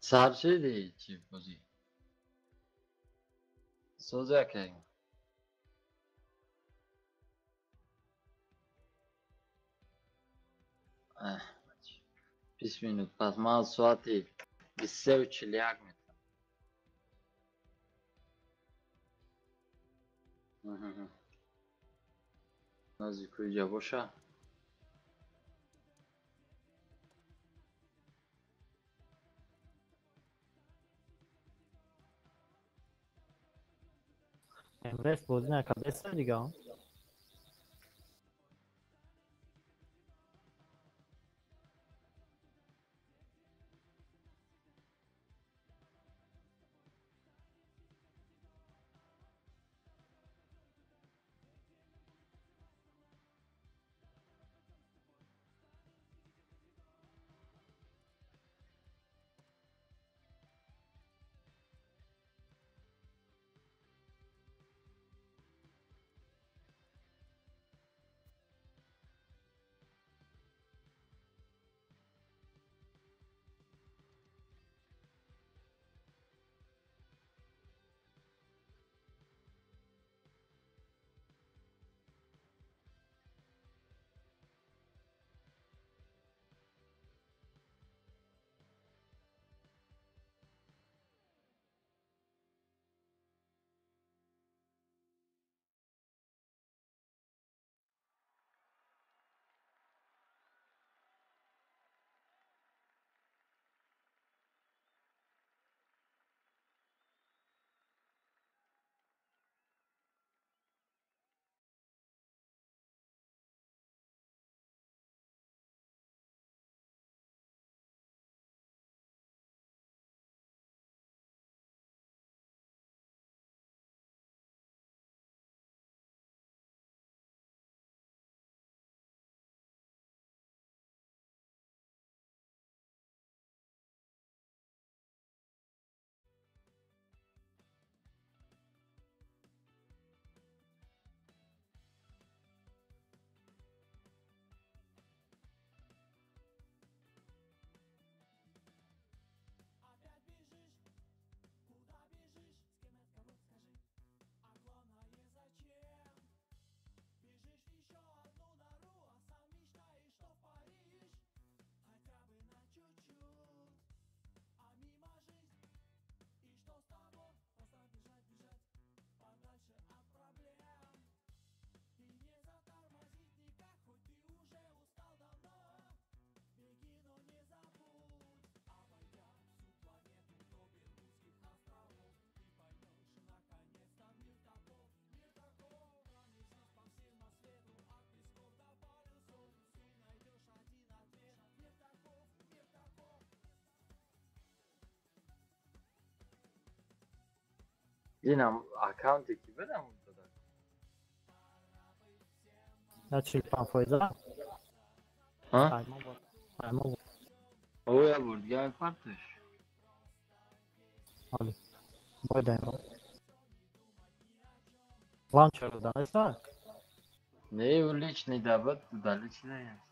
Sarcı değil çift bozi. Soza keng. 20 minut. Pas mal soati. Biseu çilyak mı? Nazik boşa. امروز بازی نکرد بسته دیگه. Yine account ekibi de burada da. نه چیل پان فایزه. Ha? Ayman var. Ayman var. Oya vurdu. Gel partış. Ali. Böyle Ayman. Lan çarıdan esa. Ne uliç ne davat dudaliç ne ya.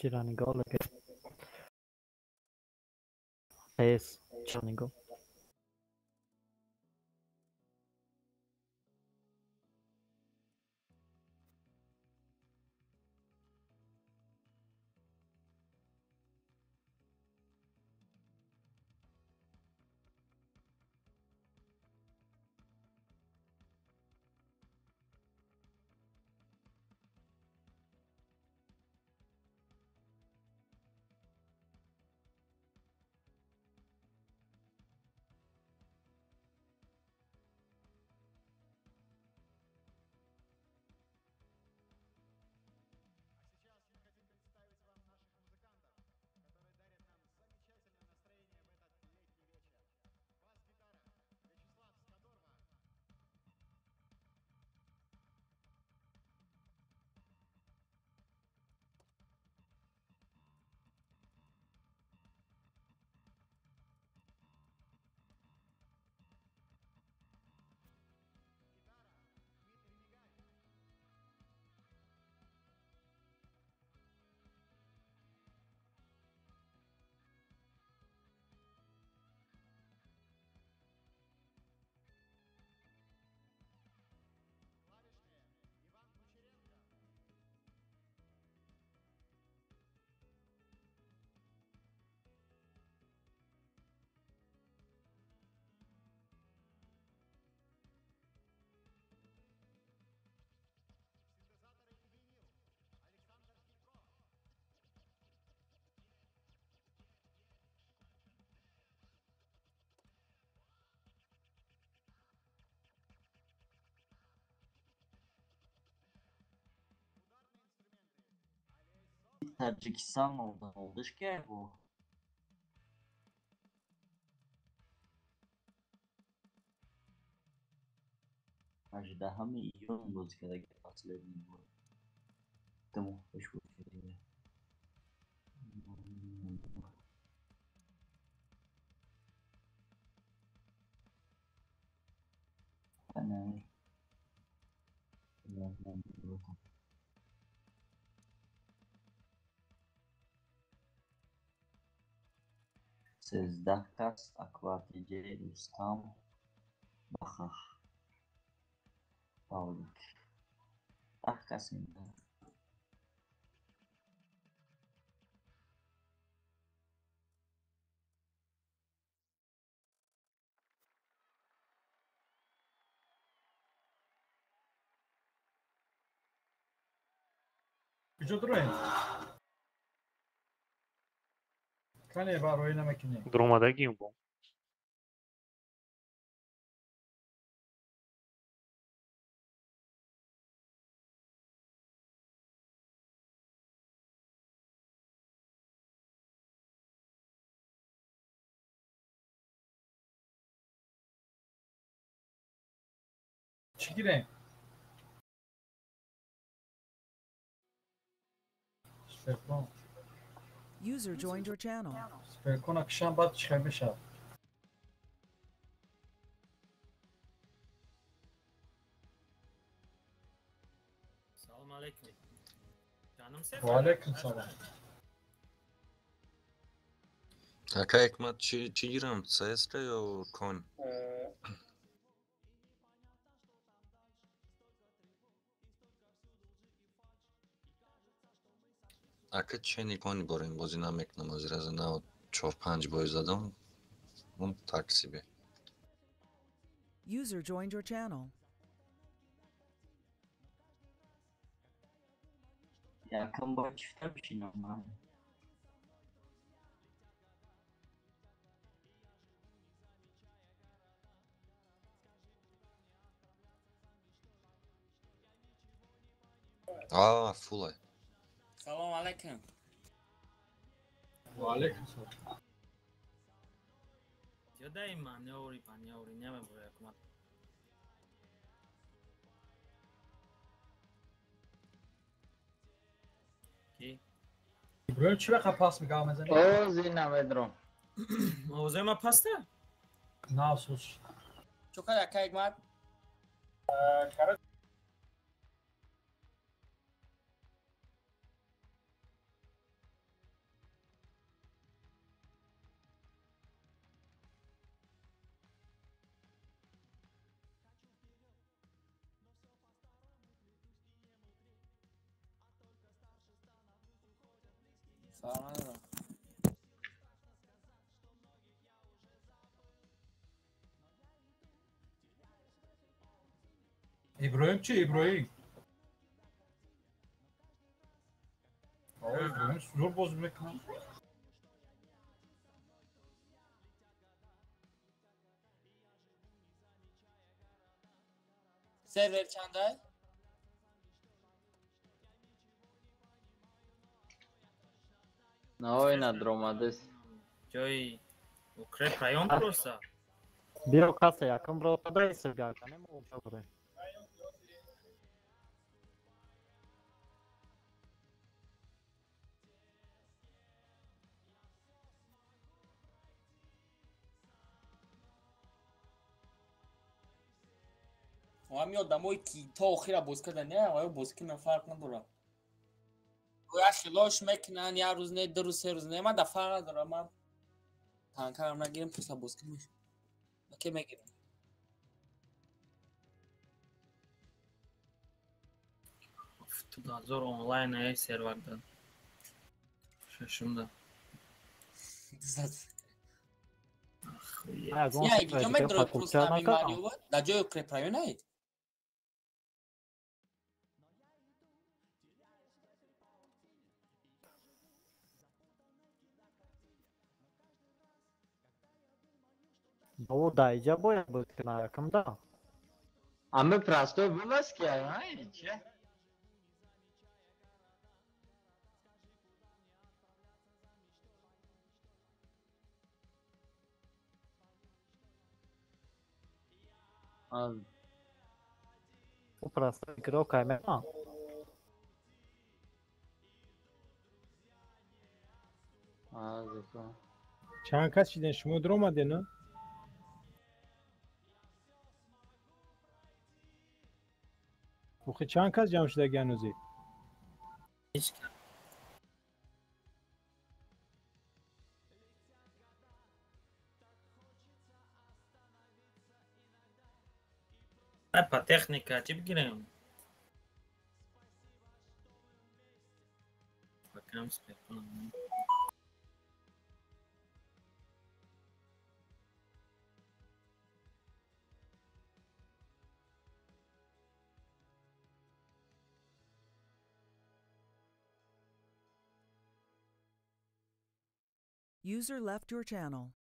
چیرا نگاه لگه قیس چرا نگاه Tacikistan oldu ki bu. Ожидаем июнь музыка такая последний год. Тому хочу сказать. Ana. سیزده کس اکواتیجه رستم بخخ باوک 10 کس اینده Vücut durmayın. Kane var oynamak için. Durmadagiyim bu. Çekilin. Süper. User joined your channel. Süper. Akşam bat çıkmış abi. Salam aleyküm. Canım sefer. Aleyküm selam. Aka Hikmat چی گیرم؟ CS یا کن؟ Aka چه کنی بریم بازی نمیکنم از رز نه 4-5 بای زدم اون تکسیبه User joined your channel. Yakın boy çifte bir şey normal. فوله Salam aleyküm. Aleyküm selam. Yodayım man, yavru pan, yavru ne mi buraya kumat? Ki? Buraya çive kapas mı kalmaz? او زینا بدرم Mavzuya ma pasta? Nasus. Çok kadar kayıkmat. فرق نداره. ابراهیم چی ابراهیم؟ آه ابراهیم زور باز میکنم. سرور چنده؟ Novinat Romadis. جای اوکرپ رایون просто. Bilo kasa yakın burada se bjaka, ne mogu dobro. ما میاد دموی کی تا آخر باز کردن نه آیا باز کردن فرق نداره. گویا خلاص میکنن یه روز نه 2 روز 3 روز نه من در فرق نداره من تانکر هم نگیرم پس باز کنم که میگیرم. Tуда zor online ای serverdan. Şaşımda. Ha, Ya gideceğim ben direkt Rus'tan bir mali var. Da joy krep rayon ay. Ovo dajca boya bıktına yakında. Ama простой вылазки, знаете? Bu prosto игрок кайма. چند کس چیدن شما در اومده نه؟ بخی چند کس جمع شده گنوزی؟ Hiç. Apa техника чип гирем. Bakam spekon. User left your channel.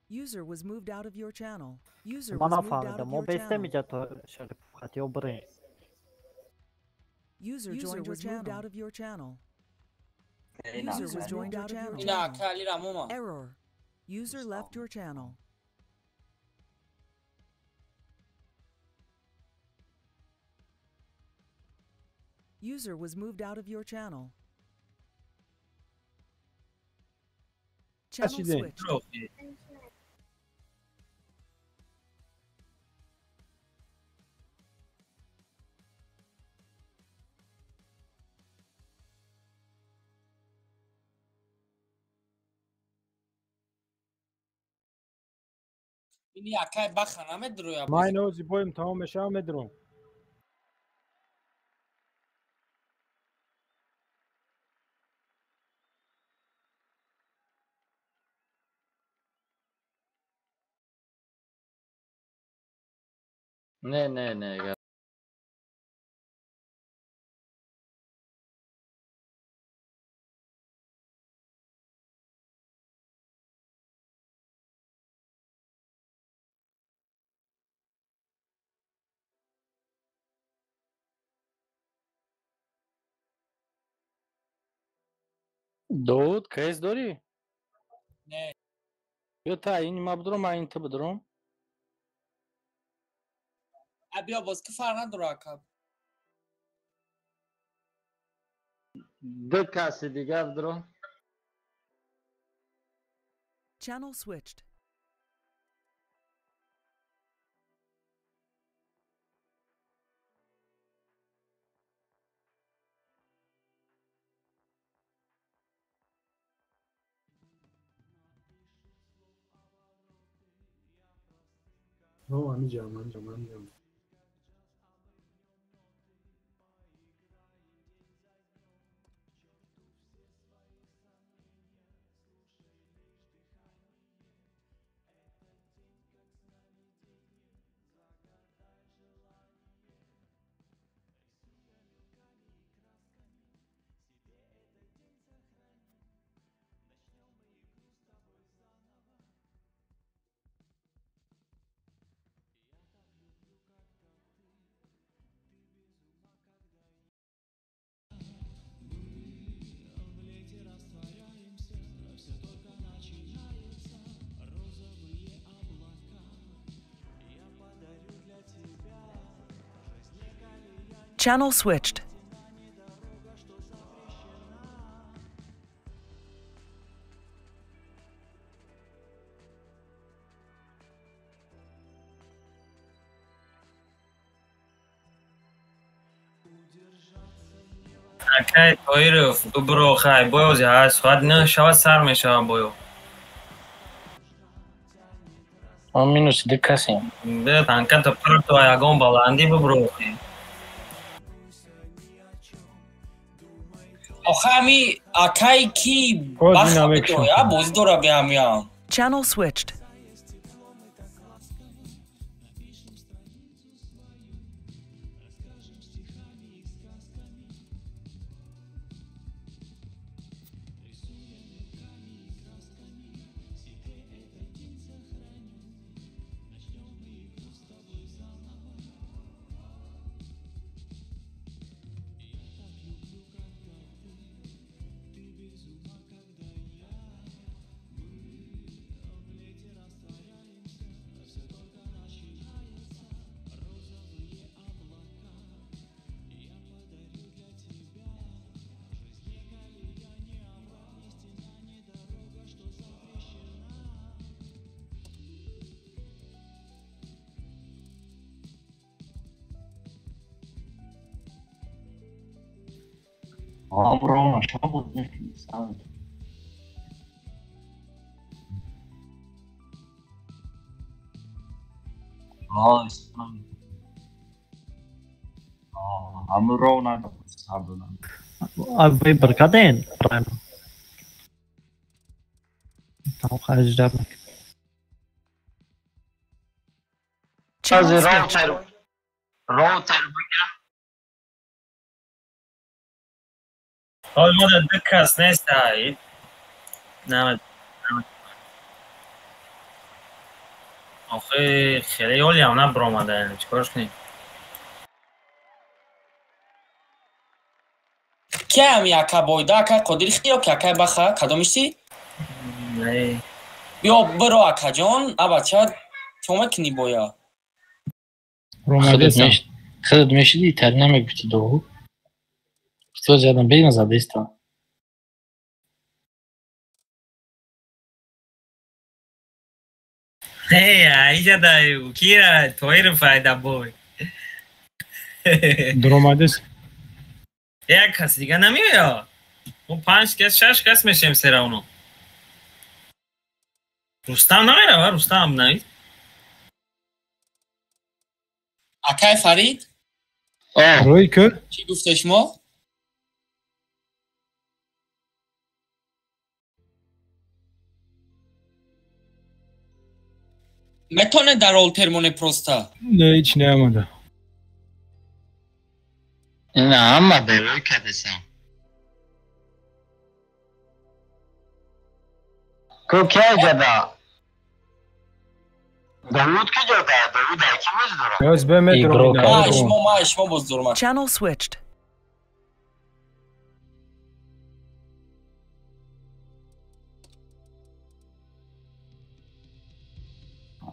User was moved out of your channel. User was Bana moved out fahmida, of mo your channel. bestemeyecek to şöyle katıyor buraya. User joined was moved out of your channel. Ey, User nasıl was yani? joined out of your Ina channel. kali ramoma. Error. User left your channel. User was moved out of your channel. Channel Açıldı. switched. Çok iyi. این یکای بخنم درویا ما اینو زیبایم تمام بشه مدرون. Ne. داوود کیس داری؟ نه یا تا این ما بدرم ما این تو بدرم؟ بیا باز که فرق نداره اکب دو کسی دیگر درو. Channel switched. من Channel switched. Окей, Тоиров, добро, хай, боёзи ҳаст, фақат нашавад сар мешавам боё. ما minus dikkasim. Бе, танката пар то ягон баландӣ бибро. آخه همی اکایی کی باز بخ دینامیک تو شد. یا باز دورا بیام Channel switched. برو شما بود نفیس هم رو ندارم سابلان Viber, cadê? Então, خارج دارك. Channel switched. روتر بگیرم. حال مادر دکست نیست هایی. نه. آخه خیلی اولی هم نبرامده چیکارش کنیم؟ کی همی اکا بایده اکا قدری خیلی که اکا بخه کدومشتی؟ نه. بیا برو اکا جان ابا چه میکنی بایا خودت میشدی ترنمک بیتی دو تو زیادم بین زده ایستا اینجا دایو کیرا تویر فایده بای درآمدش یک کس دیگه نمیاد اون 5 کس 6 کس میشیم سر اونو رستم نمیره و رستم هم نمید اکای فرید روی که چی گفته شما؟ میتونه در آلترمون پروستا نه هیچ نیامده نه اما روی کدسم کو که جدا داود که جدا داود اکی مزدورم باز به مترو ما اشما بزدورم Channel switched.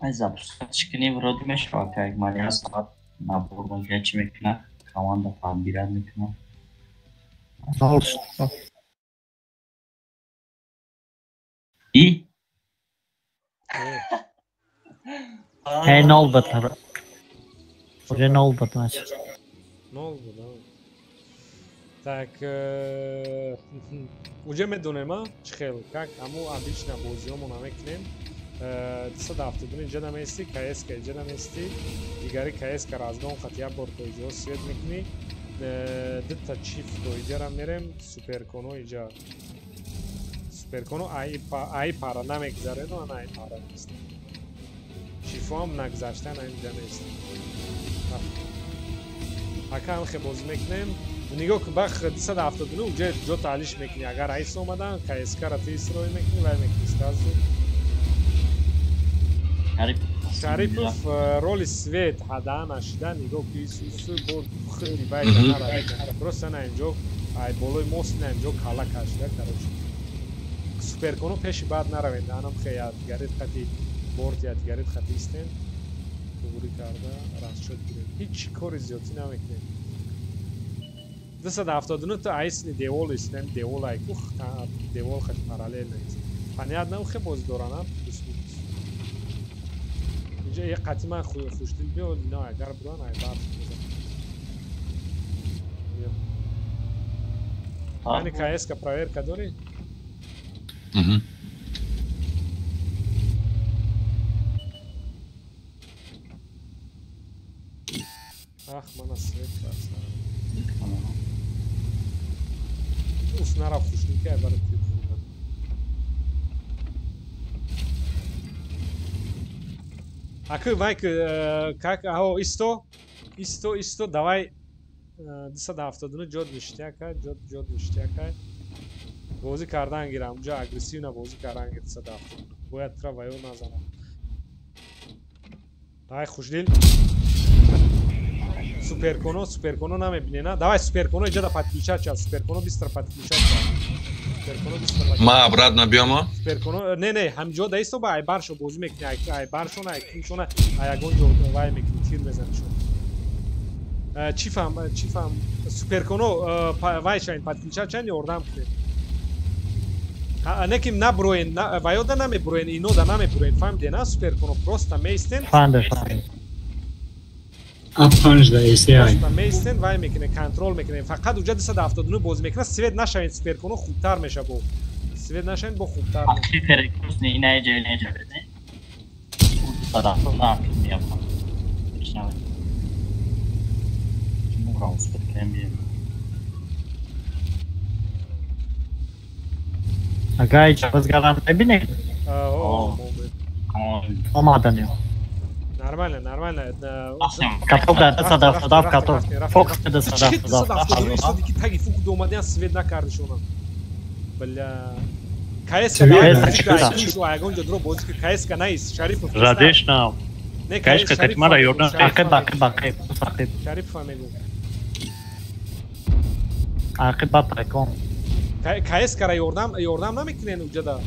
از ابسطشکنی ورودی میشه که مالی از ساعت نبورم گچ میکنه خوان دفعه بیرد میکنه ای؟ Hey, ne oldu tabi? Уже ne oldu значит? Не oldu да. Так, уже медонем, чхел, как аму обычно бозиёмо намекунем. 200 ҳафтадуни ҷа намести, КС-ка ҷа намести, дигари КС-ка раздон хат як бор то иҷо свет мекунӣ. Дutta чифт то иҷара мерем, суперконо иҷа. Суперконо ай пара намегзареду, ана ай пара нест. Чифо ҳам нагзаштан инҷа нест. Ака ҳам хе бозӣ мекунем. Нигоҳ кун бах 279 уҷа ҷо таълиш мекунӣ. Агар айс омадан, КС-кара тестроӣ мекунӣ, вай мекунӣ стазу. Шарипов роли свет ҳада нашида нигоҳ ки сусу бор хити байда нарад. Просто на инҷо ай болои мост на инҷо кала кашида кароч. Суперконо пеши баъд наравед. Анам хе ядгарид хати борд ядгарид хати истен. Тугури карда расчет гирем. Ҳеҷ кори зиёдӣ намекунем. 279 تا айсни девол истен девол айку девол хат параллельно ист фаният нам хе боз доранам инҷа як қатима хуштил биё ино агар будан ай бар ани кс-ка проверка дори ах мана свет красава уст нарафт хуштилка ай бара Акы, Майк, как, ао, исто, давай 270 ҷод ништякай, ҷод ништякай. Бозӣ кардан гирам, ҷо агрессивна бозӣ кардан гир 270. Бояд тра ваё назанам. Давай хушдил. Суперконо намебинена. Давай суперконо иҷада подключат чал, суперконо бистра подключат чал. Ма обратно биёмо? Суперконо, не, ҳамҷо да исто ба айбаршо бозӣ мекунӣ, айбаршона, айкуншона, аягон ҷо вай мекунӣ, тир мезанӣ шо. Чӣ фаҳм, суперконо вай шайн подключат чанд ёрдам кунед. Неким наброен, ваё да намеброен, ино да намеброен, фаҳмиде на суперконо, просто меистен. Фаҳмидем. Просто меистен, вай мекунед, контрол мекунед. Фақат уҷа 279 бозӣ мекунад, свет нашавед, суперконо хубтар меша бо. Свет нашавед бо хубтар меша. Ахи перекус не инаҷа беде. Садафтодан миёбам. Мешнавед. Мурам суперкем бием. Агай ҷавозгарам бибинед. Омадан. Нормально. Каток да 270 каток. Фокус 270. Ки таги фокус омадиан свет накарди шуна. Бля. КС аягон ҷо дро бозӣ ки КС наист, Шарипов. Радешна. Не КС катмара ёрдам. Бақи. Шарипов мегӯ. Ақибат айкон. КС кара ёрдам намекунен уҷада.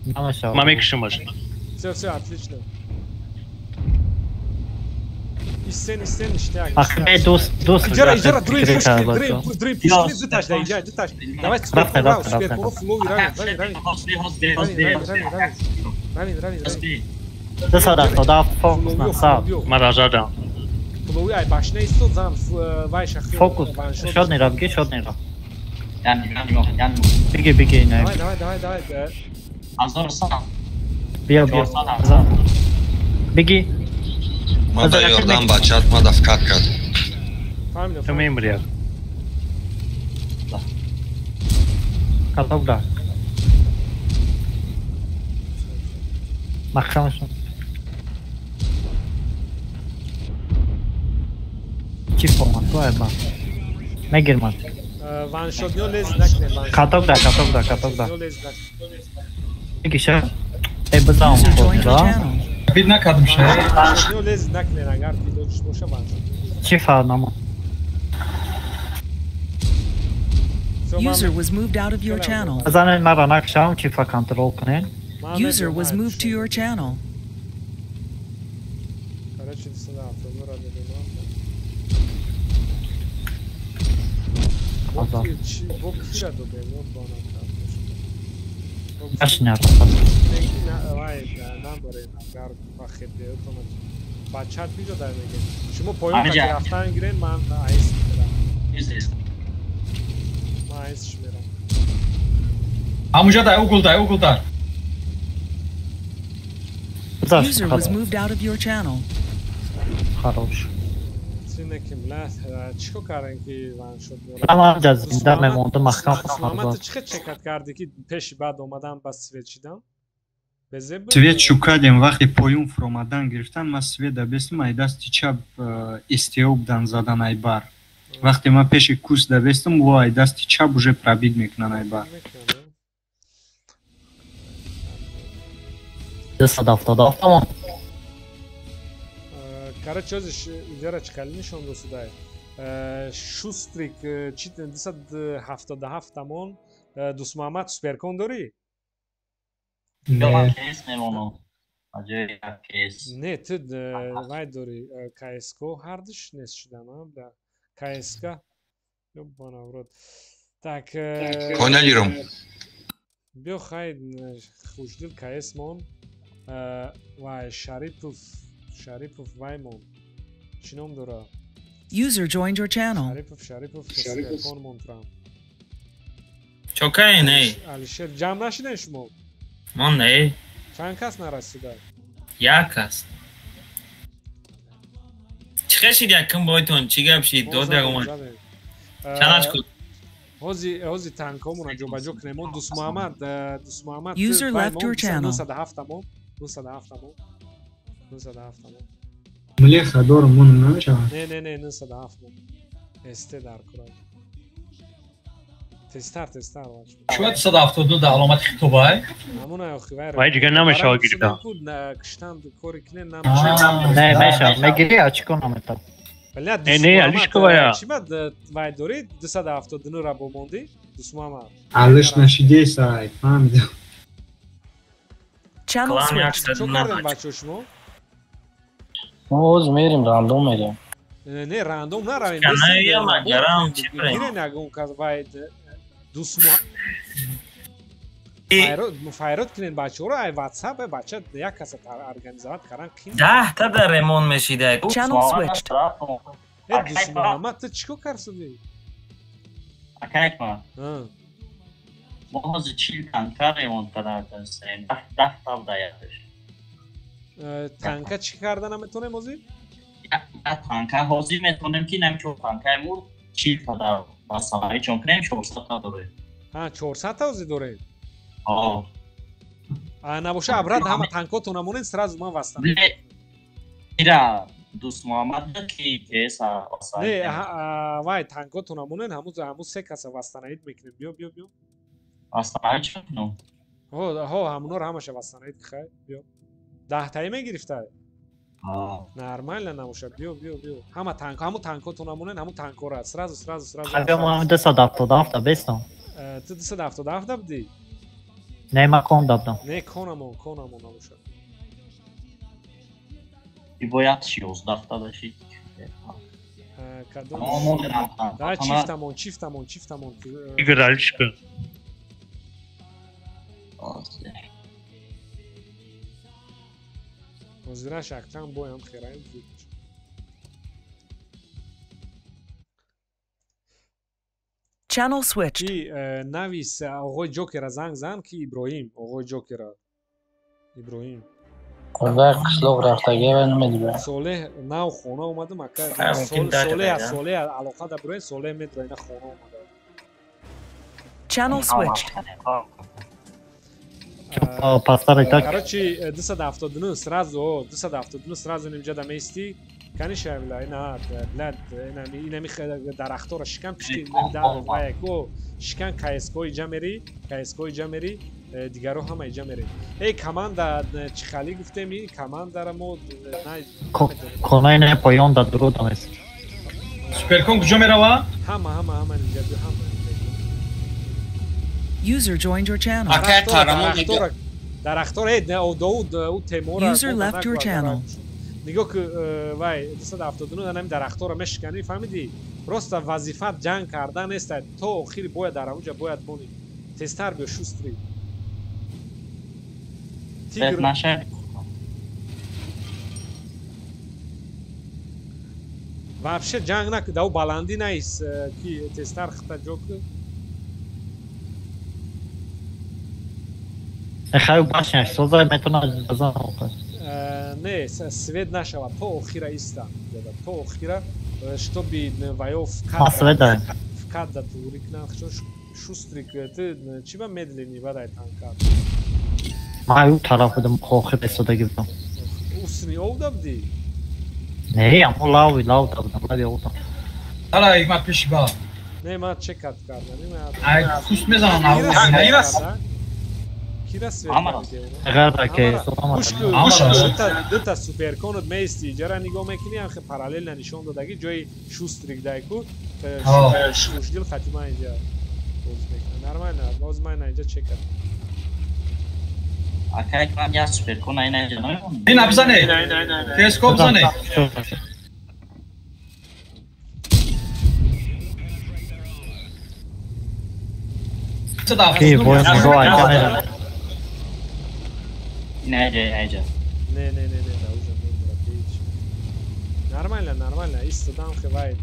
Намешав. Ма мекушам аш. Всё, отлично. Истен ништяк. Ахмед дост. Иҷара дрим пушкини дуташ да иҷа дуташ. Давай суперконо флови равин. 270 фокус насад. Маражадам. Флови ай башна исто зам вай шахи. Фокус. Шодни рав. Ян. Биги не. Давай. Азорсан. Бия. Биги. Ма да ёрдам бачат ма да фикат кард. Фаҳмидам. Меморият. Каток да. Махшамашон. Чӣ формат то айба? Мегирмад. Ваншотниё лез накунед. Каток да. Биги ша. Бизам да. Бид накардим ша. Ваншотниё лез накунед, агар пилотиш боша ваншот. Чӣ фаҳмам? User was moved out of your channel. Занен мара накшам чӣ фа контрол кунед. User was moved to your channel. Короче, 270 ра дадем. Боб кира додем, вот бона. Ашнар. Вай, намбарен, агар вақт биётон. Бачат биҷо дар мегем. Шумо поён рафтан гирен, ман айс мирам. Ман айс мирам. Ҳамуҷа дай угулдар. User was moved out of your channel. Хорош. Синеким ла чико кардем ки ваншот мора. Тамам ҷазинда мемонда махкам Мамат чӣ чекат карди ки пеши баъд омадам ба свет чидам? Свет шукадем вақти поюн фуромадан гирифтан ма свет дабестим ай дасти чап истео будан задан айбар. Вақте ма пеши курс дабестим во ай дасти чап уже пробит мекунан айбар. 270 тамом. Короче, иҷара чикали нишон досудай. Шустрик 277 тамон. Дӯст Муҳаммад суперкон дорӣ? Не, ту вай дорӣ КСК ҳардуш нест шудана. КСК ёбана урод. Так. Конялиром. Бё хай хушдил кайсмон. Вай Шарипов ваймон. Чином дора. User joined your channel. Шарипов телефон монтрам. Чокаин эй. Алишер ҷамъ нашиден шумо? Мон эй. Чанд кас нарасида? Як кас. Чӣ хешид якум бойтон чӣ гап шид дод ягомад. Чанаш куд. Ҳози танкомуна ҷобаҷо кунем. Дус Муҳаммад User left your channel. 907 тамон. 907 тамон. Млеха дору мон намешавад. Не 907 мон. Эсте дар курад. Тестар бачо. Чуа 972 да аломат хитобай? Ҳамуна охи вай. Вай дигар намешавад гирифта. Киштан кори кунем Не мешавад. Мегири очко наметад. Не, алишковая. Чӣ бад вай дорид 279 ра бо монди? Дус Муҳаммад. Алиш нашидеса, фаҳмидам. Channel switched. Чо кардем бачо шумо? мо ҳозир мерим рандом мерим. Не рандом наравем. Канаям чӣ брем? Гирен ягон кас вай Дус Файрод кунен бачаҳоро ай WhatsApp бача як каса организоват кардан қин. 10 та дар ремон мешида. Channel switched. Дус Муҳаммад ту чӣ кор карсуди? Акайма. Мо ҳозир 40 танка ремонт кардан сен. 10 та даяташ. Танка чӣ карда наметонем ҳозир? Я танка ҳозир метонем ки нам чо танкаи мо 40 та дар масалаи чон кунем 400 та дорем. 400 та ҳозир дорем? ҳо. Набоша абрад ҳама танкотон намонен сразу ман вастанам. Ира Дус Муҳаммад ки кеса васай. Не, вай танкотон намонен ҳаму се каса вастанаид мекунем. Бё. Вастанаид чӣ кунам? Ҳо, ҳамуноро ҳамаша вастанаид хай. Бё. 10 таи мегирифтае? Нормально намоша. Бё. Ҳаму танкотон намонен, ҳаму танкора сразу. Ҳага мо 277 бестам. Ту 277 дабди? Не, ман кон дабдам. Не, конамон намоша. И бояд 16 та дашид. Кадом? Да, чифтамон. Игор Алишко. ҳозира шахтан боям хираем. Channel switched. Ки навис оғои Ҷокера занг зан ки Иброҳим, оғои Ҷокера. Иброҳим. Куда қишлоқ рафтаги ва намедибарам. Солеҳ нав хона омада мака. Солеҳ алоқа да Иброҳим, Солеҳ медра ина хона омада. Channel switched. Короче 279 сразу нимҷа да мести. Конечно, инами дарахтора шикан пишти ваяко шикан КСК иҷа мери дигаро ҳама иҷа мери. Команда чӣ хали гуфтем ин командара мо Конай не поён да дуруд аст. Суперкон куҷо мерава? Ҳама инҷа ҳама. User joined your channel. Дарахтора Дауд у Темора. User left your channel. нигоҳ ки вай 279 нами дарахтора мешиканӣ фаҳмидӣ? Просто вазифат ҷанг кардан нест. То охири бояд дар авҷа бояд монӣ. Тезтар биё шустри. Тигр вообще ҷанг накуда у баландӣ наист ки тезтар хита ҷо ки Хай башняш созай метонад базан. Не, свет нашава то охира иста. То охира чтобы ваё вкат да турикна шустрик ты чиба медлени вадай танка. Маю тараф будам хохи бесодаги будам. Усни овдабди? Не, аммо лави овдам. Ала игма пешиба. Не, ма чекат кардам. Ай, хуст мезанам аввал. Кира свет дута суперконот мести ҷара нигоҳ мекунӣ анхе параллелна нишон додагӣ ҷои шустрик дайку шушдил хатима инҷа боз мекунад. Нормально боз майна инҷа чекад. Акай ман я суперкон айна инҷа намемонам. Ин абзане. Тескоп зане. کی باید نگاه کنه. نه جای Ne da uzem dobro pić. Normalno, isto dam hvaj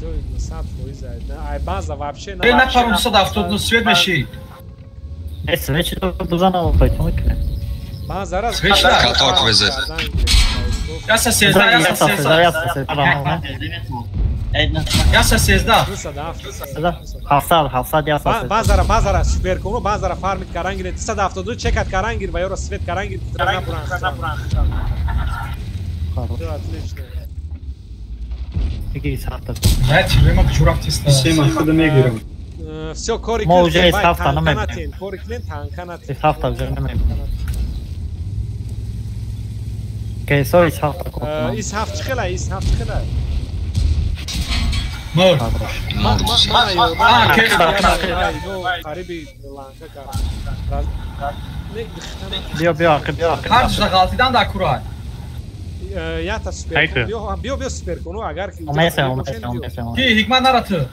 to je satlo iza. Aj baza вообще Ей, на пару сад автобус свет меши. Свечи дозана поэтому que. Baza raz. Katok veze. Я се сезда. Я се сезда. Hafsad ya sas. Bazara super kono bazara farmit karangir 372 чекат karangir va yora svet karangir трена буран. Отлично. Какие сахта? Знаете, вы мог чурактиста. Всем откуда мегером. Все корик. Мы уже из хафта на мэг. Кориклен танканат. Из хафта уже на мэг. Кейсо из хафта. Из хафт чхела. Мор. بیا هر چیز غلطیدن در کورای یا تا سوپر بیا سوپر کنو اگر که کی حکمت نراتı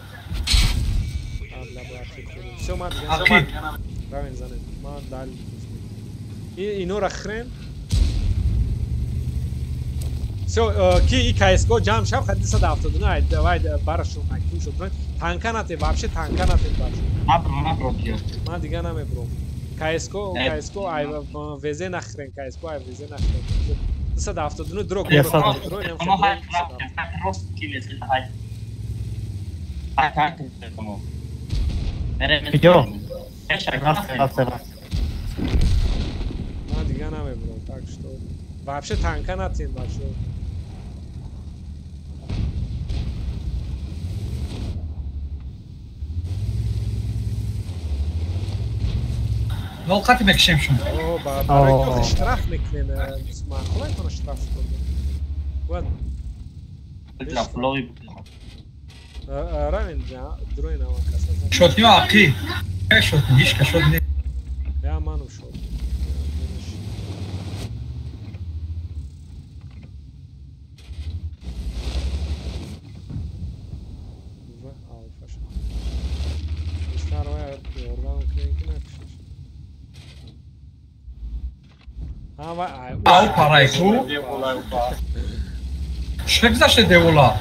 Akı. اینو رخرن Все, ки КСКО جمع شب خدی 179 давай барашон актив шуд. Танканате вообще танканате баш. Ман дига намебром. КСКО ай везе нахрен КСКО ай везе нахрен. 179 дрог. Идё. Ман дига намебром. Так что вообще танканате баш. لو قاتل مكشم شو برای اشتراف میکنه معقوله کنه اشتراف کنه ود فلوی رامین جا دروی نوا کسا شوت نیو عقی شوت نیش که شوت نی یا مانو شوت Au paraj tu. Шек зашли девола.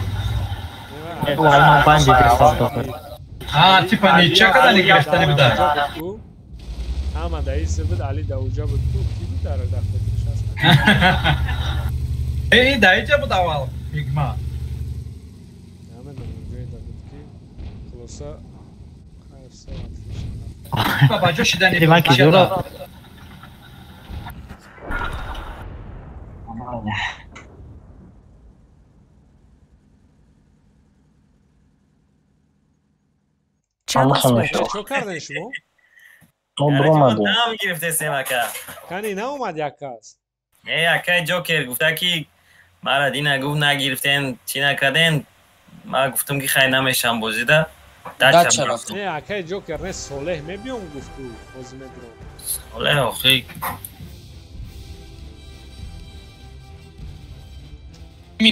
Ладно, бандит стал. Типа не чекада не графта не буда. Ама да исе буд Али Даужа буд ту ки буд дар дахташ аст. Эй, дайте буд авал. Игма. Ама да ҷои да буд ки хулоса хайрса отлично. Баба ҷо шидани. Димаки ҷора. Channel switch. چو کردن شما؟ نام گرفته سیمکا کنی ناومد یکاست یکای جوکر گفته که مرا دینا گفت نگرفتن چی نکردن ما گفتم که خیلی نمیشم بازیده داد چه رفتم نه یکای جوکر نه صلح میبیم گفتو بازی میدرم صلح آخی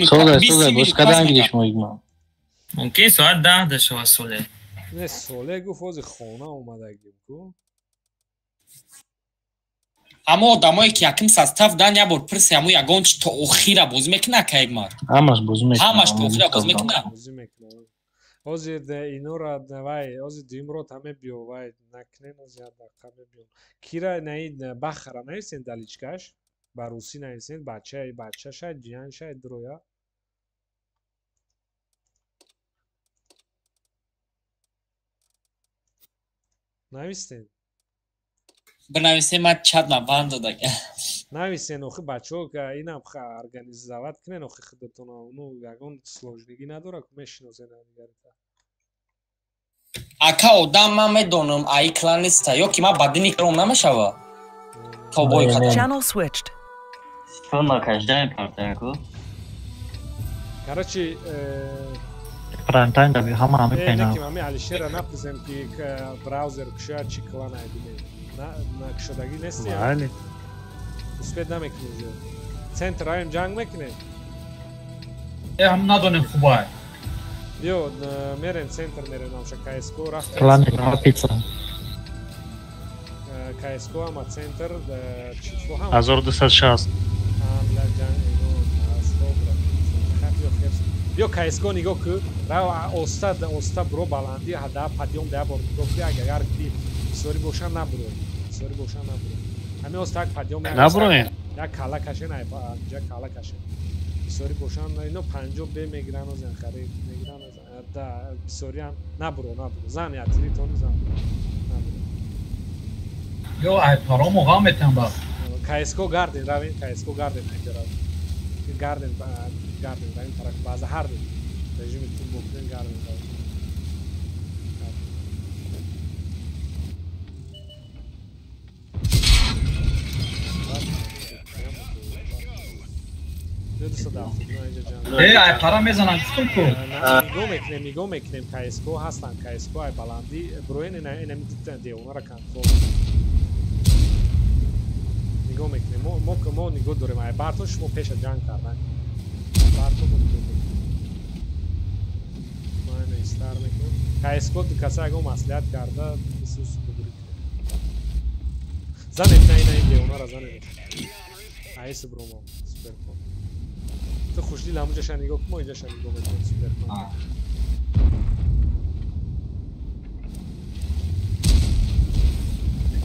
صلح باز کدن گیرش ما ممکن ساعت 10 داشته صلح نه صلح گفت از خونه اومده گفت اما آدمایی که یکم سستف دن یه بار پرسی همون یگان تا اخیره بازی میکنه که یک مار همش بازی میکنه همش تا اخیره بازی میکنه اوزی اینو را وای اوزی دیمرو همه بیو وای نکنن از یاد دقیقه بیو کیرا نید بخره نیستین دلیچکش باروسی نیستین بچه شاید جیان شاید درویا نویستین بنویسیم من چت نبند داده نویسین اوخی بچه ها که این هم ارگانیزوات کنن اوخی خودتون اونو یکون سلوجنگی نداره که میشنوزه نمیگرده اکا آدم من میدونم ای کلان نیست یا که من بدی نیکرم نمیشوه کابوی کدن Channel switched. چون ما کجده میپرده کو کرچی Prime da bi hama neki mami ali šera napuzem ki browser kšja či klana je na kšodagi nesti بله uspět namekne že centr rajon jang mekne هم ندونیم خوبه بیا میرن سنتر میرن آمشه کایسکو رفت Planet pizza. کایسکو هم سنتر چیزو هم 1260. بیا کایسکو نگاه که رو اوستا برو بلندی هده پدیوم ده بار گفتی اگر که سوری بوشن نبرو سوری بوشن نبرو همه اوستا پدیوم نبروین یا کالا کشن ای پا جا کالا کشن سوری بوشن اینو پنجو به میگرن و زن خرید میگرن و دا سوری هم نبرو زن یا تیری تونی زن Yo, ay para muhammetem bak. کایسکو گاردن روین کایسکو گاردن اینجا گاردن روین طرف bazı her rejim için boktan gardın Ay para mezanan gittim ki. میگو میکنیم کایسکو هستن کایسکو ای بلندی بروین اینا میدیدن دی اونا را کنترل میگو میکنیم ما نگو داریم ای بارتوش ما پیش جنگ کردن بارتو ما اینو استار میکنیم کایسکو تو کسا اگه مسئولیت کرده بسیار سپوری زن اینا دی اونا را زن ایس برومو سوپر کن تو خوشدیل همونجا شنیگو که ما اینجا شنیگو میکنیم سوپر کن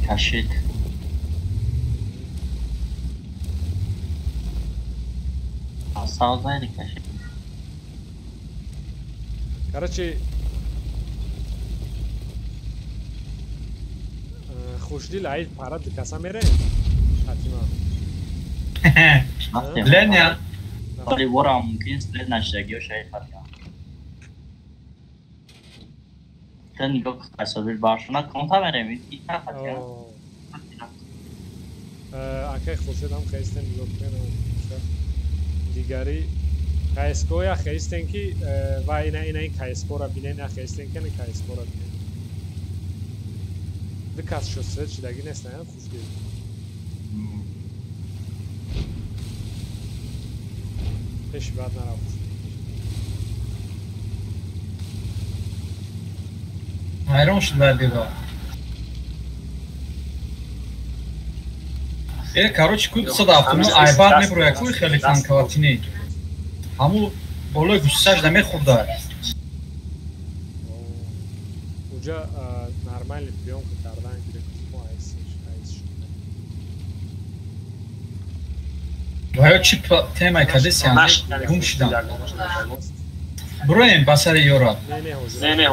کشید سازایلی کشید کارچی خوشدیل عید پارد دکاسا میره حتیما Lenya. ولی ورا ممکن سلید نشدگی و شاید فرقا تا نگاه که قصابیل باشونا کنتا برمید ایتا فرقا اکه خوشید هم خیستن نگاه کنم دیگری کایسکو یا خیستن که و این کایسکو را بینن یا خیستن که نه کایسکو را بینن دکاس شد سلید شدگی نیستن خوشدیل پیش بعد نرفت Hayran şunlar dedi o. Короче, куд садафтуну айбар меброя куй хели танкаватини. Хаму боло гусаж да мехурда. Уже нормальный прием картардан гирек мо айс. Vay çip temay kades yani gumşdan. Buraya basarı yora. Ne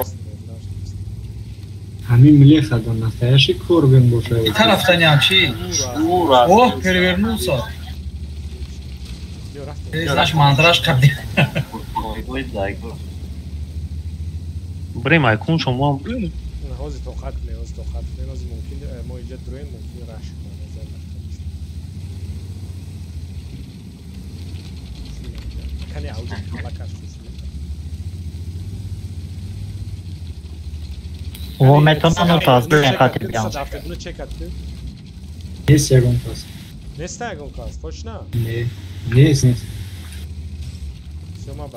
همین ملی خدا نفعشی کوربین باشه Bir taraftan yani şey. Oh pervernusa. Znaš mandraž kad. بریم ایکون شما هم بریم هازی توقعت نازی ممکن ما اینجا دروین ممکن رش کنی عوضی کالا کش O metonun tazlı katil bunu yalnız. bunu çek attı. Ne segun pas? Ne stagon kas? Точно? Ne?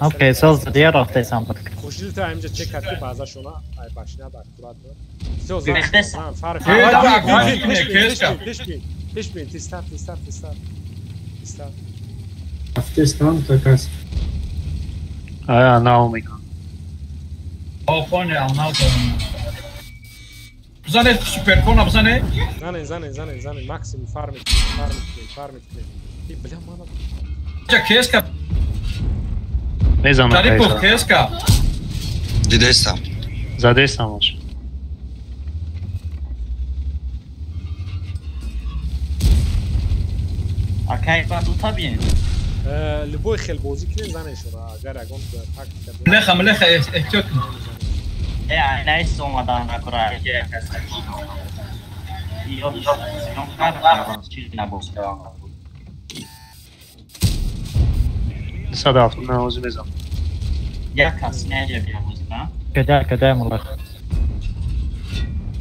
Okey, söz diğer hafta sandık. خوشدل تا اینجا چک کردی بازاشونا ای باشنا در کورات سو Beklesin. فرق پیش بین تستار Aftistan takas. Aya Naomi. Opone anladım. Buzane süper kona buzane. زنه ماکسیم فارم ای بلا مانا Ja keska. Ne zaman Taripov kaysa? keska. Didestam. Zadestam baš. Arkaya bak tabii. لبوی خیل بازی کنیم زنه شورا اگر اگون پاک Mlecha ehtiyot. Neyse olmadan akura ki yok var çizgine boşluğa. صداقت نه اوزی بزن Ya kasine yapıyoruz ha. Keder mullah.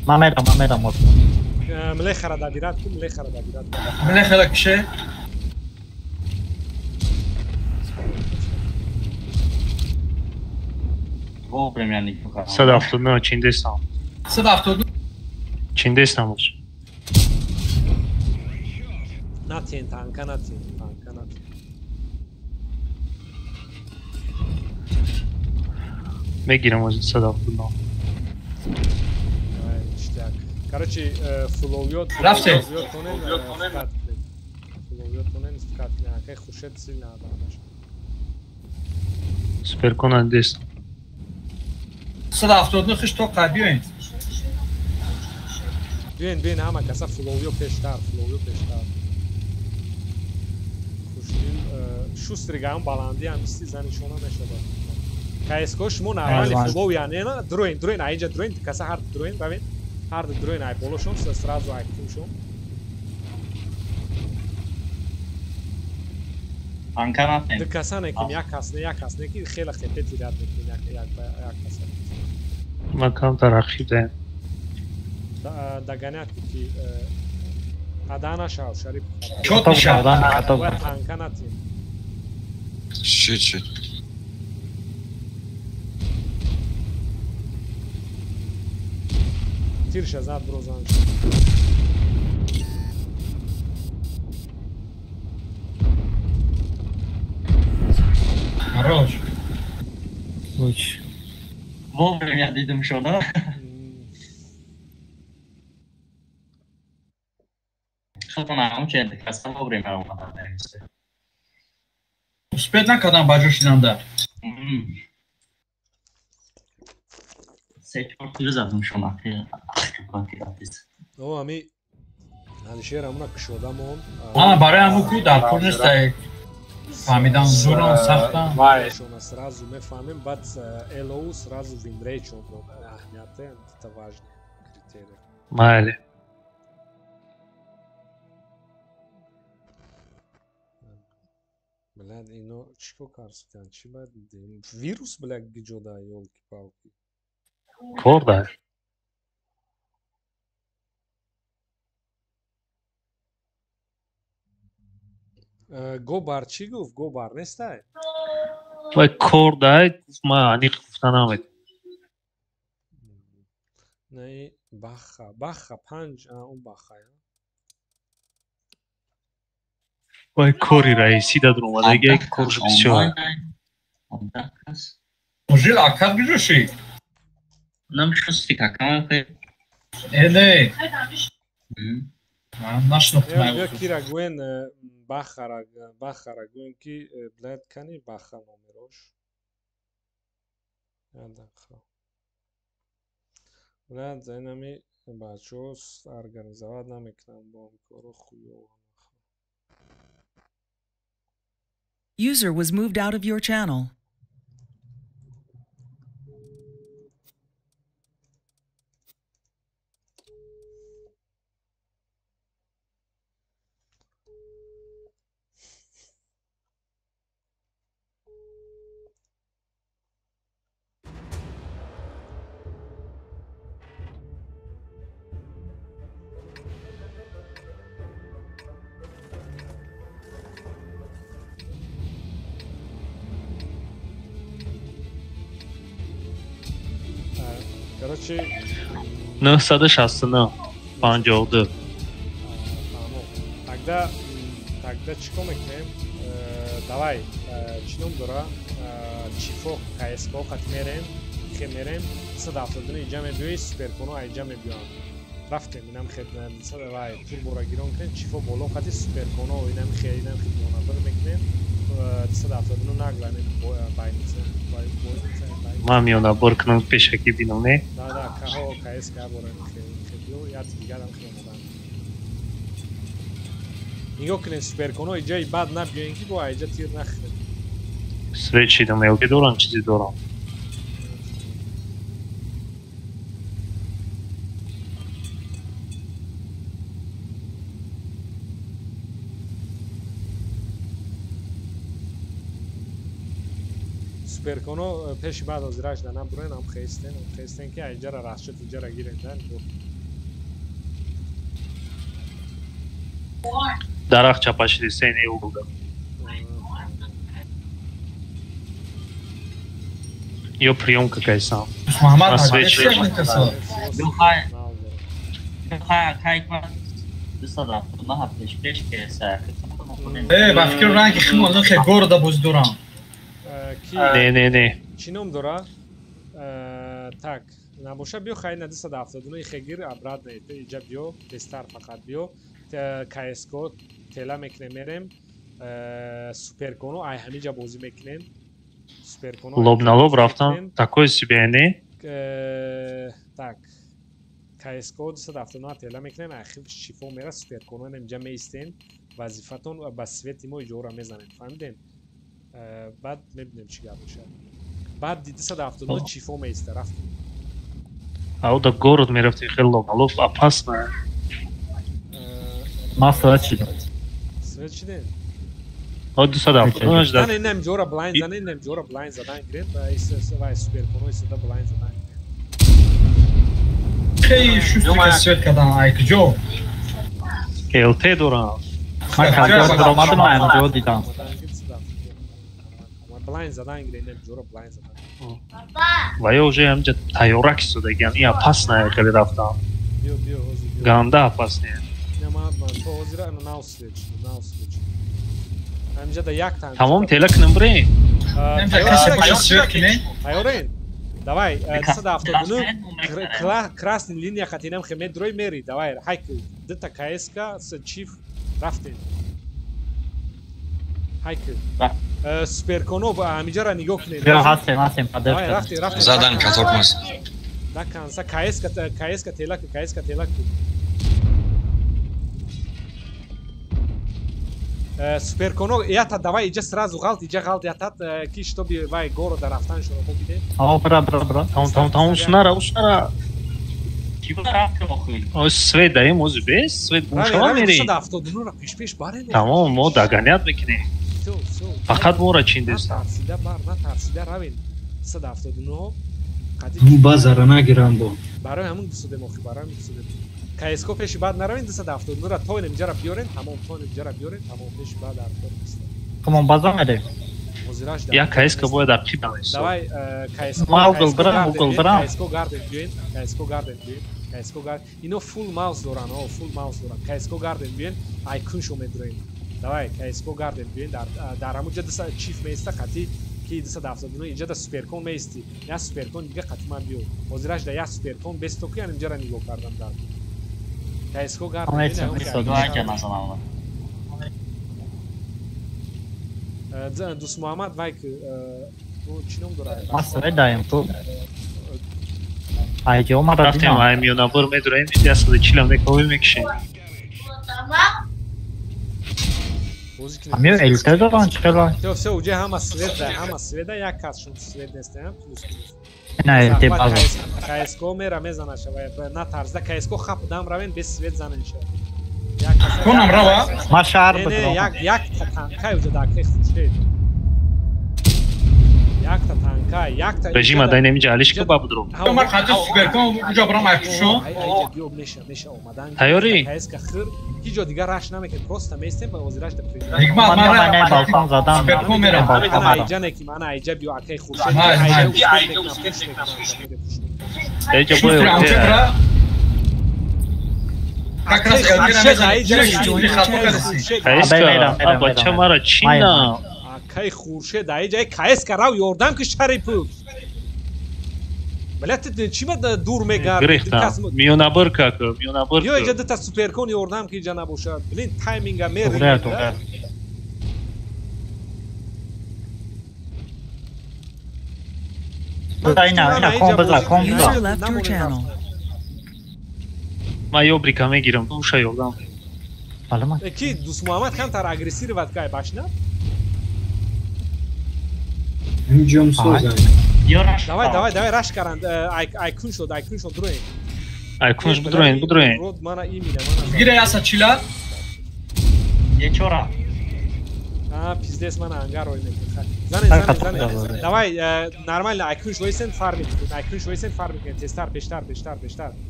Mameda mod. ملی خردادیرات کن Mlecha la kişi. Вовремя никога. 171 içindeysem. 170. İçindeysem olsun. Natin, tanka natin. Megirem o 170. Ништяк. Короче, фуловиот. Рафте. Фуловиот тонен стикат. Някакъв хушет си на данаш. Süperkona desem. 170 хишто қабиёин. Бин ҳама каса фуловио пештар. Хушдил шустригаам баланди ҳам исти занишона мешавад. КСК шумо навали фулов яъне дроин аиҷа дроин каса ҳар дроин равед ҳар дроин ай болошон сразу актив шон. Анканатен. Дикасане ки як касне ки хела хепети рад мекунем як каса. Makam tarafı da. Daganat ki Adana şav şarip. Çok şav. Ankanatın. Şişi. Tirşa zat brozan. Хорош. Очень. Вовремя dedim şuna. Хатанам ченди каса вовремя умадам işte. Успеть накадан бажошинанда. Seçortu zadım şuna. О, ами Алишер амуна кушодам он. Барои ҳамун ку дар пул нестай. Фаҳмидан зурон сахтан. Шона сразу мефаҳмем, баъд элоу сразу винрейчон аҳамияте это важная критерия. Майли. Блядь, ино чико карситан? Чӣ бояд дидем? Вирус, блядь, биҷода ёлки-палки. Корда. Гобар чӣ гуфт? Гобар нестай? Вай корда, ма ани гуфтанамед. Не, баха 5 он баха. Вай кори раиси дад омадаги корш бисёр. Ужил акад бижоши. Нам шусти какама фе. Эле. Нашнуфтам. Я кира гуен бахара гуен ки блад кани баха номерош. Ядаха. Блад зайнами бачос организовать намекнам бо коро хуёво. User was moved out of your channel. Короче, 969 52. Тогда чико мекунем? Давай, чином дора чифо КСК хат мерем, хе мерем, 170 иҷа мебиёи суперконо иҷа мебиём. Рафтем инам хедмат давай пул бора гирон кунем, чифо боло хати суперконо инам хидмонатор мекунем. 170 нагланем байница. Мам ё набор кунам пешаки бинам не? Да, каҳо КСК борам хедиё, як дигарам хедмат. Нигоҳ кунем суперконо иҷаи бад набиёем ки бо иҷа тир нахӯрем. Свечи дам елки дорам, чизи дорам. суперконо пеши баъд аз раш данам бурен ам хестен ки иҷара расшат иҷара гирендан Дарахт чапашиди сен эвулда. Yo приемка какая-то. Muhammed Свечи. ба фикр ранги химон хе города буздурам. Не. Чином дора. Так, набоша биё хай на 279 хегир обратно это иҷа биё тестар фақат биё кско тела мекнем суперконо ай ҳамиҷа бозӣ мекунем суперконо Лоб на лоб рафтам. Такое себе, не? Так. кско 279 тела мекунем ахир шифо мера суперконо инҷа меистем вазифатон ба свети мо иҷора мезанем фаҳмидем баъд мебинем чӣ гап мешавад баъд 279 шифо меиста рафтем А вот до город мерафти хело лоб на лоб опасно. Ма свет шидам. свет чидем Вот 279 ждать. Зане нем ҷора блайнд зане нем ҷора блайнд задан гирем вай суперконо истода блайнд задан Хей шустика свет кадан айкҷо. ЛТ дорам. Ман каҷо даромадам анҷо дидам. блайнд задан гирем нем ҷора блайнд задан Ва я уже ҳамҷа тайёрак шудагиам. И опасное, коли рафтам. биё ҳозир биё Ганда опасное. не ман то ҳозир нав свет ҳамҷа да як тан Тамом тела кунем бирем. тайёрен давай 279 красный линия хатинам хемед рой мери давай ҳайк дита кска с чиф рафтем ҳайк суперконо ҳамиҷара нигоҳ кунем ҳастем Задан катокмас. наканса кска телак суперконо ята давай иҷа сразу галт иҷа галт ятат ки штоби вай города рафтан шуро бобиде бра Тамом ушнара. Свет даем ози без? Свет бушава мери? 279 пеш барен Тамом мо дагонят мекунем. Фақат мора чиндестам. натарсида равен 279 Ну базара нагирам бо. барои ҳамун дусуде мохи барои ҳамун дусуде кско пеши баъд наравен 279 ра тоинем ҷара биёрен тамом тоинем ҷара биёрен тамом пеши баъд артор иста Комон базар медем. ҳозираш Я кска бояд ақиб намесо. давай угл брам кско гарден биёен кско гарден ино фул маус доран кско гарден биёен айкуншо медроем давай кско гарден биёен дар ҳамун ҷа чиф меиста қати ки 279 иҷа да суперкон меисти я суперкон дига қати ман биё ҳозираш да я суперкон бестоки ан инҷара нигоҳ кардам дар кско гарден дус муҳаммад вай чӣ ном дорад ма свет даем ту айҷо ма Рафтем аймиёнабор медураем 140 некови мекишем. ҳамиё элте доран чела все уҷа ҳама сведа як кас шум свет нестаям на элте базар кско мера мезана шавая натарзда кско хап дам равен без свет занен шава Конам рава. ма шаҳр як танкай уҷа дакай хушед якта танкай якта Режима дай немиҷа алишка бабудро. Мар хати суперкон уҷа брам айкшо. биё меша омадан Тайёрӣ? кска хир ки ҷо дигар раш намекен просто местем ба озираш да Ҳикмат мара балкон задам суперкон мера. айҷа неким ана айҷа биё акай хушед Эҷа бояд. Как раз Кска бача мара чина. акай хуршед айҷаи кска рав ёрдам ки шарипу балят чима дур мегард Грехта. Миёнабор как? Миёнабор. биё иҷа дита суперкон ёрдам ки иҷа набошад билин тайминга мери User left your channel. Ма ёбрика мегирам, душа ёрдам. ки дус муҳаммад камтар агрессироват кай башна Инҷом созам. давай раш каранд айкун шуд дуроен Айкунш будроен. род мана имида мана Гире яса чила. Ечора. пиздец мана ангар ой мекун зане давай нормально айкун шойсен фармит тестар бештар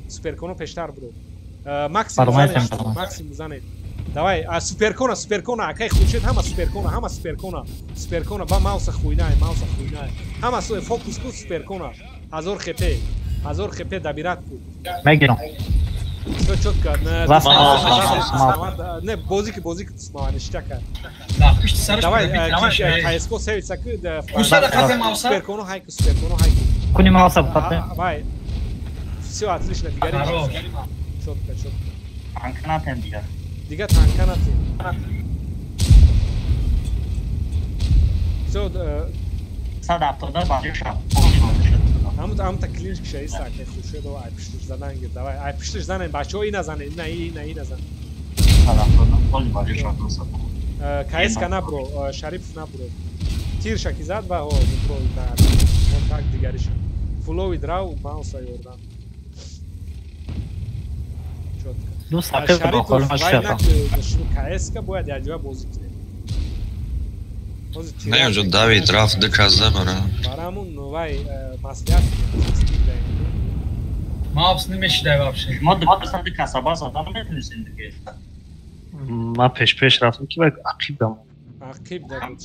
суперконо пештар бро максимум зане Давай, суперкона, акай хушед, ҳама суперкона, ба мауса хуйнай. Ҳама фокус кун суперкона. 1000 хп дабират кун. Мегирам. Всё чётко. Не, бозик смавани штака. Давай, кайско севица ку. Суперкона хайку. Куни мауса бхате. Давай. Всё отлично, дигари. Чётко. Танканатем дига. Дига танканатем. Всё, 170 бариша. Амта клинч кшаиса, акай хушед ва айпиштиш задан гир. Давай, айпиштиш занен, бачаҳо ин назанед. Ин назан. 170 боли бариша доса. КСК набро, Шарипов набро. Тир шаки зад ва про дар контакт дигариш. Фулови драв мауса ёрдам. Чётко. Ну сакет ба холма шафа. КСК бояд яҷоя бозӣ кунед. Не, уже дави драфт доказа бара. Барамун вай маслиҳат Мавс немешидай вообще. Мо дасади касаба задан метависем диге. Ма пеш рафтам ки баъд ақиб дам. Ақиб дам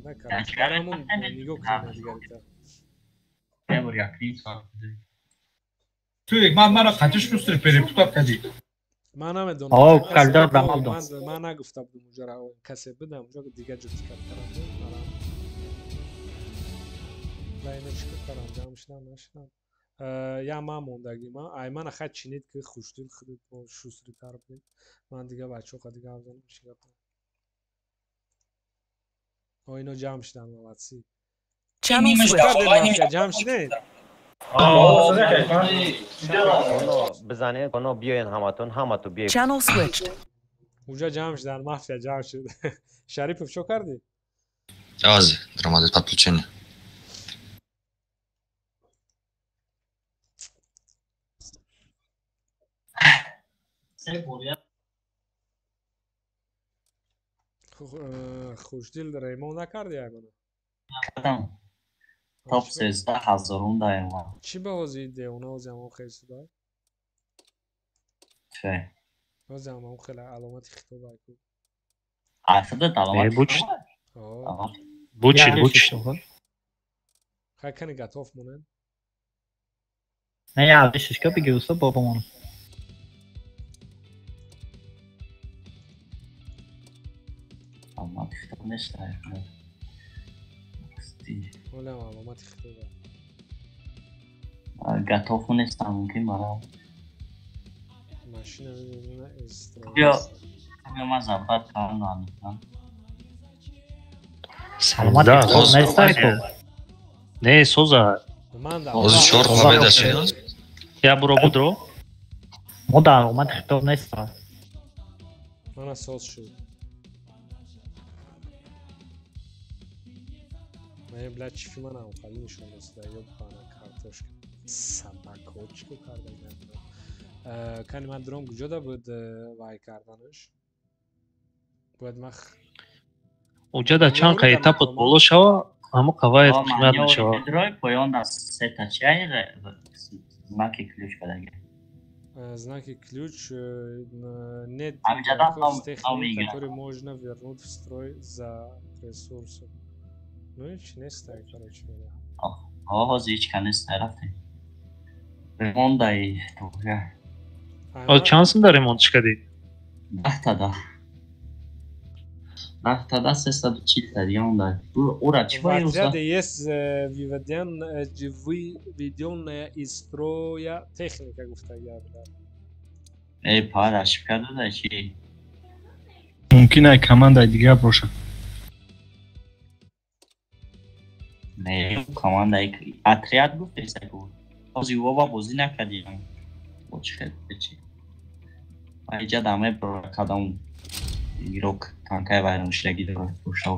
накард. Барамун нигоҳ кунед дигарита. Мебор якним соат. Ту як мана қатиш кустир перепутап кади. Ман намедонам. О, калдар Рамалдон. Ман нагуфтам уҷара касе бидам, уҷа дига ҷуфт кардам. Лайна чика карам, ҷамшидам нашидам. Я ман мондагима. Аймана хат чинид ки хушдил худит бо шустри тарб дид. Ман дига бачаҳо дига авзанам чигап. Ойно ҷамшидам ватси. Channel switched. ҷамшидед? بزنید کنو بیاین همتون بیاین. Channel switched. Уҷа ҷамъ шудан, мафия ҷамъ шуд. Шарипов чо кардӣ? Ази, драмадит подключение. Хушдил ремон накарди ягона? Кардам. Топ 13000 даем. Чӣ бозӣ деона озиам хел судай? Чӣ? Озиам хел аломати хитоб айку. Афда аломати. Буч. О. Буч. Хакани готов монен? Не, я вишишка бигиуса бабамон. Аломати хитоб нештай. Олам аломати хитоб. Готов нестам мумкин барам. Машина мебинина эстро. Бё. Ман забат канам. Да, не соза. Ози чор победа шуд. Я буро будро. Мода аломат хитоб неста. Мана соз шуд. Мен блядь чифи манам хали нишон доста ёбана картошка. Собакочку кардаган. Кани ман дурам куҷода буд вай карданаш? Бояд мах Уҷада чанд этапот боло шава, ҳамо қаваят қимат мешава. Дрой поён дар сета чай знаки ключ бадага. Знаки ключ нет техники, которые можно вернуть в строй за ресурсы. Ну и нестай, короче. Ҳозир ҳеч ка нестай рафтем. Ремондай туга. Чанд сумда ремонтш кардӣ? 10 та 340 та дига мондай. Ура чӣ баи Ваъда есть выведённая из строя техника гуфтага буд. Пара ошибка дада чӣ? Мумкин ай командаи дигар бошад. Не, командаи отряд гуфтеса гуфт. Ҳозир вова бозӣ накардем. Бо чӣ хел чӣ? Айҷа даме кадом игрок танкай вайроншидаги дорад бошта.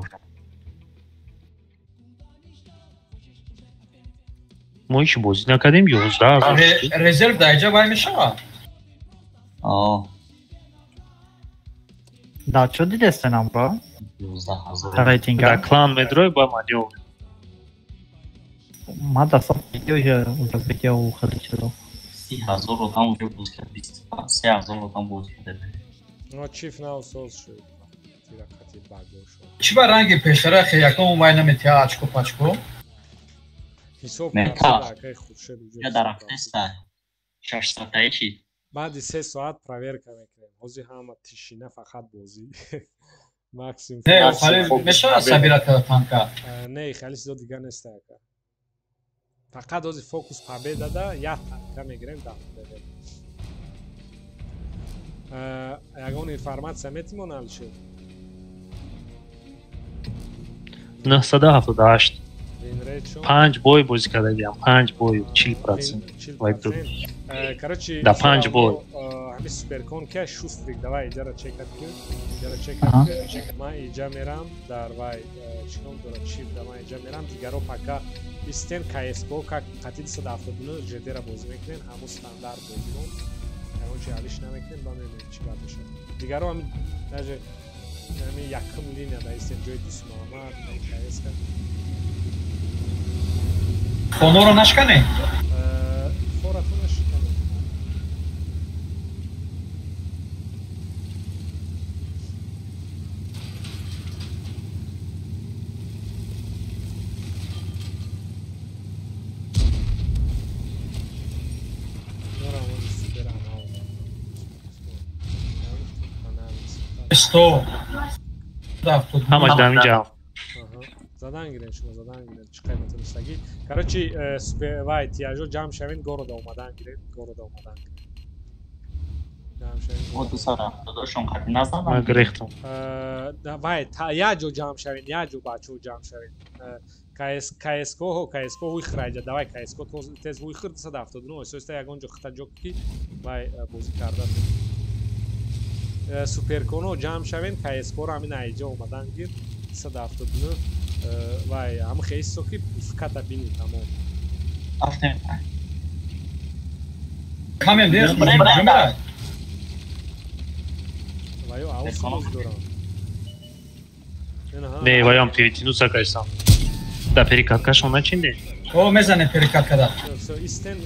Мо иш бозӣ накардем 11000. Резерв даиҷа вай мешавад? Да, чо дидесте нам бро? 11000. Рейтинга. Да, клан медрой ба манё. Ма дастам видео уже уходи чудо. 30000 там уже боз кард. 3000 там боз кард. Ну чиф наусос шуд. Тиракати баго шуд. Чи ба ранги пешара хеякон умай наметия очко пачко? Ҳисоб Мета. акай хуршед уҷо. Я дарахтеста. 6 саатаи чӣ? Баъди 3 соат проверка мекунем. Ҳозир ҳама тишина фақат бозӣ. Максимум. Не, охарин мешавад сабират танка. Не, хали чизо дигар нест ака. Фақат ҳозир фокус победада як танка мегирем дафтаде. Ягон информатсия метимон Алишер? 978. Винрейт шо? 5 бой бозӣ кардагиам. 5 бой 40%. Вайб. Короче, Да 5 бой. ҳами суперкон ки шустрик давай иҷара чекат ки. Иҷара чекат ки. Ман иҷа мерам дар вай чином дора чип да ман иҷа мерам дигаро пока истен КСКО как қатиди 179 ЖД-ра бозӣ мекунем ҳамун стандарт бозимон. Ягон чи ҳалиш намекунем ба мебинем чӣ гап мешавад. Дигаро ҳамин даже ҳамин якум линия да истен ҷои Дӯст Муҳаммад КСК. Хоноро нашкане? Форафо нашкане. Сто. Ҳамаш дар инҷа. Задан гирем шумо задан гирем чӣ қимати рустагӣ. Короче вай тиажо ҷамъ шавен города омадан гирем города омадан гирем. Ҷамъ шавен. Мо 270 қатӣ назадам. Ман гирехтам. Вай як ҷо ҷамъ шавен як ҷо бачаҳо ҷамъ шавен. КСК уихраҷа давай КСК тез уихр 279 соиста ягон ҷо хита ҷо ки вай бозӣ карда. Суперконо ҷамъ шавен КСК-ро ҳамин айҷа омадан гир 279 вай ҳамин хесо ки фиката бини тамом. Камен дер мебарад. Ваё аусмоз дорам. Не, ваём перетянуться кайсам. Да перекаткашон начинде. О, мезане перекаткада. Всё, истен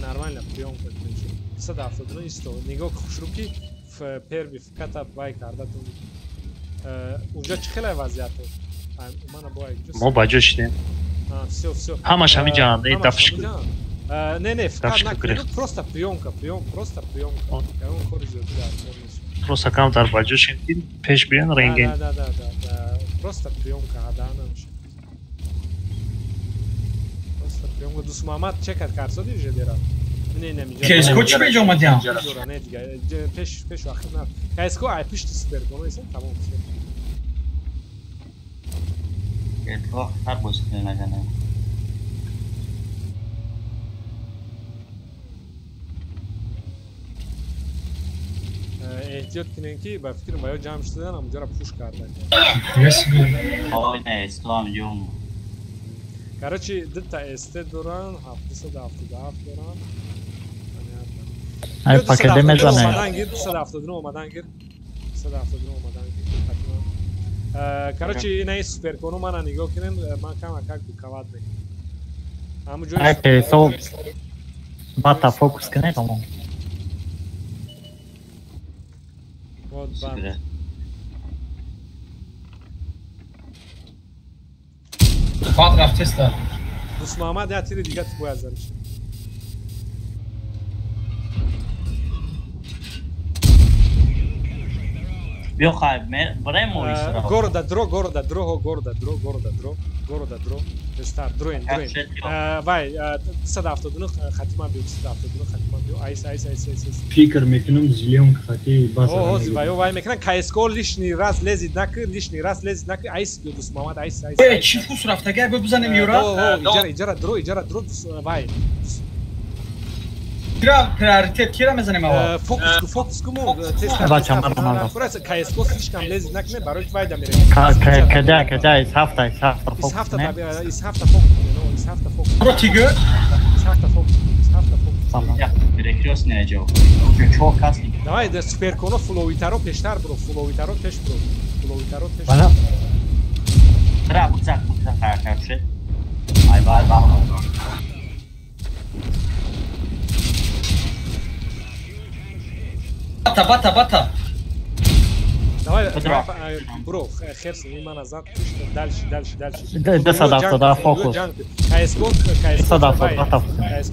нормально приёмка кунем. 279 исто. Нигоҳ хушруки перви фиката вай кардатун. Унҷо чӣ хеле вазъият аст? Мо ба ҷо шидем. Всё. Ҳамаш ҳаминҷа, не дафш. Не, фикат накунед, просто приёмка. Ягон кори зиёди дар нест. Просто камтар ба ҷо шидем, пеш биён рентген. Да. Просто приёмка ҳада намешад. Просто приёмка. Дӯст Муҳаммад чекат карсоди ЖД-ра. КСК чӣ беҷо омадиам? Не дига, пеш вақт на. КСК ай пишти суперконо исен тамом шуд. Etraf har bozӣ кунагана. Эҳтиёт кунем ки ба фикрам ба ё ҷамъ шудан ҳамунҷоро пуш кардан. Ой не, сто ҳамҷом. Короче, дутта СТ доран, 777 доран. Ай пакеде мезанем. 279 омадан гир. 279 омадан гир. Короче, инаи суперконо мана нигоҳ кунем, ман кама как дуковат мекунам. Ҳамун ҷои Ай песо бата фокус кане тамом. Вот бат. Бат рафтеста. Дӯст Муҳаммад як тири дига бояд заниш. Бё хай, барем мо истра. Города дро. Стар дроен. Вай 279 хатима бё 279 хатима бё. Айс. Фикр мекунам зилён хати бас. О, вай мекунам КСК лишний раз лезид накр. Айс бё Дӯст Муҳаммад айс. Эй, чӣ фус рафтага бё бизанем ёра? Иҷара дро вай. Приоритет кира мезанем ава? Фокус кумо тест. Бача мармал. Просто КСК слишком лезид накне, барои вай да мерем. Када из ҳафта фокус. Из ҳафта фокус. Про тигр? Из ҳафта фокус. Я перекрёст не ҷо. Чо кас. Давай да суперконо флоуитаро пештар бро, флоуитаро пеш бро. Бала. Тра буцак каршед. Ай бай. Bata. Давай, бро, херс, мимо назад, дальше. Да, фокус. КСК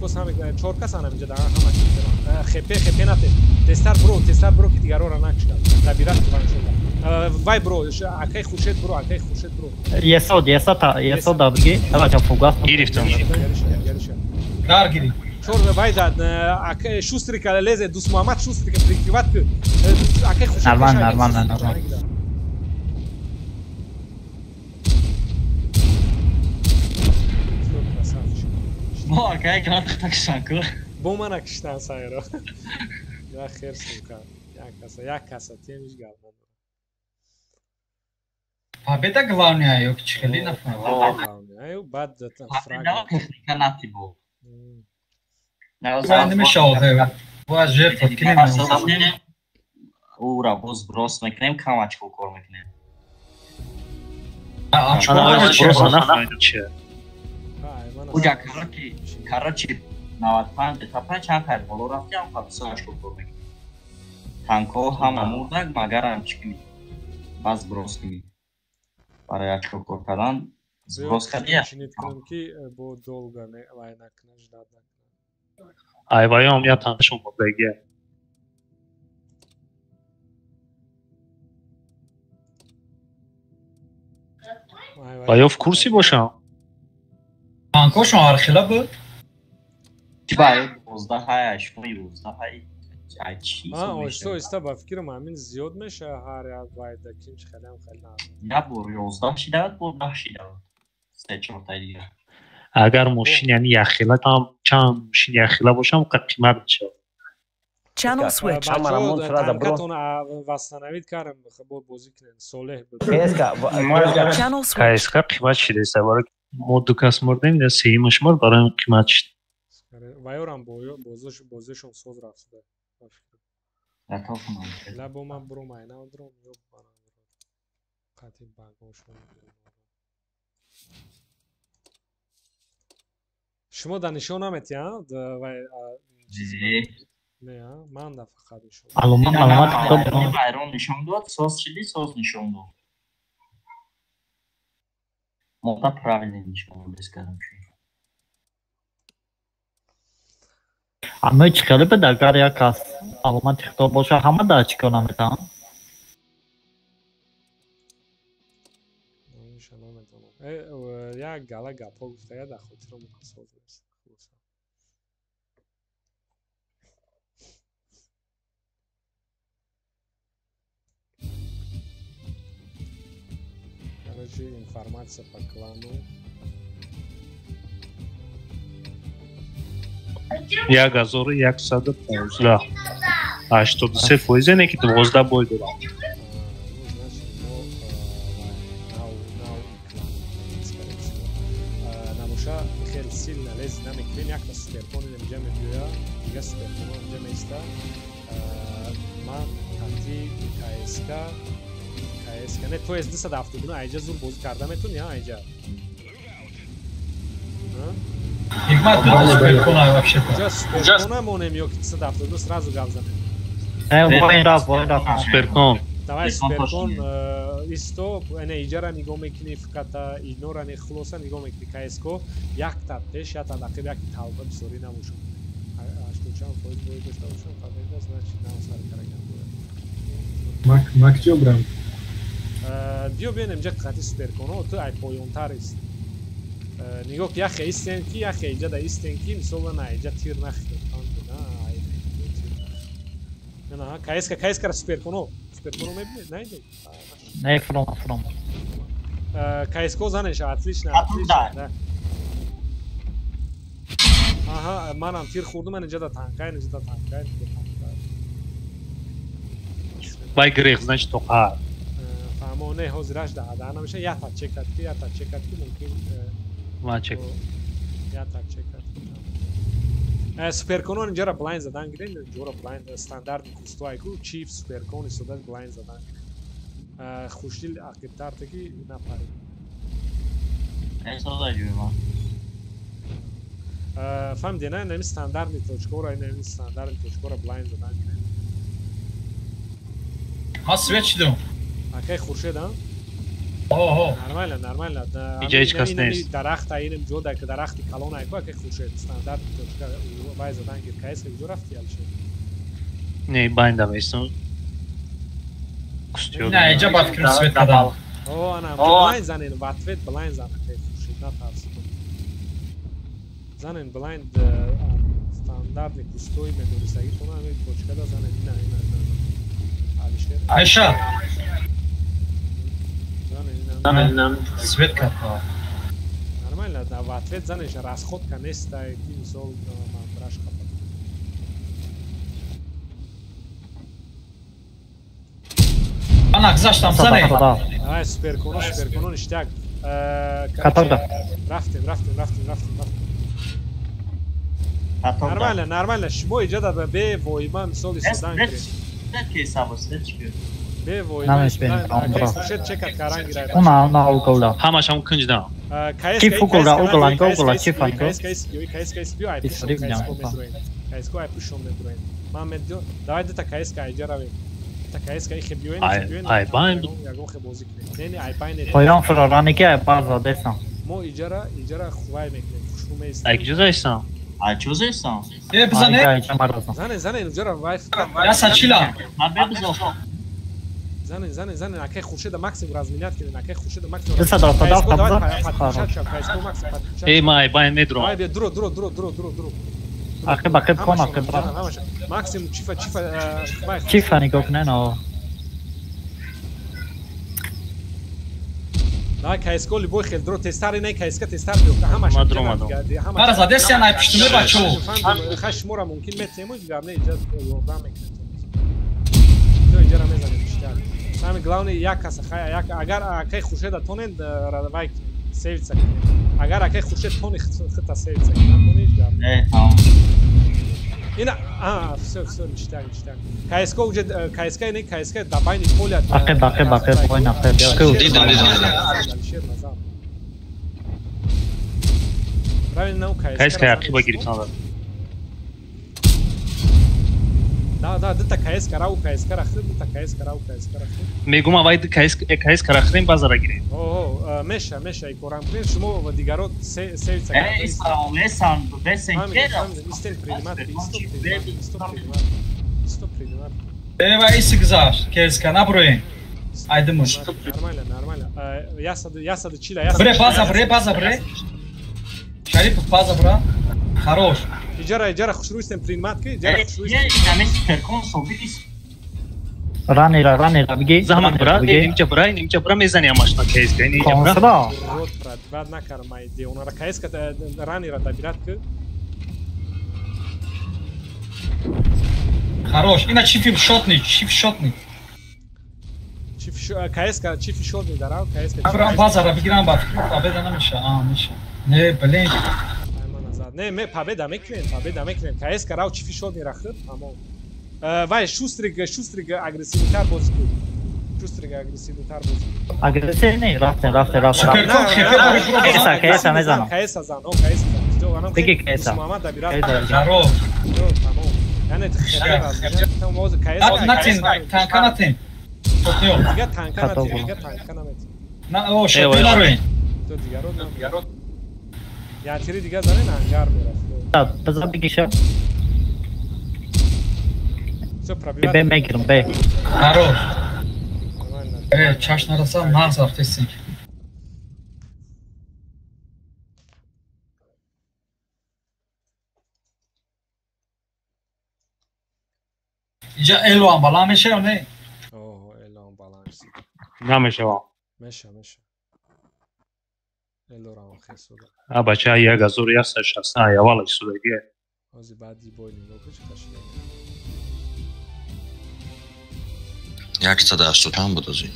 сами 4 кас ана инҷа ҳама хп нате. Тестар бро ки дигарора накшад. Табират ван шуда. Вай бро, акай хушед бро. Есо дабги. Давай фокус. Гирифтам. Дар гири. Чор вай дад акай шустрика лезе дус Муҳаммад шустрика прикриват ки акай хушед. Нормально. Мо акай грант такшанко. Бо мана киштан сайро. Я херсим кар. Як каса темиш галман. Победа главная, ёк чхели на фон. Аю бад фраг. Техника натибо. Я не мешал, бояз жертва кинем. Ура, боз брос мекнем, камачко кор мекнем. Уҷа карачи 95 этапа чанд кар боло рафтам, хабсаашко кор мекнем. Танко ҳама мурдаг, магарам чикми. Баз брос кими. Барои очко кор кардан брос кардия. Шинит кунем ки бо долга не вай накнаш дад. Айваём я таншон беге. Ваё в курси бошам. Танкошон архила буд? Чибай 12 11 чи. Ойста ба фикрам ҳамин зиёд меша ҳар як вайда кинч хелем хелна. Я бор 11 шидавад, бор 10 шидавад. 3-4 та дигар. Агар мошин яъни яхила там чанд мошин яхила бошам қимат мешавад. Channel switch. Танкатон вастанавид кардам бо бозӣ кунем солеҳ буд. Channel switch. КСК қимат шидаста барои мо ду кас мурдем я сеюм шумор барои қимат шид. Ваёрам бозишон соз рафтуда. Лабо ман бро майна дром ёб барам. Қатӣ багошон. شما دانشون نمیتی ها؟ نه من دا فقط نشون معلومات کتاب بایرون نشون داد ساز شدی ساز نشون داد مودا правильно نشون داد скажем همه چیکاره به دگر یک است معلومات کتاب باشه همه دا چیکار نمیتن یا گالا گاپا گفته یا در خاطر مقصود است короче информация по клану як азору 183% не ки 12 бой дорам خیلی سیل نلیز نمیکنیم یک تا سپرکون اینجا میبویا دیگه سپرکون اینجا میسته من تحتی کایسکا نه تو از دست دفته بینو اینجا زور بازی کرده میتونی ها اینجا اینجا سپرکون همونیم یا که دست دفته بینو سرازو گل زنیم سپرکون давай сперкон исто ана иҷара нигоҳ мекунӣ фиката инора не хулоса нигоҳ мекунӣ кско як та пеш я та дақиқ як талба бисорӣ намошад аштучан фоиз бои дошта бошам фабеда значит намасар караган буде макҷо брам биё бинем ҷа қати сперконо ту ай поёнтар ист нигоҳ ки яхе истен ки яхе иҷа да истен ки мисола на иҷа тир нахе на кскара сперконо сперконо мебинед найде не фром кско занеш отлично аҳа манам тир хурдум ан иҷада танкай вай грех значит тоқа фаҳмо не ҳозираш даҳада намеша я та чекат ки мумкин ма чек я та чекат суперконон инҷара блайнд задан гирем инҷора блайнд стандарти кустуайку чиф суперкон истода блайнд задан хушдил ақибтар таки напари фаҳмиди на нами стандартни точкора нами стандартни точкора блайнд задан гирем ҳа свет шидам Акай Хуршед ам? Нормально. Иҷа ҳеҷ кас нест. Дарахт айним ҷода ки дарахти калон айку акай Хуршед стандарт вай задан гир кайс куҷо рафти алшед? Не, байндам истон. Не, иҷа ба фикрим свет кардам. О, ана, блайн занен, в ответ блайн зан акай Хуршед, натарс. Занен блайн стандартни кустои медонистаги тона ҳамин точкада занен, ина. Алишер. Айша. Свет кард. Нормально, да, в ответ занеш расходка неста, ти мисол мантраш хапад. Ана, гзаштам зане. Ай, суперконон иштяк. Катарда. Рафтем. Нормально, шумо иҷода бе воима мисоли судан гиред. Бе воима. Шед чекат карангира. Ona ugola. Ҳамашам кунҷда. Чиф угола, чиф анго. Кайс биё ай пушон медроен. Ман медё, давай дета кайска иҷараве. Та кайска ихе биёен. Ай байн. Ягон хе бозӣ кунем. Не, ай байн. Поян фрараники ай база десан. Мо иҷара хувай мекунем. Хушуме ист. Ай ҷуза истан. Ай ҷуза истан. Бизане. Зане иҷара вай. Яса чила. Занен, акай Хуршеда максимум разменят кунем, акай Хуршеда максимум. Деса давай. Эй, май байн медро. Ай бе дуро. Акиб кона. Максимум чифа. Чифа нигок не но. Дай кайско любой хел дуро тестари не кайска тестар биё. Ҳамаш. Мадро. Мара задеси ана пиштуме бачо. Хаш мора мумкин метему гарне иҷад ёрдам мекунем. Ҷо иҷара мезанем иштяк. Сами главный якаса хай агар акай Хуршеда тонен вай севица кунем. Агар акай Хуршед тони хита севица кунем. Не, тамом. Ина всё иштяк. Кайска уже кайска не кайска да байни поля. Акиб война акиб. Дидам. Правильно кайска. Кайска ақиба гирифтан. Да, дета кайска рау кайска рахтед, дета кайска рау кайска рахтед. Мегум авай кайска рахтем базара гирем. Меша икорам кунем, шумо ва дигарот севица. Лесан, бесен кера. Истен принимат. Ева иси гзаш, кайска наброен. Айде муш. Нормально. Ясад чила. Бре. Шариф база бра. Хорош. Иҷара хушрӯистем принимат ки? Ранира биги. Заҳмат бра, нимча бра мезани амашна кайска. Консра. Бад накарам ай де онара кайска ранира дабират ки? Хорош. Ина чиф шотни. Кайска чифи шотни дарав, кайска. Абра базара бигирам ба. Абеда намеша. Меша. Не, блин. Не, победа мекунем. Кайска рав чифи шотни рахтед, тамом. Вай шустриг агрессивитар бозӣ кун. Агрессив не, рафтем. Кайса мезанам. Кайса зан. Биги кайса. Здорово. Тамом. Яъне хеле моз кайса. Танка натен. Дига танка намет. На, о, шоти нароин. То дигарот. Ятири дига занен ангар мерафт. Да, база бигиша. Всё пробиват. Бе мегирам, бе. Хорош. Чаш нараса марз рафтесин. Иҷа элван баланд меша ё не? Элван баланд. Намешава. Меша. Элорам хесуда. Бача 1160 авала суда ге. Ози баъди бойни локач кашида. 180 чанд буд ози?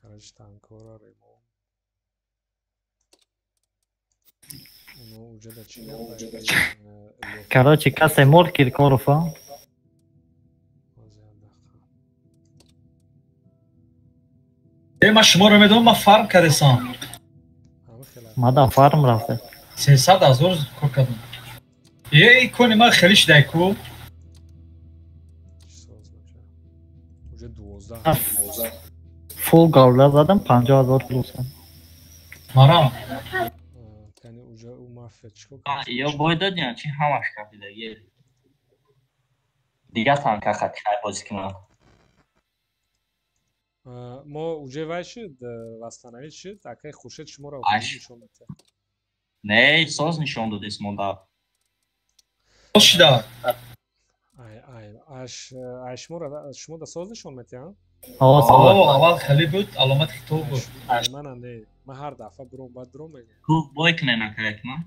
Карач танкора ремо. Оно уҷада чида. Короче, касе мор Киркорова. Ма шуморо медонам, ма фарм кардесам. Мада фарм рафте. 300,000 кор кардам. Кони ма хеле шидай ку. 19 فول گاولا زدم 50,000 پلوس Maram. یعنی اونجا اون مافیا چیکار یا باید دادیم چی همش کافیده یه دیگه تانکا خطی خیلی بازی کنم ما اونجا وای شد وستانوی شد اکای خوشت شما رو نشون بده نه ساز نشون داد اسمون دا Hoş da. شما دا ساز نشون میدی ها؟ اول خیلی بود علامت خطاب بود. من نه من هر دفعه برام بعد برام میگم. تو بای کنه نکرد من.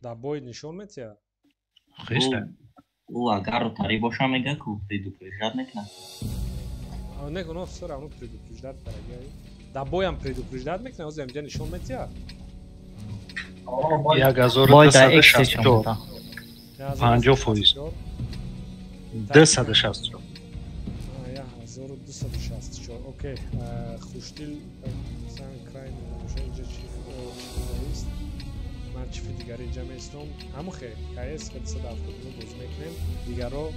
دا بای نشون میدی؟ خیلی. او اگر رو تری باشم میگه کو پریدو پریجاد نکنه. نه کنه افسر اونو پریدو پریجاد برای دا بای هم پریدو پریجاد میکنه از اینجا نشون میدی؟ یا گازور 264 50%. 264. یا 1264. اوکی. خوشدل سان کرای نمیشه اینجا چی است؟ من چی دیگری جمع استم. همون خیلی. کایس که دست دافت رو باز میکنیم. دیگرو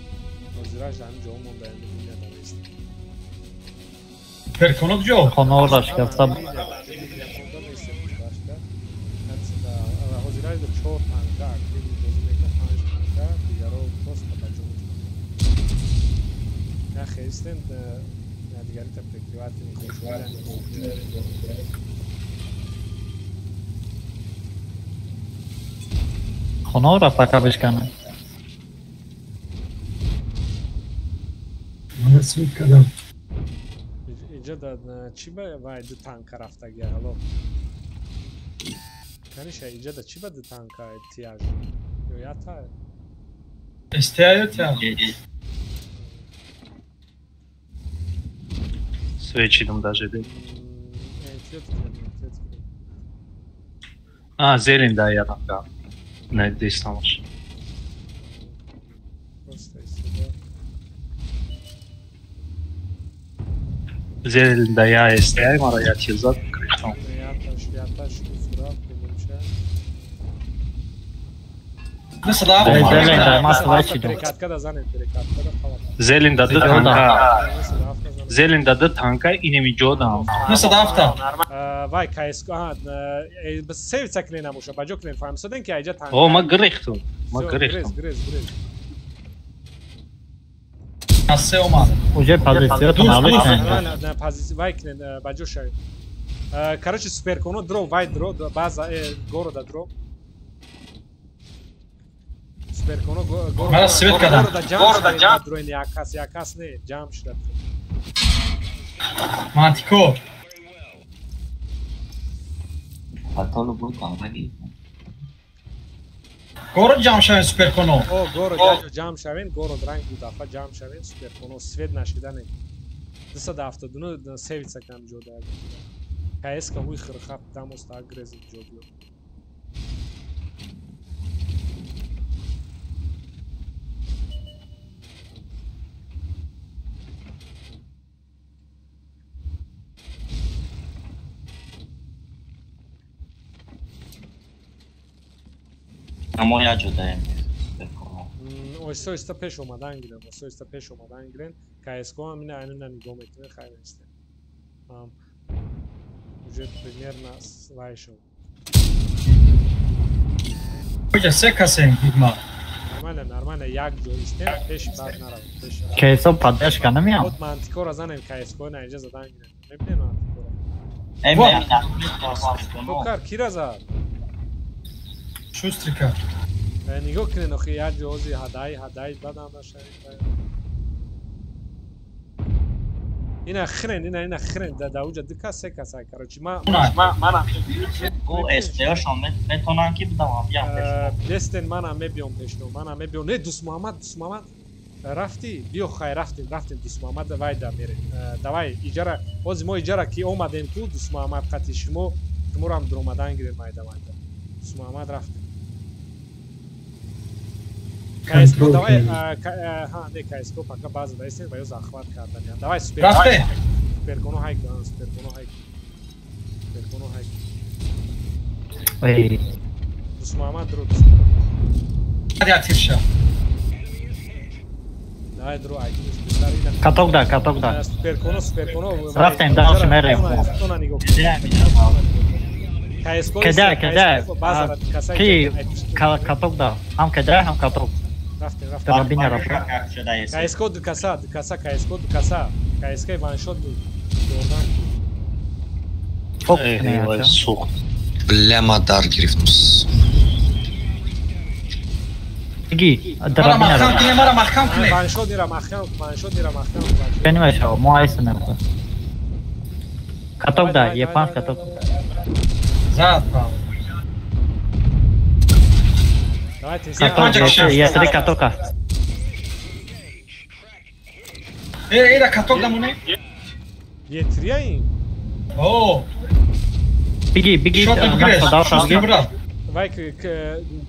نظرش دارم جوم مونده نمیاد است. پرکونوک جو. خانه راش کردم. Hoziraj do 4 tanga aktivni bozmeka 5 tanga digaro post tajum. Ya xesten ya digari ta privat ni khoshwala خانه را فقط بشکنم من سویت کردم اینجا دا چی باید دو تانک رفته گیا حالا کنیشه اینجا دا چی باید تانک احتیاج یا تا استیاج تا Свечидом даже да. Зелень да я там да. Негде станаш. Зелень да я истеем, ара я чизат крихтам. Зелень даде танка. Зелень даде танка и не ми джодам. Nasıl hafta? Vay KSK. Bas sev saklina muşa. Bacok ne faham. Soden ki ayca tanka. O ma grihtum. Ma grihtum. Gres. Nasıl olmaz? Уже позиция тонали. На позиции вай кнен баджоша. Короче, супер коно дро вай дро база города дро. Супер коно города джам дро не якас не джам шда. Mantiko. Hatalı bu kanka değil. Город Джамшавин суперконо. О, город Джамшавин, город ранг будафа Джамшавин суперконо свет нашидане. Дса дафта дуну севица кам жода. КС ка хуй хрхап там оста агрезив жодио. Moja ġodajem. Oysa peş olmadan giren, oysa peş olmadan giren. KSK amine aynen nigom etme kaybeste. Уже примерно слайшоу. Hoca sekasen gitma. Нормально, як джойстен, пеш бад нарав. Кейсо падеш канам я. Вот мантико разанем KSK на инжа задан гирен. Мебне мантико. Emre. Токар ки разад? Шустрика. نگاه کنه نخی یه جوزی هدای بدم باشه این اخرین در اوجا دکا سه کسای کارچی من او استیاشون میتونن که بدم بیام پیشنو دستن منم میبیام پیشنو نه دوست محمد رفتی بیو خواهی رفتیم دوست محمد دوای در میریم دوای ایجاره بازی ما ایجاره که اومدیم تو دوست محمد قطعی شما رو هم در اومدن گیریم مایده دوست محمد رفتیم KSK давай не KSK пока база дайсен баю захват кардан. Давай супер коно хайк. Ой. Дусмамад друг. Hadi atırşa. Да, Ай дро ай старида. Каток да. Суперконо. Рафтем дальше мерем. Тона нигов. Кеда. Ки каток да. Хам кеда, хам каток. Рафтем. Карабина рафтем. КСК каса. КСК ваншот буд. Фок. Сух. Бляма дар гирифтмус. Иги, дарабина рафтем. мара махкам кунед. ваншот дира махкам. Бени мешава, моайс нерфа. Каток да, епан каток. Зад. Давайте. Я три катока. Era каток да муне? Yetriyain. О. Биги. Вай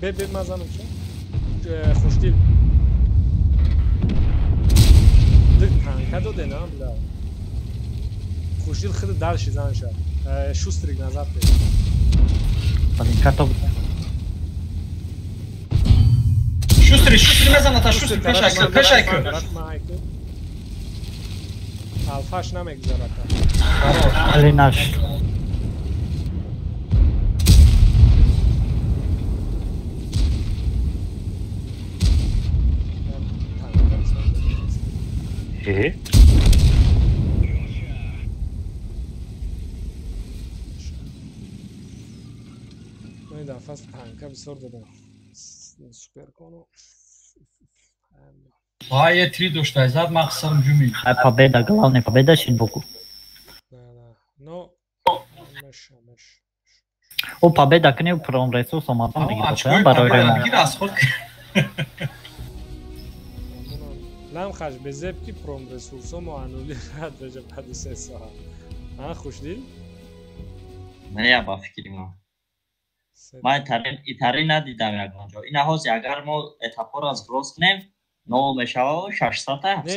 бе мазанım şu. Xoşdil. Dik tanka do denam la. Xoşdil xid dar shizan sha. Shustrik nazad de. Каток. Шустри мезана та шустри пешайку. Alfaş namek zarata. Алинаш. Ну да, фаст танка bisor dodam. Суперконо. Ай, 3 дошта, зад мақсам ҷуми. Победа, главная победа Шинбоку. Но О, победа к нему пром ресурсом атом мегирад, барои ремонт. Нам хаш безеб ки пром ресурсом анули рад раҷа баъди 3 соат. Хушдил? Не я ба фикрим. Ман итари надидам ягонҷо. Ин ҳози агар мо этапҳоро зброс кунем, 0 мешава 600 та. Не,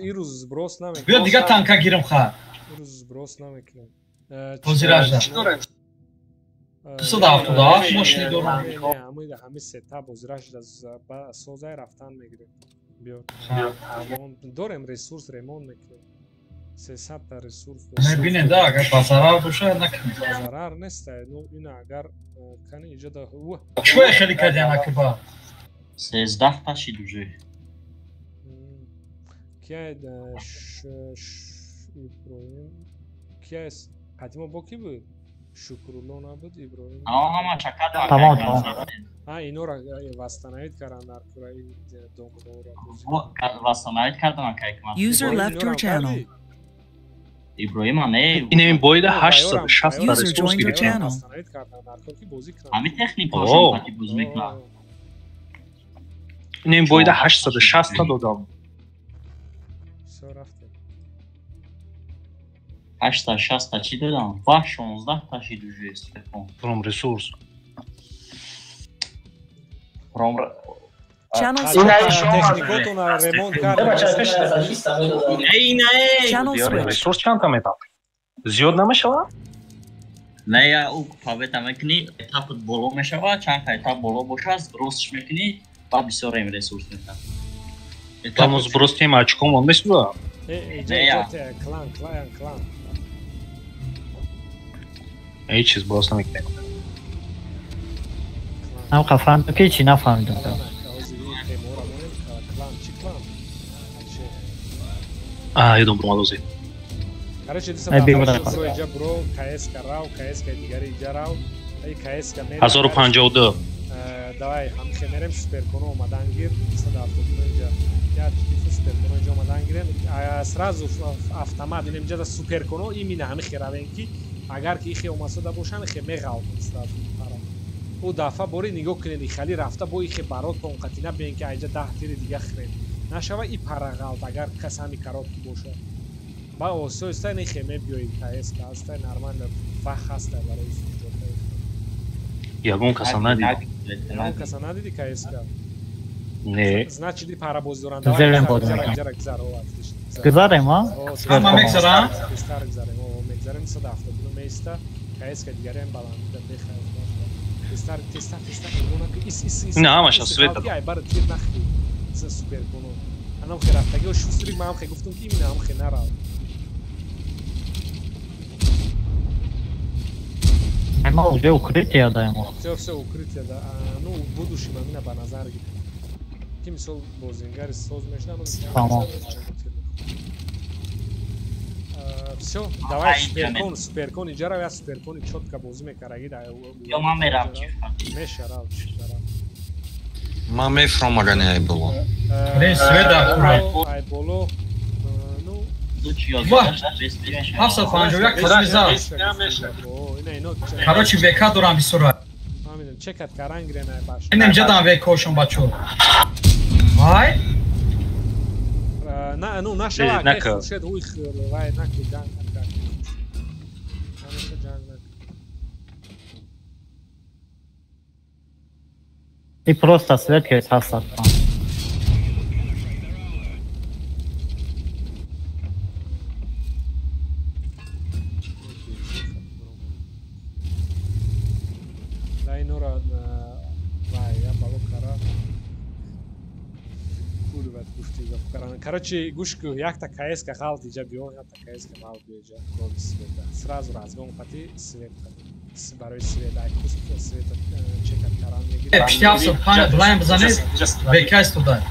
ирӯз зброс намекунем. Биё дига танка гирим ха. Ирӯз зброс намекунем. Ҳозиражда. 270 мошини дорам. Не, ҳами сета бозиражда ба созай рафтан мегирем. Биё. Дорем ресурс ремонт мекунем. 300 та ресурс. Мебинед да, агар ба зарар боша накунед. Зарар нест, ну ин агар кани иҷода. Чӯ хеле кардиан акба? 13 та шидуже. Кия Иброим. Кия Қатимо бо ки буд? Шукрулло набуд Иброим. Ҳама чакат. Тамом. Инора вастанавид кардан дар кураи донкора. Вастанавид кардам кайкман. User left your channel. Иброима не. Ин боида 860 та User ресурс joined your гирифтем. channel. Ҳами техникашон пати боз мекунам. Ин боида 860 та додам. 860 та чӣ додам? Ва 16 та шидуже степон. Пром ресурс. Пром Channel техникотона ремонт карда. Channel switch. Ресурс чанд там етап? Зиёд намешава? Не, я у павета мекунӣ, этапот боло мешава, чанд ка этап боло бошад, збросш мекунӣ, ба бисёр ем ресурс метавад. Там зброс тем очко монда шуда? Клан. Ҳеҷ чиз зброс намекунем. Нам хафандо ки чӣ нафаҳмидам. Едом бромадози. Короче, иҷа бро, КС-ка рав, КС-ка дигари иҷа рав. Ай КС-ка мерем. 1052. Давай, ҳамихе мерем суперконо омадан гир, 270 иҷа. Я тифу суперконо иҷа омадан гирем. Сразу автомат инем иҷа суперконо имина ҳамихе равен ки агар ки ихе омасода бошан ихе меғалтад сразу. او دفعه باری نگاه کنید خیلی رفته با این برات با اون قطینه بیان که اینجا 10 تیر دیگه خرید نشوه این پرغلط اگر کس همی کرات کی باشه با اوسو استا این خیمه بیایید کایس که استا نرمان فخ هسته برای سوجوده یگون کسا ندید یگون کسا ندیدی کایس که نه значит دی para boz duran Zerem bodum. Gzarem ha? Ama megzarem? Megzarem 170 mesta kayes ka digarem baland da bekhay. Testar. Ne ama şans verir. Ay bar tir naxti. Super kono. الان خیلی رفتگی و شوستری ما هم خیلی گفتم که اینه هم خیلی نرا Ama уже укрытие даем. все укрытие да ну будущем амина по назар kim sol bozingari soz мешнам Tamam. все давай суперкон иҷара я суперкони чотка бозӣ мекараги да Yo man meram мешарав Man mefrom agani ay bolo. ай боло Hafsa fanjoya kazmiza. Короче, века дорам бисура. амин чекат карангрена баш Инем жадам векошон бачо. Вай? на ну наша шед уй вай нак ганг нак. Амин ганг нак. И просто светка хасад. Короче, гушку, як-то КС-ка халт иджа бион, як-то КС-ка халт иджа, кроме света. Сразу разгон пати свет, барои свет, ай куст света чекат каран мегирад. Пиштявсо, пана блайм бзанед, векайс тудай.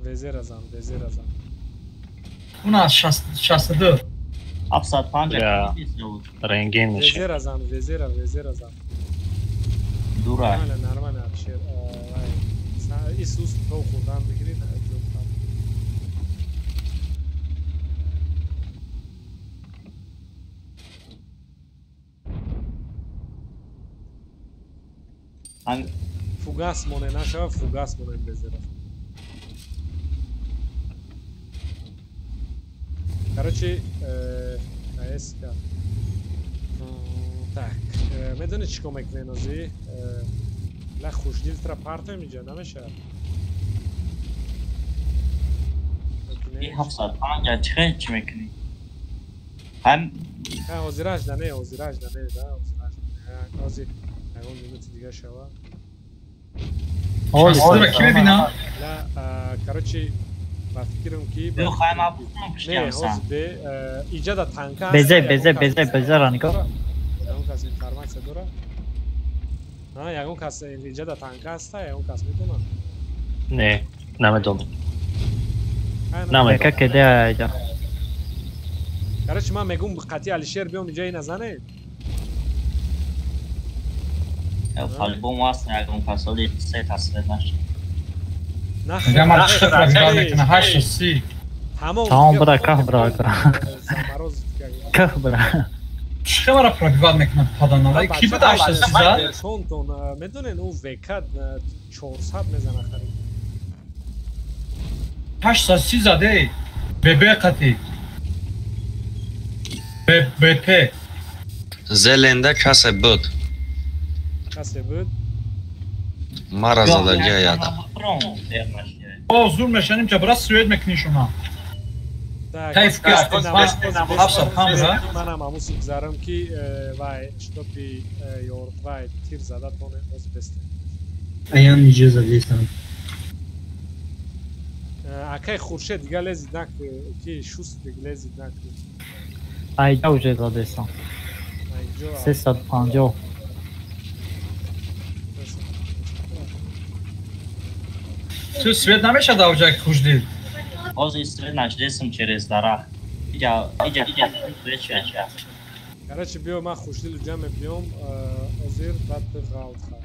Vezerazan. У нас 62. Апсад панҷа рангин мешад. Vezerazan. дура. Нормально, абшир. Исус то хурдан бигирин. Фугас моне наша, фугас моне безера. Короче, КС-ка. Так, медони чико мекне нози? لا خوشدل ترا پارتو میجا نمیشه این 750 چی میکنی هم اوزیراج دانه دا اوزیراج اوزی اون دیگه دیگه شوا اوزیراج کی ببینم لا короче با فکرم کی بو خواهم ابوستم پشتیم سن ایجاد تانکا بزه رانیکا اون کسی انفارماسیا داره ягон кас иҷада танка аста ягон кас метавонад не наметавонам намека кеда иҷа короче ман мегум қатъи алишер биём иҷа ина зане альбом аст ягон касоли се тасвир нашуд тамом бра ках бра ках бра Чиқа мара пробивад мекунад паданала ки буда 800 тон медонен у векад 400 мезана харид 830 заде бб қати бп Zelende kase bud. Mara zadalya yada. O zul meşanim ki biraz Sued mekni şuna. Kayf kıyas hafsa hamra. Manam amus zaram ki vay ştopi yoğurt vay tir zada tone oz beste. Ayan nice zadeysen. Akay Khurshid galezidnak ki şust galezidnak. Ayda уже задейсан. 350. Ты свет намеша давжак хужди. Ози свет начдесам через дарах. Иджа свеча. Короче, био ма хуждил ҷаме биём озир бад ғалтха.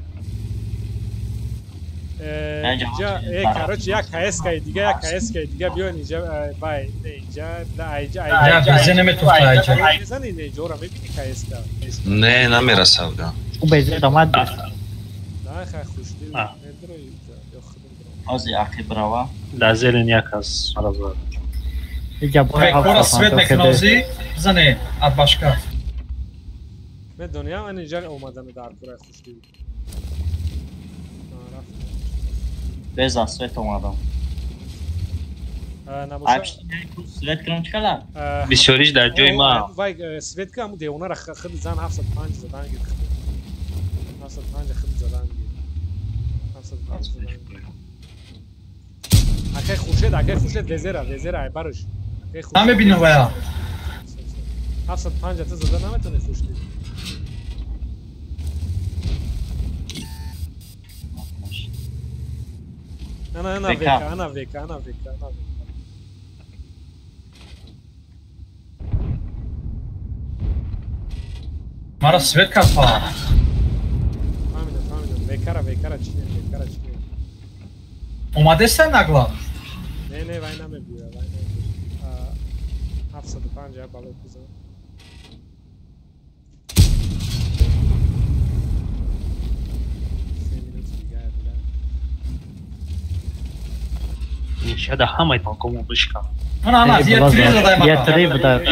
Короче, як КС-кай дига, як КС-кай дига биён иҷа бай, не иҷа, да айҷа. Безе наметуфта айҷа. Мезани не ҷора мебини КС-ка. Не, намерасав да. Убезе дамад дес. Да, хай хуждил. Недрои. Ози ахи брава. Да зелен якас разва. Иҷа бой Кора свет мекнози, зане ад башка. Медониям ан иҷа омадани дар кораи хуждил. Бeza свет омадам. Свет кунам чикала? Бисёриш дар ҷои ма. Вай светка аму девонара хид зан 705 задан гир. 705 хид задан гир. 75 زدن اخی خوشد وزر ای برش همه بینو بایا 75 تا زدن نمیتونی خوش دید انا ویکا مرا سویت کفا فهمیدم ویکارا چیه اومده سن نگلا نه وای نمیبیه 750 بالا بزن شاید همه تان کمو بشکم انا یه تری بده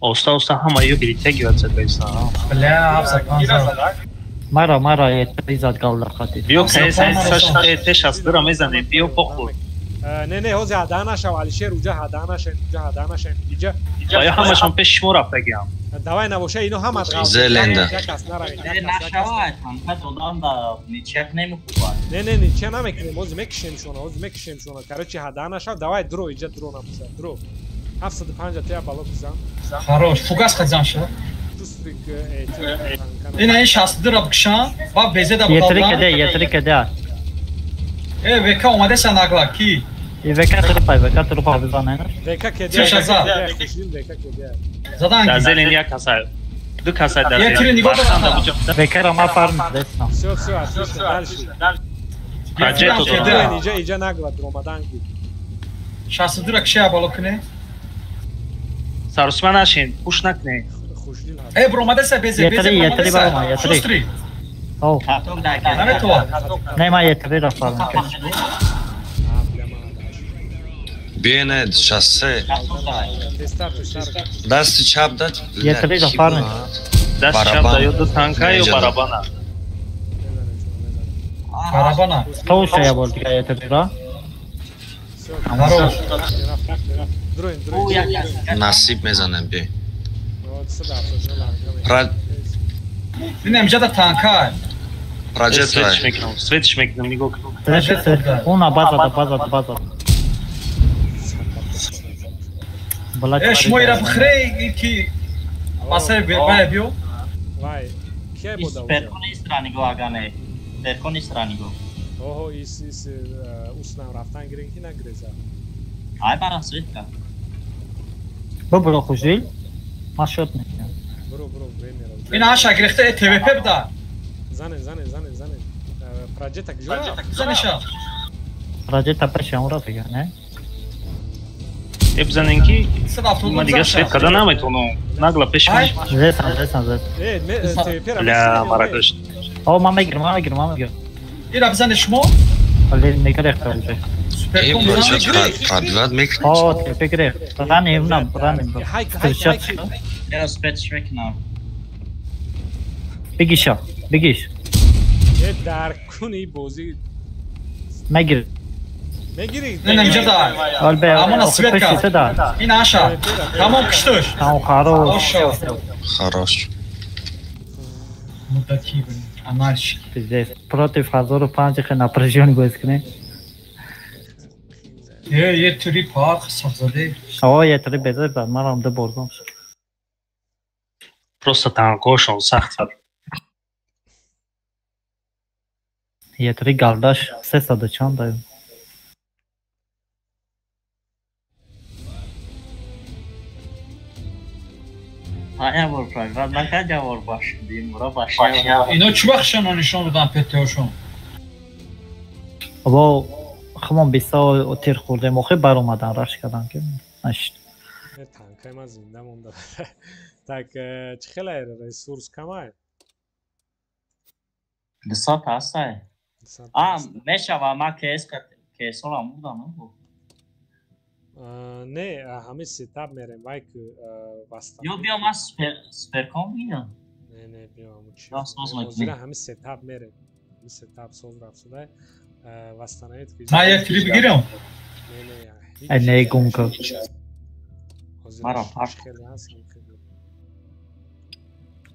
اوستا همه یو گریته گیوت زد بیسا بله 750 مرا یه تری زد گل دخاتی بیو که ساش تش از درا میزنه بیو بخور نه هوزی هدانه شو علیشه روجا هدانه شن اینجا بایا همشون پیش شما رفته گیم دوای نباشه اینو هم از قبل زلنده نشواد هم دادم با نیچک نمیخواد نه نیچه نمیکنیم هوزی میکشیم شونه کارچی هدانه شو دوای درو اینجا درو نمیشه درو 750 تا بالا بزن хорош фугас خزان شو این 60 درا بکشان با بزه دا بودم یه تری کده ویکا اومده سن نگلا کی ویکا ترو پای بزنه ویکا کده زدن در زلین یک کسا دو کسا در یه تری نگاه ویکا را ما فرم دستم اینجا نگلا درو 60 درا کشه بالا کنه سرسمه نشین پوش نکنه برو اومده سه بزه یه تری برو یه تری او نه ما یه تری را فرم بیاید 63 دست چپ داد یه تری را فرم دست چپ داد یا دو تانکا یا برابانا تو شاید بول دیگه یه تری را نصیب میزنم بی بینم جدا تانکا سویتش میکنم نگاه کنم اونا بازد شمایی را بخری کی باسه بیو وای کی بوده پرکونی استرانیگو آگانه پرکونی استرانیگو اوه ایس usnam raftan girin ki nagreza ay bara svet ka برو خوشیل ما شد میکنم برو بینر این آشا گرفته تی وی پی بده زنه پراجتا جورا زنشا پراجتا پشه اون را دیگه نه بزنین کی ما دیگه سویت کده نمیتونم نگلا پیش زد لا مراکش او ما میگیرم این را بزن شما ولی نگره اختار این پروژه قبلت میکنید فکره رانیم Era spetch میکنم بگیش یه درکونی بازی میگیری نه اینجا دار اما نصیبت کرد این آشا تمام کشتوش خراش مدتی بینید انارشی против 1005 که напряжение گوز کنه یه توری پاک سخزاده یه توری بده بعد من هم ده بردم просто танкошон сахт сад یه توری گالداش 300 چند دایم Ayavur program ne kadar başlayayım bura اینو چی وقت شما نشون بدن پتهاشون با خمون بیسا تیر خورده موقع بر اومدن رش کردن که نشد تانکای ما زنده مونده tak چه خیلی رسورس کمه دسات هسته میشه ما کیسول هم بودم نه همه ستاب میرم وای که واسطه یو بیام از سپرکام میام نه بیام همه ستاب میرم همه ستاب سوز رفته واسطه نیست ما یک تری بگیرم نه گونکا مرا پاک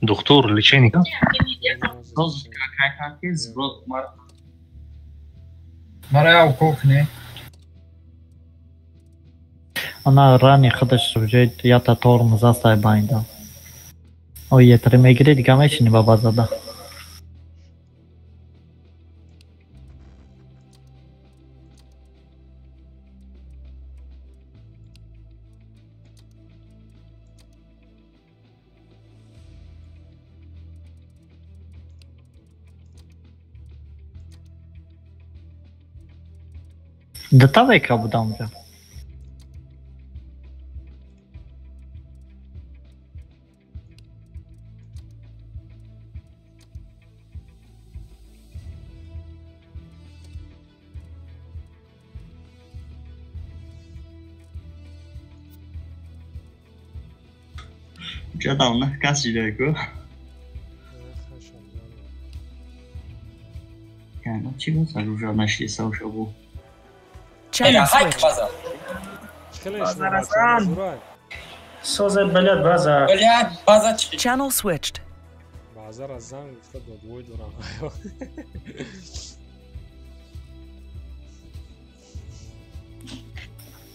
Доктор, леченика. Роз какая сброд мар. Марая кухни. Она ранее ходишь уже я татор застай байнда. Ой, я тремегри дигамеш не баба зада. Да та века будам же. Что там на кассиреку? Ну чего уже нашли соушабу? Channel switched. Созе блядь база. Channel switched. Базар азан гуфта додвой дорам.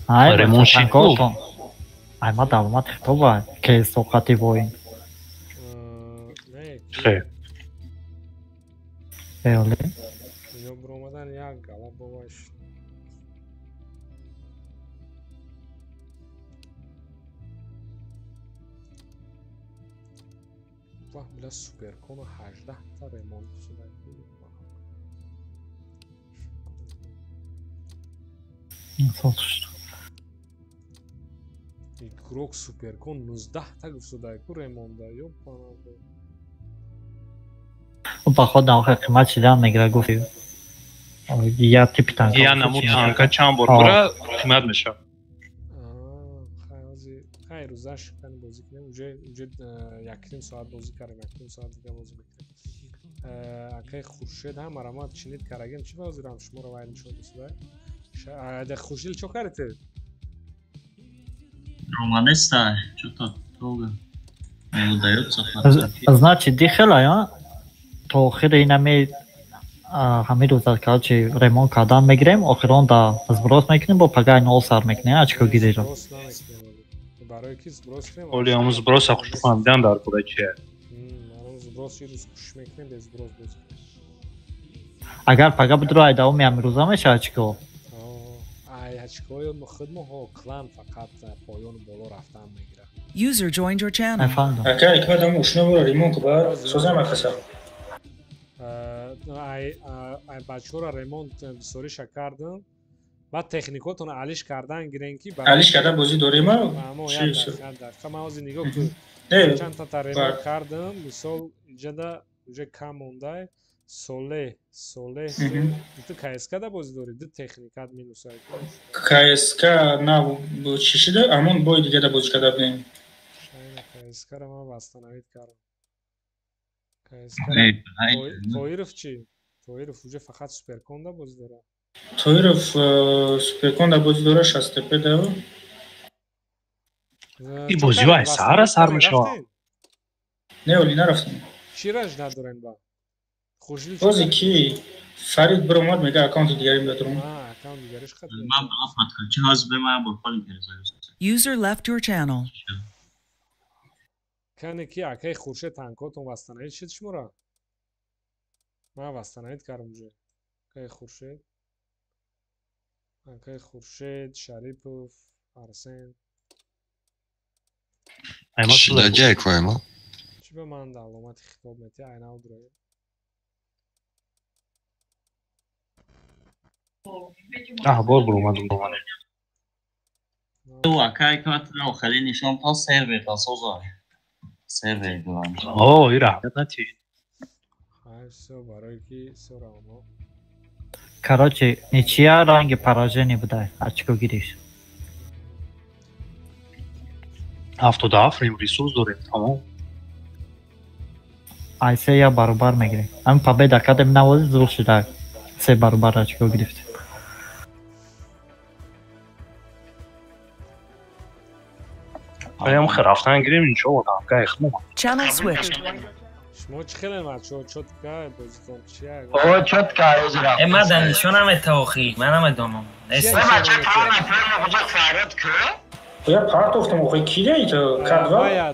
Ай, ремонтчик был. Ай, мат кто ба? Ке сокати воин. Не. Эоле. Yo bromadan ya gala boş. Bak bile süper konu 18 ta remont şuday. Солнце. Игрок суперкон 19 та гуфтадай ку ремонда ёпана. Походу, он как матч да мегра гуфи. Я тип танка. Я наму танка чамбор бура химат меша. Хайр узаш кан бози кунем уже 1 соат бози кардем 1 соат дига бози мекунем. Акай Хуршед ҳам марамат чинид карагем чи бозирам шуморо вайд мешод досуда. Да Хуршид чо карите? Романеста, что-то долго не удается. Значит, дихела я то хире инаме ҳамин рӯза карчи ремонт кардан мегирем охирон да сброс мекунем бо пагай 0 сар мекунем очко гиреро. Барои ки сброс кунем. Оли ам сброс хуш фамидан дар кура чи. Марам сброс ирус хуш мекунем без сброс боз. Агар пага будро айда ум ҳамин рӯза меша очко. Ай очкоё худмо ҳо клан фақат поён боло рафтан мегира. User joined your channel. Ака икмадам ушно бура ремонт ба созам акаса. ай бачора ремонт бисориша кардам. Баъд техникотон алиш кардан гирен ки алиш кардан бозӣ дорем чи камаози нигоҳ ку чанд та ремонт кардам мисол иҷада уже кам мондай соле ту кск да бозӣ дорӣ ду техникат менусай кск на чишида амон бои дига да бозӣ карда будем кскро ман вастанавид кардам тоиров чи тоиров уже фақат суперкон да бозӣ дорад тоиров суперкон да бозӣ дорад 65 да и бозиҳои сар мешавад не оли нарафтам чӣ раж надорем ба бозе ки фарид биромад мега аккаунти дигарим дадорам аккаунт дигариш хат ман бафаткам чи ҳоз бемая борхоли мерзоюз User left your channel. кане ки акай Хуршед танкотон вастанавид шид шумора ман вастанавид кардам уже акай Хуршед Шарипов Арсен Шидаҷай коема чи ба ман да аломати хитоб мети айнал дурои бор буромадум ба ман ту акай катра охирин нишон то сервер та соза сервер гӯям о ира нати ай всё барои ки сорамо Короче, ничья ранги поражения буда, очко гириш. Автодафрим ресурс дорем, тамом. Айсе я барабар мегирем. Ам победа кадем навози зур шуда. Се барабар очко гирифт. هم رفتن گیریم اینجا بودم که اخمو Channel switched. شما چه خیلی مرد شد که بازیکن چیه؟ او چت که ازرا ما دانشونم اتاقی منم دونم ما چت کارم فرم وجود فرد که یا کارت افتم اوکی کیه تو کادوا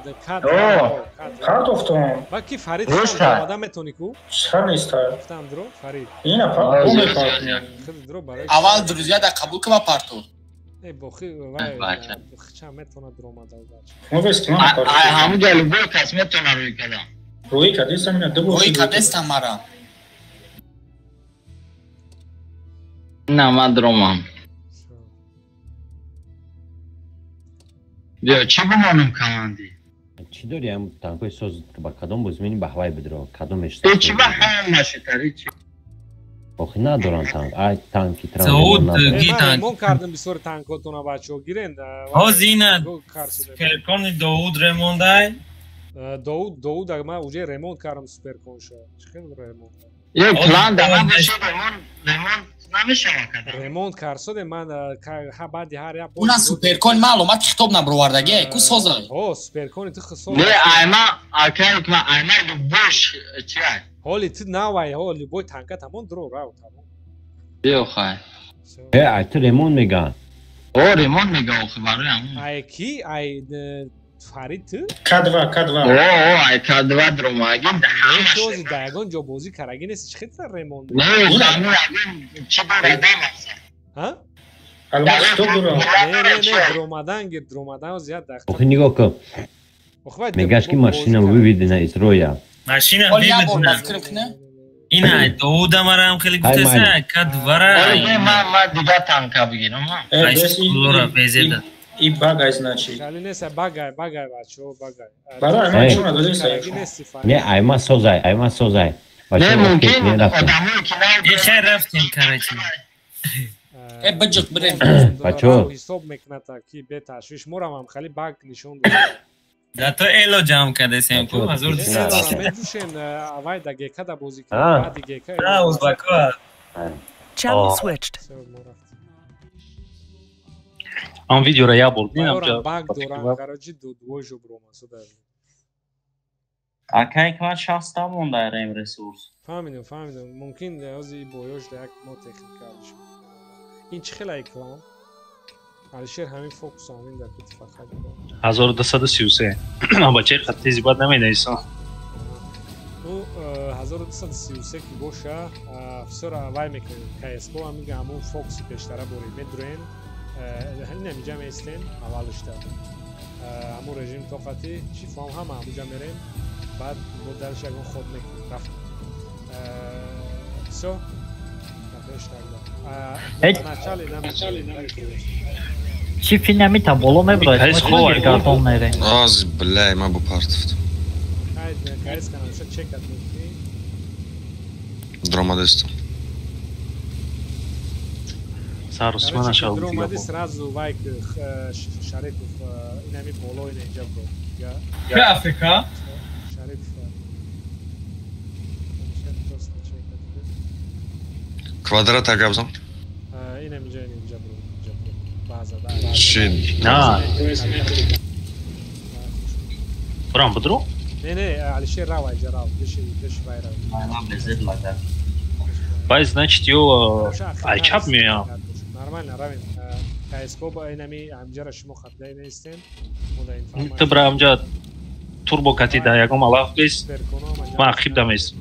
کارت افتم باکی فرید آدم متونیکو چرا نیست گفتم درو فرید اینا پارت خیلی درو برای اول دروزیا در قبول که با پارتو ای بخی وای چه متونه درو ماده ما بستم همون گلبو کسمتونه روی کدام روی کدیست هم دو روی کدیست هم مرا نه من درومم بیا چی بمانم کماندی چی داری هم تانکوی سوز با کدام بزمینی به هوای بدرو کدامش تا چی با هم نشه تاری چی آخه ندارن تانک آی تانکی زود گیتان من کردم بسور تانکاتونا بچه‌ها گیرند ها زینا سپرکون داوود رموندای داوود ما اوجه رموند کردم سپرکون شد چه رموند یک کلان دارم بشه رموند نمیشه ремонт карсоде ман баъди ҳар як уна суперкон маълумат хитоб набровардагие ку созай о суперкони ту хисоб не айма акайк ма айма любош чай ҳоли ту навай ҳо любой танка тамон дро рав тамон биё хай ай ту ремонт меган о ремонт меган охи барои ҳамон ай ки ай фарид ту кадва о ай кадва дромаги сози да ягон ҷо бозӣ караги нест чӣ хитра ремонт не чӣ барадамаса ҳа албатта дуро не дромадан гир дромадан зиёд дахт охи нигоҳ кун мегаш ки машина вивидина исроя машина вивидина ина доуда марам хеле гуфтеса кадвара ма дига танка бигирам айсулора безеда и багай значит хали неса багай бачо багай барои ман чуна додеса не айма созай не мумкин одамои ки чай рафтем карачи баҷоқ бирем бачо ҳисоб мекунад ки беташвиш морам ҳам хали баг нишон да то эло ҷамъ кардесем ку ҳазур медушен авай да гека да бозӣ кардем баъди гека узбако Channel switched. هم ویدیو را یا بردین هم جا باگ دوران کراچی دو جو بروما سودا اکای که من شخصا مونده ریم رسورس فهمیدم ممکن ازی بویوش ده یک ما تکنیکالش این چه خیلی کلام علیشیر همین فوکس همین در کتی فقط 1233 بچه خطی زیباد نمیده ایسان او 1233 که باشه فسر وای میکنیم که اسکو هم میگه همون فوکسی پیشتره بورید میدروین این هم اینجا میستیم اولش دار همون رژیم طاقتی شیفام هم همونجا میریم بعد مدرش اگه خود میکنیم رفت سو چی فیلمی تا بالا میبراید ما گردان میریم از بلای من با پارتفت کایس کنم شد چکت میکنی درامادستم سارسمان شاو درامادی سرازو وایک شریف اینمی بالا این اینجا برو که افریقا شریف kvadrat agabzam اینم اینجا برو بازا چی نه برام بدرو نه علیشیر راو اینجا راو دش وایرا من بزد لگا бай значит ё айчап меям нормально равен кайско ба инами амҷара шумо хатдай нестен мода информация ты бра амҷа турбо кати да ягон алаф бис ма хиб дамес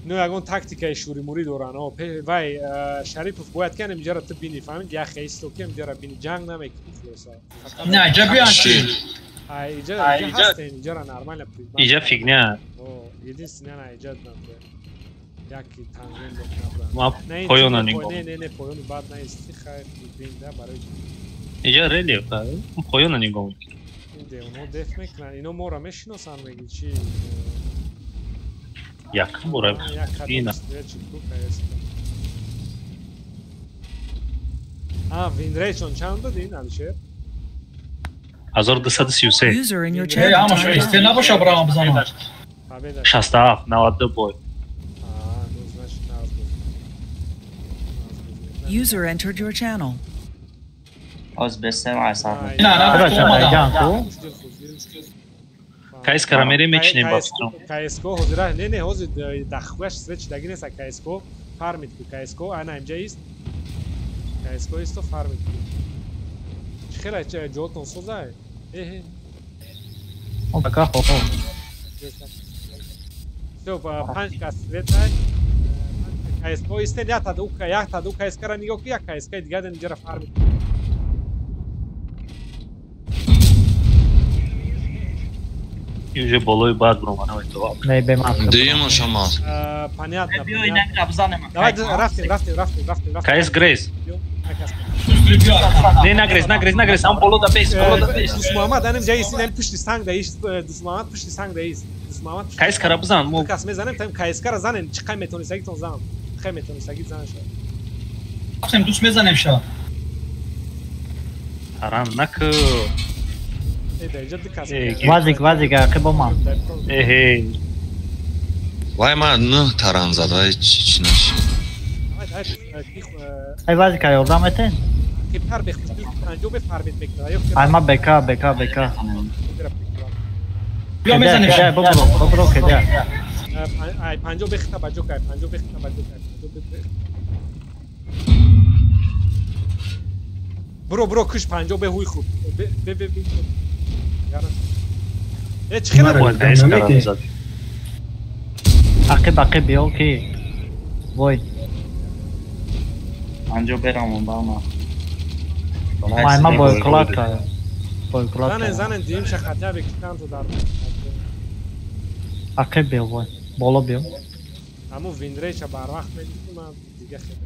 ну ягон тактикаи шуримурӣ доран вай шарипов бояд ки амҷара ту бини фаҳмид я хейсто ки амҷара бини ҷанг намекунӣ хулоса не ҷа бианчи иҷа ҳастен иҷара нормально иҷа фигня единственная иҷа яки танген ма поёна нигоҳ не поёни бад наисти хайр бинда барои иҷа релиеф поёна нигоҳ мекунам инде оно деф мекунанд ино моро мешиносанд меги чи якам бора ина винрейшон чанд додин алишер 1233 User in your channel. Істер набоша брам бзанам 67 92 бой User entered your channel. از بسته عصب کایس کرامری میچینیم با کایسکو حضوره نه حضور دخوش سویچ دگی نیست کایسکو فارمیت کو کایسکو انا اینجا است کایسکو است و فارمیت کو خیلی جوتون سوزای بکا خوب تو پنج کاس سویچ کایسکو است یا تا دو کایس کرا نیگو کیا کایسکو دیگه نجرا فارمیت Уже болой бад бромана это. Не бемас. Даем шама. Понятно. Давай рафтинг. Кайс Грейс. Не нагрез, сам боло да бейс. Дусмамад анем жайис нем пушти санг даис, дусмамад пушти санг даис. Дусмамад. Кайс карабзан мо. Кас мезанем там кайс кара занен, чиқай метонисаги тон зам. Чиқай метонисаги зан ша. Сем дус мезанем ша. Аран нак. Вазик, акыбома. Вай ма ну таран задай чичнаш. Ай вазик ярдам этен. Кипар бехт, анҷо бефармид мекунад. Ай ма бека. Бё мезанем ша. Бобро кеда. Ай панҷо бехта баҷо кай, панҷо бехта баҷо кай. Бро куш панҷо бе ҳуй хуб. Бе. چه خیلی عقب بیو کی وای آنجا برام اون باما ما بایکلات کرد زنن دیم چه خطر بکشتن تو در عقب بیو وای بالا بیو همون ویندری چه بر وقت میدیم من دیگه خیلی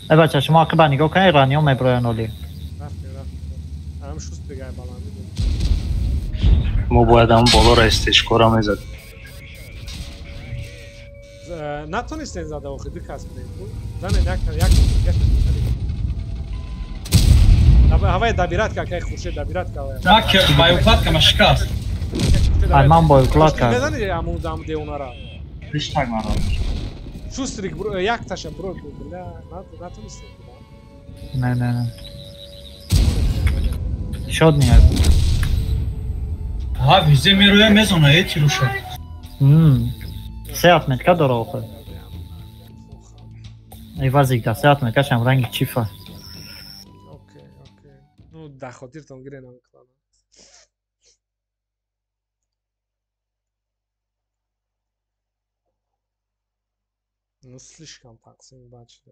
ای بچه شما عقب نگاه کنید ایرانی ها میبراین اولی هم شوست بگه بالا میدیم ما باید هم بالا را استشکارا میزد نتونستین زده آخه دو کس بودیم زنه یک هوای دبیرت که خوشه دبیرت که نک بایوکلات که مشکست من بایوکلات کرد بزنی امو دام دیونا را پیشتر من را شوستریک برو یک تاشم برو نتونستین نه شاد نیاد ها везде мируя мезона эти руша. Seat metka дора охо. Ай вазик да seat метка шам ранги чифа. Окей. Ну да хотиртон гире намеклана. Ну слишком таксим бачда.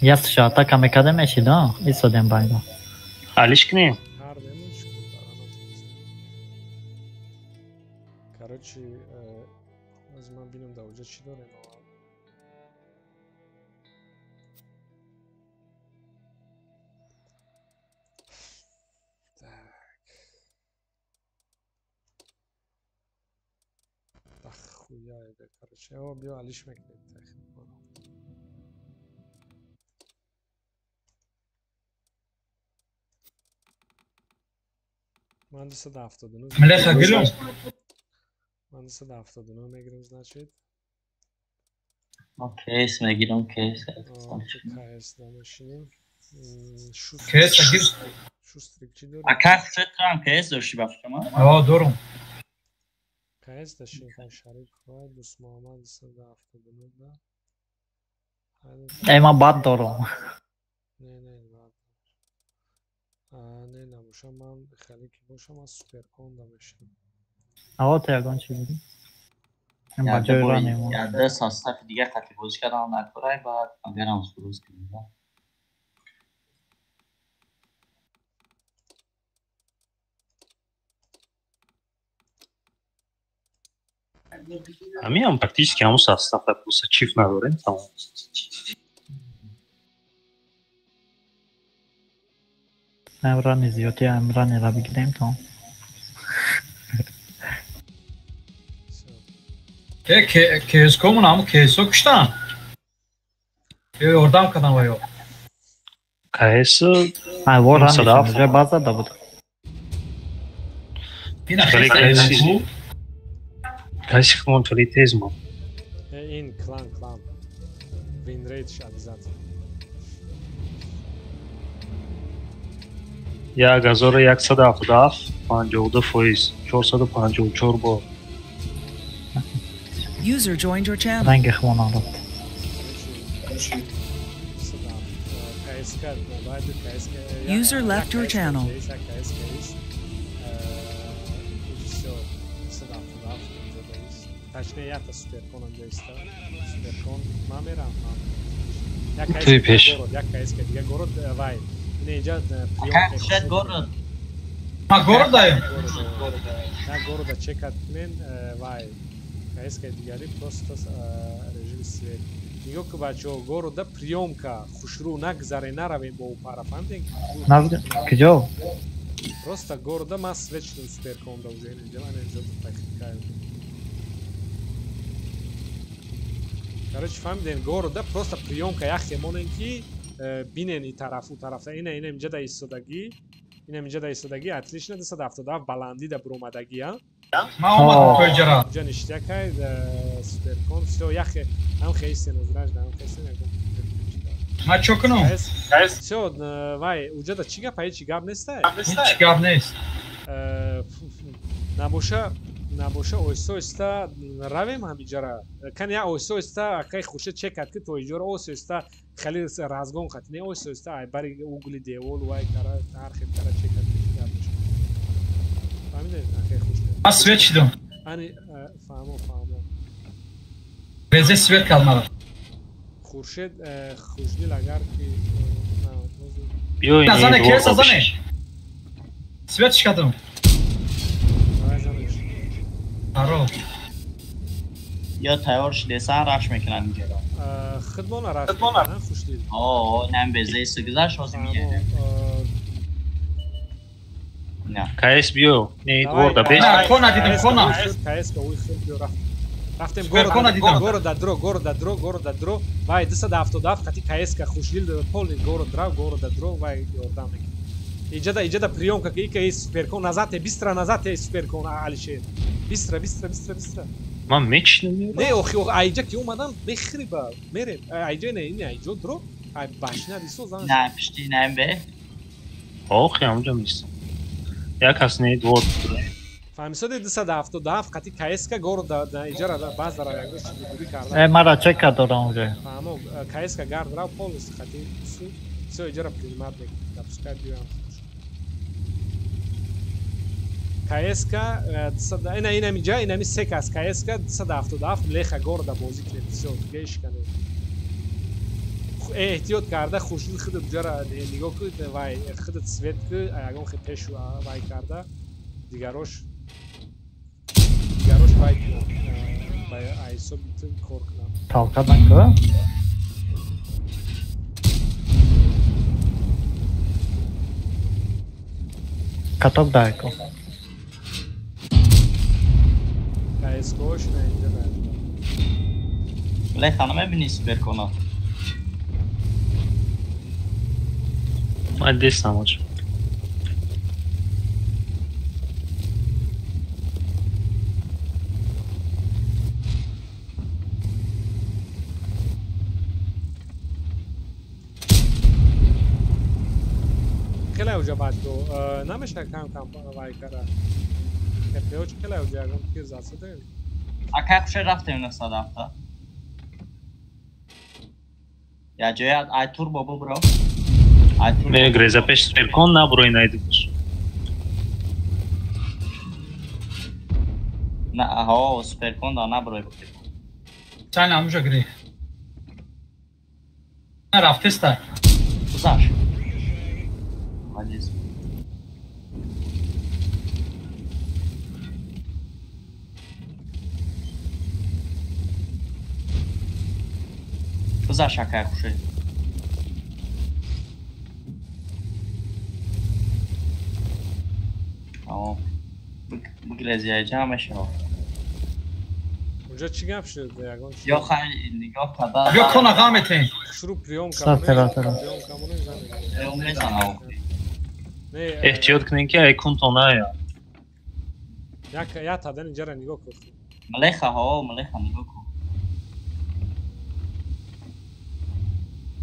Яс ша атака мекадемеши да? Исодем байда. Алишкни. Короче, возьмем бинем да уже чидоре. Так. Хуя это, короче. Я убил Алиш Мекнет. Mühendise de haftadanız. Meleha geliyor musun? Mühendise de haftadanı megrim значит. Okey, megrim case. KS danışayım. KS gir. Şu strikçi diyor. Akas setram KS doşi başlama. Aa doğru. KS da şey kan şarik var. Dus Mühendise de haftadanı da. Ema bad doğru. Ne. نه نباشم من خیلی که باشم از سوپر کن دمشم آقا تیاگان چی بودی؟ یا دست هستف دیگه قتل بازی کردم نکرای بعد اگرم از بروز کنیم Ами هم практически همون состав просто чифт نداریم تمام امرانی زیادی امرانی را بگیریم تا KSK'mun ama KSO kuştan. Oradan kadar var yok. KS Ay var hani şimdi bazı da bu. Veli KS kontroli tez mi? این کلان وین ریتش обязательно 1177 52% 454 با User joined your channel. رنگ خوانم User left your channel. Точнее, суперкон онҷоист. Суперкон ман мерам. Туи пеш. Як кайска дига город вай. Ин инҷа Как шед город? Ма город даем. На города чекат мен вай. Кайска дигари просто режим свет. Нигоҳ ки бачаҳо города приёмка хушрӯ нагзаре наравем бо парафандинг. Куҷо? Просто города ман свет шудам суперконда уже инҷа ман инҷа тахикаем. Короче, фаҳмидем города просто приёмка яхе монем ки бинен и тарафу тарафта ина инҷа да истодагӣ инам инҷа да истодагӣ отлично 277 баландӣ да буромадагӣ а Ма омадам тоҷара. Инҷа ништякай суперкон всё яхе ҳам хейсен озраж да ҳам хейсен ягон Ма чо кунам? Всё вай уҷа да чӣ гап ҳеҷ гап нестай Ҳеҷ гап нест. набоша оҳиста-оҳиста равем ҳамиҷара кан я оҳиста-оҳиста акай хушед чекад ки то иҷора оҳиста-оҳиста хеле разгон хат не оҳиста-оҳиста ай бари угли девол вай кара ҳар хел кара чекад фаҳмидед акай хушед Ма свет шидам. ани фаҳмо Резе свет калмара. хуршед хушдил агар ки биёй Назане ки сазане. Свет шикадам. Аро. یا تیار شده سر رش میکنن اینجا خدمون رش خوشدید نم به زی سگذر شازی میگه نه کایس بیو نه گوردا بیش نه کنا دیدم کنا کایس که اوی خیلی بیو رفتم گوردا درو وای 277 خطی کایس که خوشدید پول گوردا درو وای یوردام میکنه ایجادا приёмка ки ика суперкон назад бистра назад суперкон алишер бистра ман мечнам не охи айҷа ки омадам бехриба мерем айҷа не ин айҷо дро ай башна дисо зан не пишти не бе охи амҷа мистам якас не двор фаҳмисоди 277 қати кайска города иҷара баъзара якдаш чизгурӣ карда мара чека дорам уже фаҳмо кайска гардра полис қати всё иҷара принимат мекунад пускай биёям кайска инамиҷа инами секас кайска 277 леха города бозӣ кунед всё дига ишкане эҳтиёт карда хуршид худат ҷара нигоҳ кунед вай худат свет ки ягон хел пешу вай карда дигарош вай кунад ба айсоби ту кор кунад талқаданка катоб дайко кайскош на инҷа дар ولی خانم ببینی سوپر کنا من دستم آجا خیلی اوجا باید دو نمیشه کم وای کرده کپیوچ خیلی اوجا اگم که زاسته داریم اکه خوشه رفتیم نساد هفته یا جای ای تور بابا برو نه گریزا پیش سپرکون نبرو این ایدی باش نه ها سپرکون دا نبروی بکن چند همونجا گری نه رفته ستا بزاش بزار شکر خوشه بگرزی ایجا همشه اونجا چی گپ شد یگان یا خیلی نگاه کده یا کن اقامتین شروع پریوم احتیاط کنین که ایکون تونه یا تادن اینجا را نگاه کن ملیخه ها ملیخه نگاه کن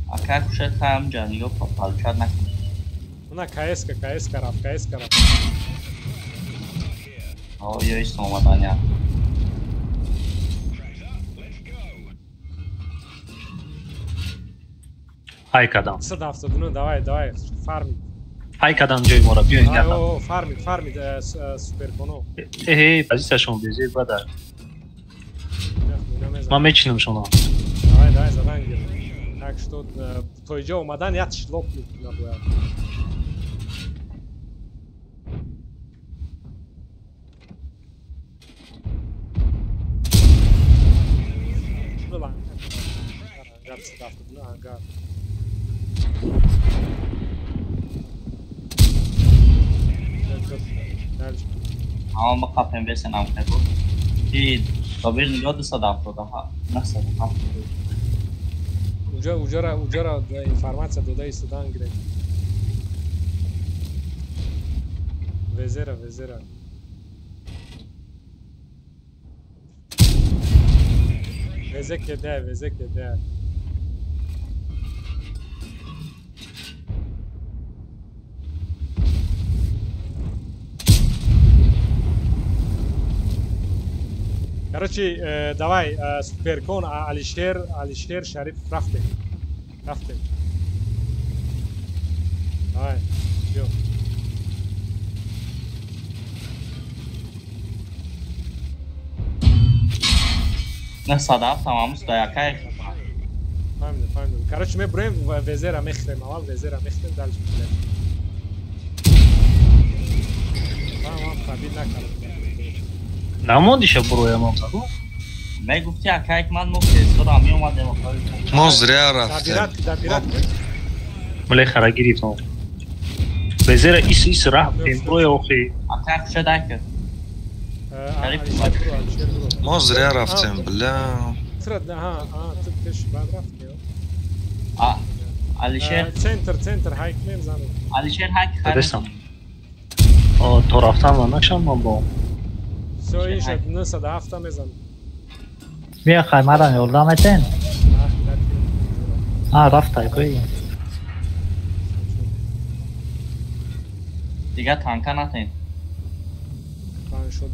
Ака кушет хамҷа нигоҳ кун палчат накун. Уна КСК рафт. Ёйс омаданя. Хайкадан. 179 давай фармид. Хайкадан ҷои моро биёед гардам. Фармид суперконо. Позитсияшон безед бада. Ман мечинам шуно. Давай задан гир. Так что то иҷо омадан як шлоп набояд. Ama bak kapım versen amca bu. Tabir niye 270 daha nasıl Ujara informacija dodaje Sudan gre. Vezera. Vezek ede. Короче, давай, суперкон, Алишер, Шариф, рафте. Давай, все. نه صدف تمام است دایکای فهمیدم. Короче, ми броим Везера мехрем, авал Везера мехрем дальше мехрем. Tamam, tabii nakal. Намонди ша броям саду. Май гуфти акайк ман муфтесто ами омадем охой. мо зря рафтем. Мле хара гирифтам. Везера ис рафтем броя охи. Акайк шадак. мо зря рафтем, бля. Ты пеш бад рафтем. Алишер. Центр хайк мезанам. Алишер хайк хадесам. То рафтам ва нашам ман бо. Все, inşaat nasıl da hafta mezan. بیا خیمران یولدام اتین رفتای کوی دیگه تانکا نتین Ben şunu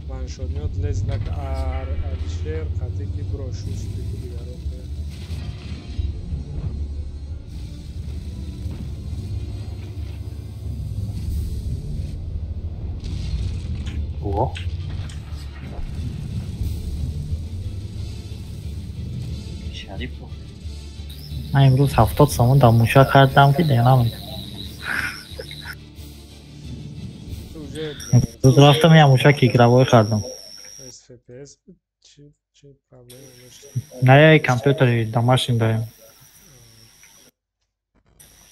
Ben şunu leznak Alişer katiki broşus bir О. شریف من امروز 70 سومون در موشا خریدم که دیگه نمیده امروز رفتم یه موشا کیکروای خریدم نه یه کامپیوتری دماشین داریم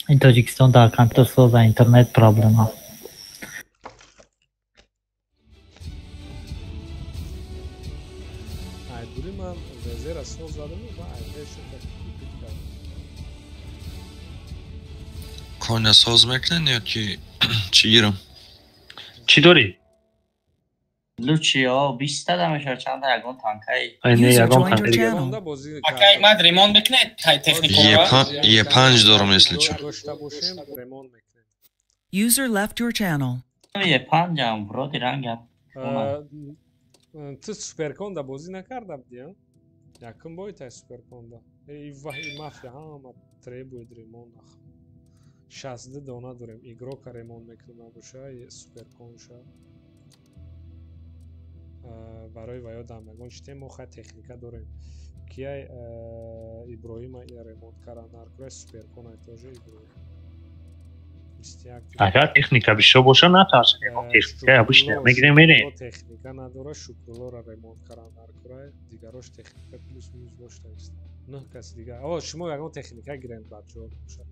این تاجیکستان در کامپیوتر ساز و اینترنت پرابلم ها Konya söz mekleniyor ki çiğirim. Çidori. Lucio, 20 دمش چند تا یگان تانکای. Aynen yagan tankayı. Акай мад ремонт мекне техникора. Ye 5 дором если что. User left your channel. Ye 5 am bro dirangam. Ты суперконда бози накардам диям. Якын бойтай суперконда. И мафия ҳама требует ремонт. 60 дона дорем. Игрока ремонт мекунам боша, суперконша. Барои ваё дамагон читем мо хай техника дорем. Кияй Иброима я ремонт каранар курай суперкона тоже Иброим. Агар техника бишо боша натарс. Техника обычно мегре мере. Техника надора шукрулора ремонт каранар курай. Дигарош техника плюс минус бошта ист. Не кас дига. О, шумо ягон техника гирен бачо боша.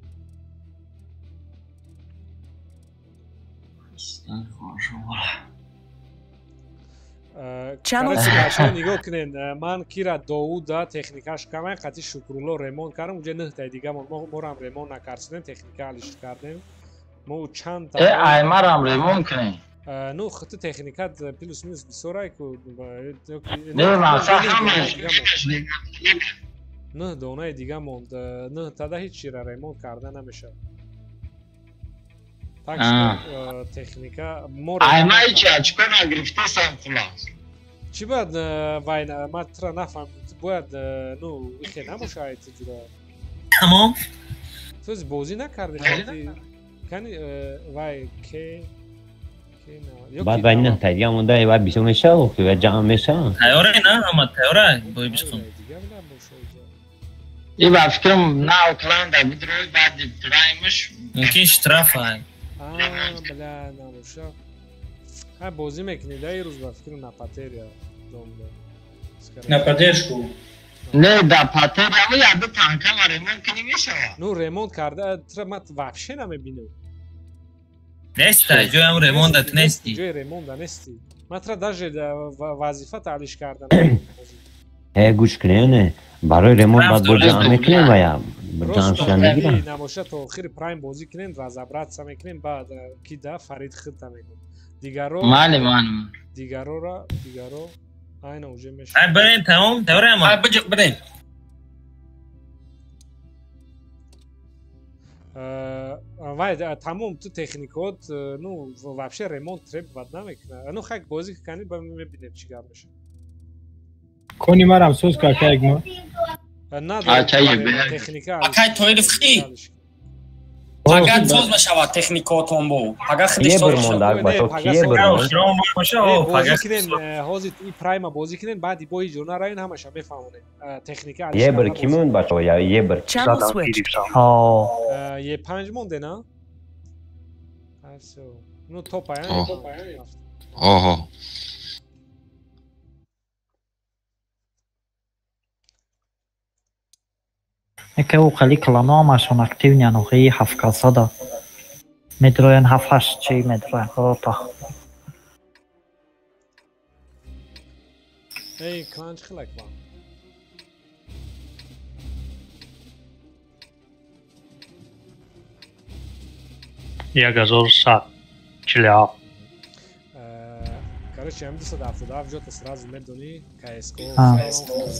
нигоҳ кунед ман кира доуда техникаш камай қати шукрулло ремонт кардам уҷа нӯҳтаи дига морам ремонт накардем техника алиш кардем мо чанд аймарам ремонт кунем Ну, хто технікат плюс-мінус бисорайку. نه مثلا نه دونه دیگه موند. نه تا هیچ چی را ریمونت کرده نمیشه. تکنیکا مور. Ayma içi açık ona girifte sen kulağız. چی باید وای ما ترا نفهم باید نو خیلی نموشاید جورا تمام تو از بازی نکردی کنی وای که بعد وای نه تایید مونده و بیشتر میشه و که جام میشه تیاره نه اما تیاره بایی بیشتر İyi ben fikrim ne okulan da bir duruyor بعد ابتدایمش ممکن اشتراف های بلا نموشا ها بازی میکنی ده روز با فکر نپاتریا نپاترشو نه دا پاتریا و یا دو تانکا و ریمونت کنی میشه نو ریمونت کرده ترا من وحشه نمیبینم نیسته جوی هم ریموندت نیستی جوی ریمونده نیستی من ترا داجه وظیفه تعلیش کردن گوش کنه برای ریمونت باید با جان میکنیم و یا جانشان میگیرم نماشه تا آخر پرایم بازی کنین رازابرات سا میکنین بعد کی دا فرید خطا میکنین دیگرو دیگرو این اوجه میشه ای برین تمام دوره اما برین وای تمام تو تکنیکات نو вообще ремонт требовать نمیکنه ну خاک بازی کنی با میبینیم چیکار میشه کنی مرام سوز کا کاگما نه تکنیکا اکای توی رفقی اگر سوز بشود تکنیکاتون بو اگر خیلی سوز بازی کنین هازی ای پرایم بازی کنین بعدی بایی جونا راین همش بفهمونه تکنیکا یه بر کیمون باشه یا یه بر یه 5 مونده نه نو توپ آها Neka u khali klano mashon aktivně nohy havka sada. Medrojen havhaš či medrojen rota. Ey klanç khilak ba. Я газор са чиля. Короче, हम दूसरा दाफ़ दाफ़ जो तसराज़ में दोनी कायस्को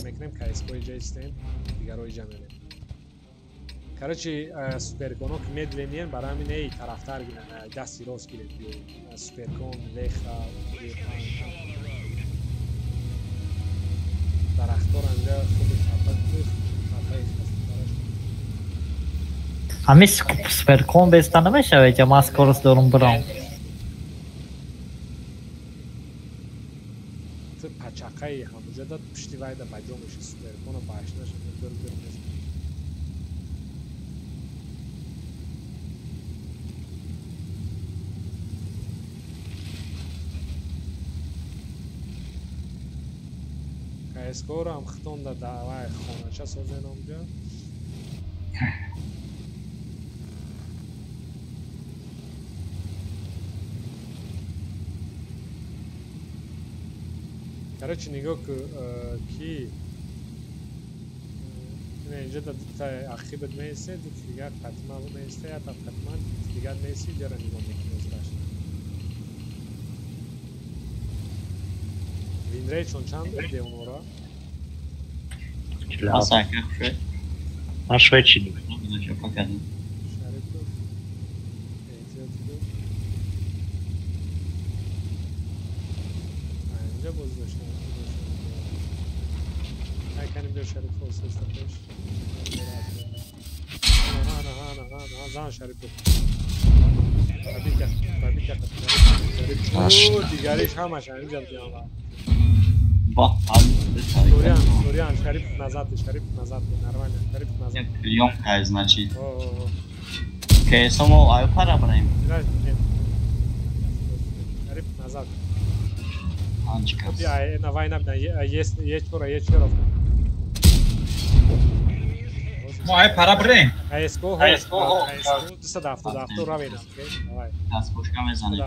मेकनेम कायस्को इजाज़तें दिगारोई जामेने. Короче, суперконок медленнен барами не тарафтар гиран дасти рост гирет биё суперкон леха дарахтор анҷа худи Ҳамин суперкон беста намешавад ё ман скорост дорум бирам ту пачақаи ҳамзада пушти вайда баҷо меши суперконо баашнаш اسکور هم ختم در دعوای خانه چه سازه نامجا короче نگاه کی اینجا در اخیبت میسته دیگر قطمه میسته یا تا قطمه دیگر میسته جرا نگاه میکنه وین ری چون چند بوده اون را؟ من شوی چی نیم اینجا باز داشتم کنیم بیا شریف فوست استفش نه زن شریف شریف دیگریش همش اینجا بیان Dorian, شریف назад нормально, шариф назад. Клёнка, значит. Окей, само аю пара браим. Шариф назад. Анчика. Я на война, есть чора. Ну ай пара браим. Айско, дафту равина, окей? Давай. Аз пушка мезанем.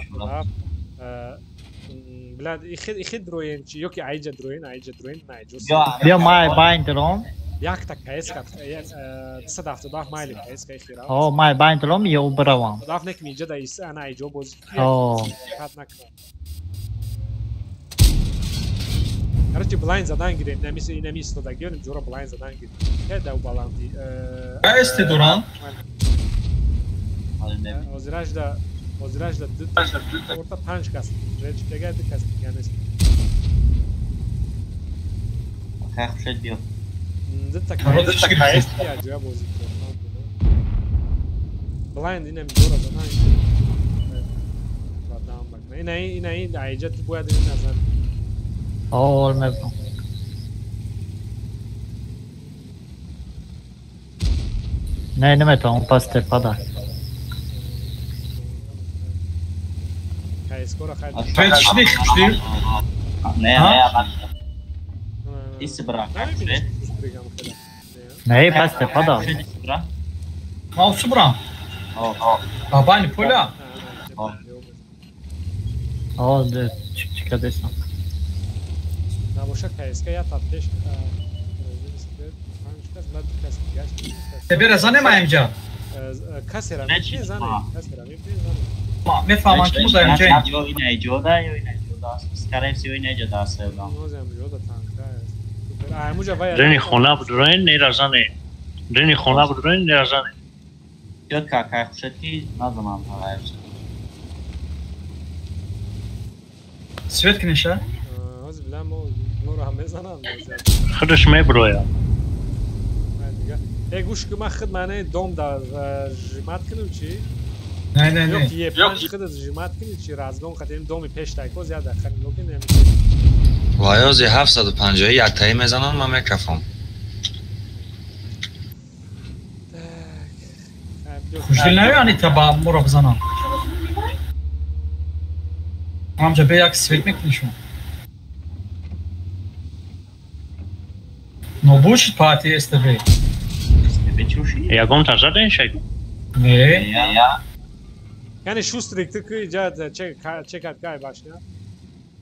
بلاد يخد روين يوكي عيجة دروين نايجوس بیا مای باین درون یک تا کیس کات 270 مایل کیس که خیره او مای باین دلم یو براوام داف نک میجه دا ایس انا ایجو بوز او کات نک Короче, blind zadan gireyim. Nemi istoda görün. Jora blind zadan gireyim. Hede u balanti. Este duran. Oziraj da orta punch kast. Rech geldi kast. Yani Kalk şey diyor. Dıtta kayıs ya joya bozuk. Blind yine mi Jora zadan gireyim. Adam bak. Yine ayıca bu adını nazar. او نمیدونم نه نمیتونم پس تپادا Kayıskora haydi. Ne İsi bırak. Ne pas tepada Mal subram. Babani pola. o de çık desem Naboşa kayıska ya tatbeş. Tebe razane mayemca. Kasera mi zane. Kasera mi zane. میفهمم که مزایم جایی جو اینه جودا یا اینه جودا سکریم سی اینه جدا سوگام رنی خونه بدرین نیرزانه رنی خونه بدرین نیرزانه یاد که خوشتی نظمم هلاش سویت کنیشه از بلام مو رو هم بزنم خودش میبرویا گوش که من خد معنی دوم در جماعت کنم چی نه yok یه پنج خد جماعت کنی چی رازگون خدیم دومی پیش تایکو زیاده خیلی لوکی نمیشه وایازی 750 یک تایی میزنن من میکفم خوشدل نمیانی تبا مرا بزنم همجا به یک سویت میکنیشون نوبوشید پاتی استبی یکم ترزا دین شاید نه Yani şu strikti ki cad çekat kay başına.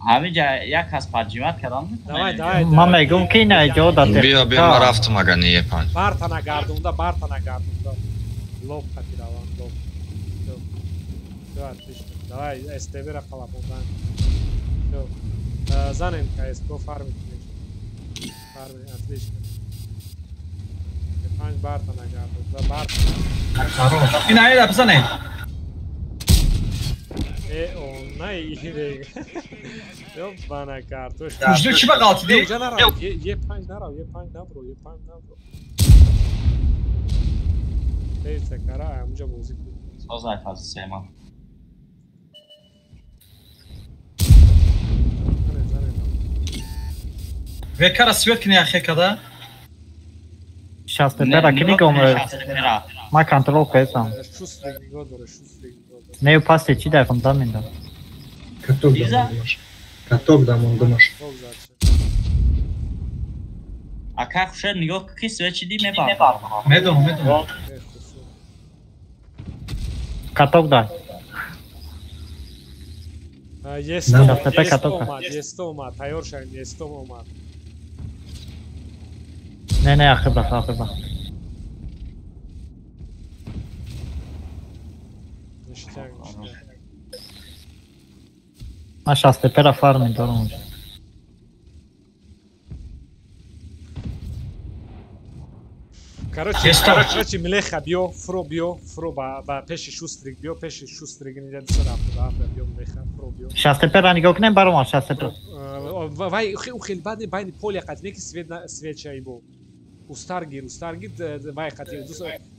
Abi ya kas parcivat karanlık. Давай. من میگم که نه جو داده بیا من رفتم اگر نیه پنج Bartana gardunda. Lop katiravan lop. Все отлично. Давай STV рахала bundan. Все. Zanen KSGO farmit. Farmit отлично. Panj Bartana gardunda. Bartana. این هایی دا بزنه Onay iyi değil. Yok bana kartuş. Kuşlu kime kaldı değil? Yok. Ye panj narav. Neyse kara amca bozuk. O zaten fazla sevmem. Ve kara svet kine yahe kada? شاست پرا کنی گم ما کنترل کنم نه پاس چی در فونتا میندم کاتوب دامون دمش Aka خوشه نگاه که سوچی دی میبارم میدونم کاتوب دار Yestoma, tayor şahin yestoma. نه آخر بخ ما شاست پرا فارم دارم Короче, Милеха био, фро ба пеши шустрик био, пеши шустрик ниже да био Милеха, фро био. شاست پرا نگاه کنیم برام شاست پرا. Вай خیلی بعد باید پولی قدیمی که سویت چایی بو. Ustargir, vai хотел,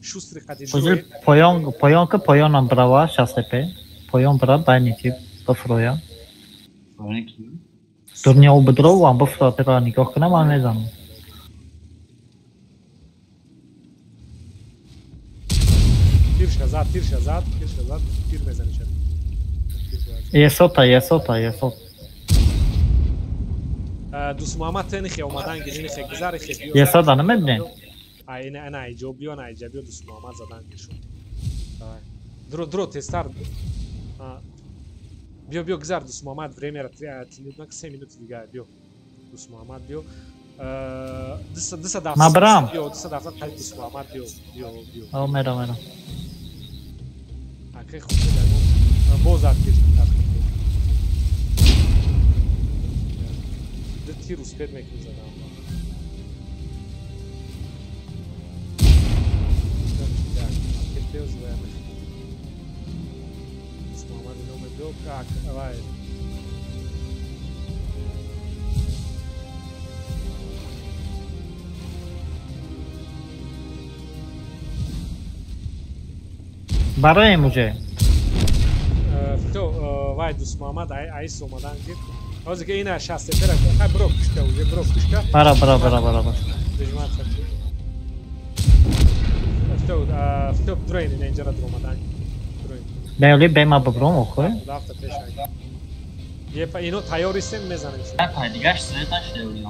шустрый хотел. Уже поён брава шастепе, поён брат байнити бафроя. Турне обдров, ам бафро пера нигох кна ман мезан. Тирш назад, тир мезан чат. Есота. دوسمامات تنخي اومدن گیرین خگزار خگیو یسا دانه مبنه انا ایجابیو دوسمامات زدن گیشون درو تستار بیو گزار دوسمامات время тянуть на 7 минут دیگه بیو دوسمامات بیو دست دفتر مبرم دست دفتر خیلی دوست محمد بیو او میرم اکی خوب دارم بازار کشم دتی روز پید میکنم زدم محمد نام دو کاک اوای برای موجه تو وای دوست محمد ایس اومدن گیر از که اینا شاسته تر برو کشکا و برو کشکا برا دجمات تو ترین اینجا رو اومدن بیالی بیما ببرم آخه دافت پیش یه اینو تیاریستم میزنن نه دیگهش سرتاش دیولیم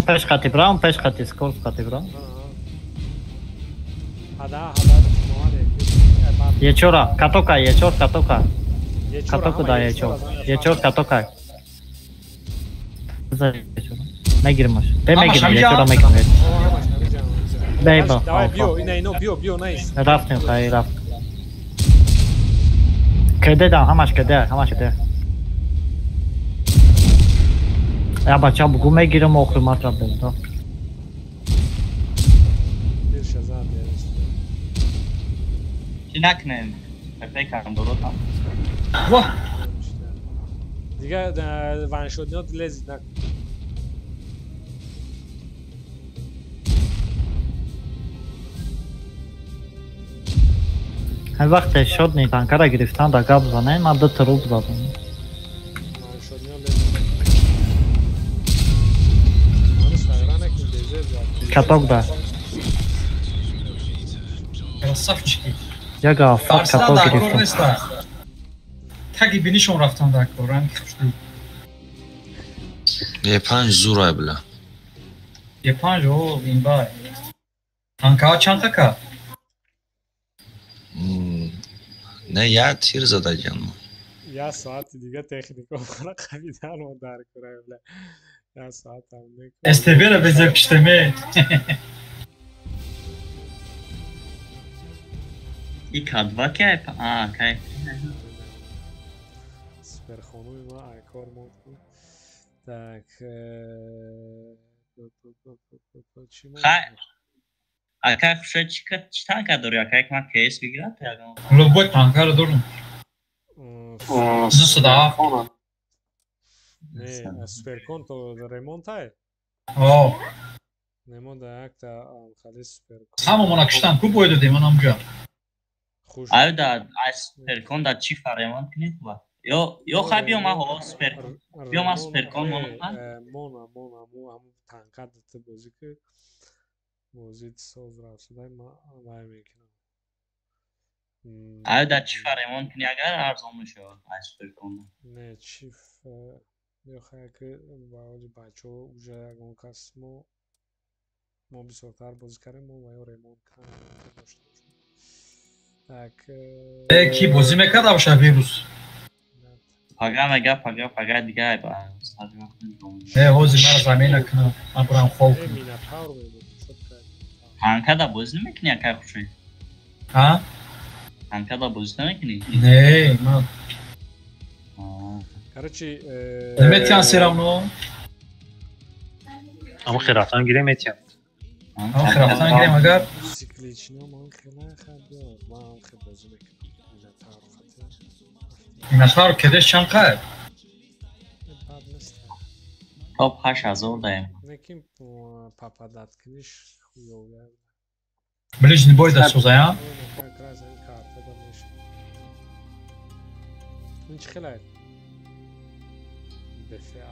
پیش خطی برام پیش خطی سکول خطی برام هدا یه چورا کاتوکا یه چور کاتوکا کاتوکو دا یه چور کاتوکا نگیرمش بمیگیرم یه چورا میگیرم давай био اینو بیو نایس رفتیم خیلی رفت کده دام همش کده یا بچه بگو میگیرم آخر مطرب بزن چی نکنیم فکرم درست هم دیگه ون شدنات لذت نکن هر وقت شد نی تانکا را گرفتن دا گاب زنه من دو تروب دادم کتاک دا یک آفت کتاک گرفتن تگی بینیشون رفتن دا کارن یه 5 زورای بله یه 5 او این بای تانکا ها چند تکا؟ نه یه تیر زده جانم یه ساعت دیگه تکنیکو کنه قویدن و در کنه بله یه ساعت هم نکنه استویره بزر کشتمه ای کادوا که که سپر خانوی ما ایکار مود کن tak خیر اکه خوشه چی تانکه داری اکه یک من کیس بگیرد لبوی تانکه رو دارم نصد دعا نه سپرکون تو ریمونت های ریمونت یک تا خالی سپرکون همه منا کشتن کو باید دیم من همجا آیا دا سپرکون دا چی فریمونت کنید با یا خواهی بیام ها سپرکون بیام ها سپرکون مونا همون تانکه داته بازی که بازی ساز رفت دای ما وای میکنم آیا دا چی فریمونت کنی اگر ارزان میشه سپرکون نه چیف یا خواهی که باید بچه ها اوجه اگه اون کس ما بسیارتر بازی کردیم و باید ریمونت کنیم tak کی بازی میکرد او شب ویروس پگا دیگه با نه هوزی مرا زمین کنم من برام خوب تانکه دا بازی نمیکنی اکه خوشی ها؟ تانکه دا بازی نمیکنی؟ نه من короче نمیتیان سیرامنو اما خیراتان گیره میتیان اما خیراتان گیریم اگر سیکلیچنو من خیلی خیلی من خیلی بازی میکنم این تارو کدش چند قد؟ تاپ 8000 دایم نکیم پاپادات کنیش خویوگر بلیج نبوی دا سوزایم؟ اینچ خیلی بفعه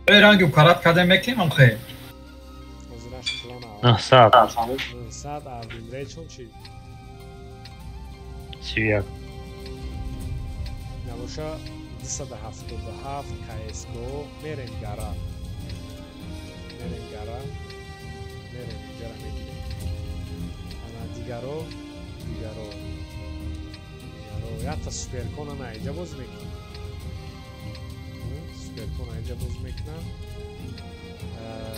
ای رنگی و کارات کده میکنیم هم خیلی نه ساعت اردیم ریچون چی؟ سیویک نباشه 277 کایسکو میریم گره میریم اینجا میگیریم اما دیگرو یا تا سپر کنه نه اینجا باز میکنیم سپر سپرکون اینجا باز میکنم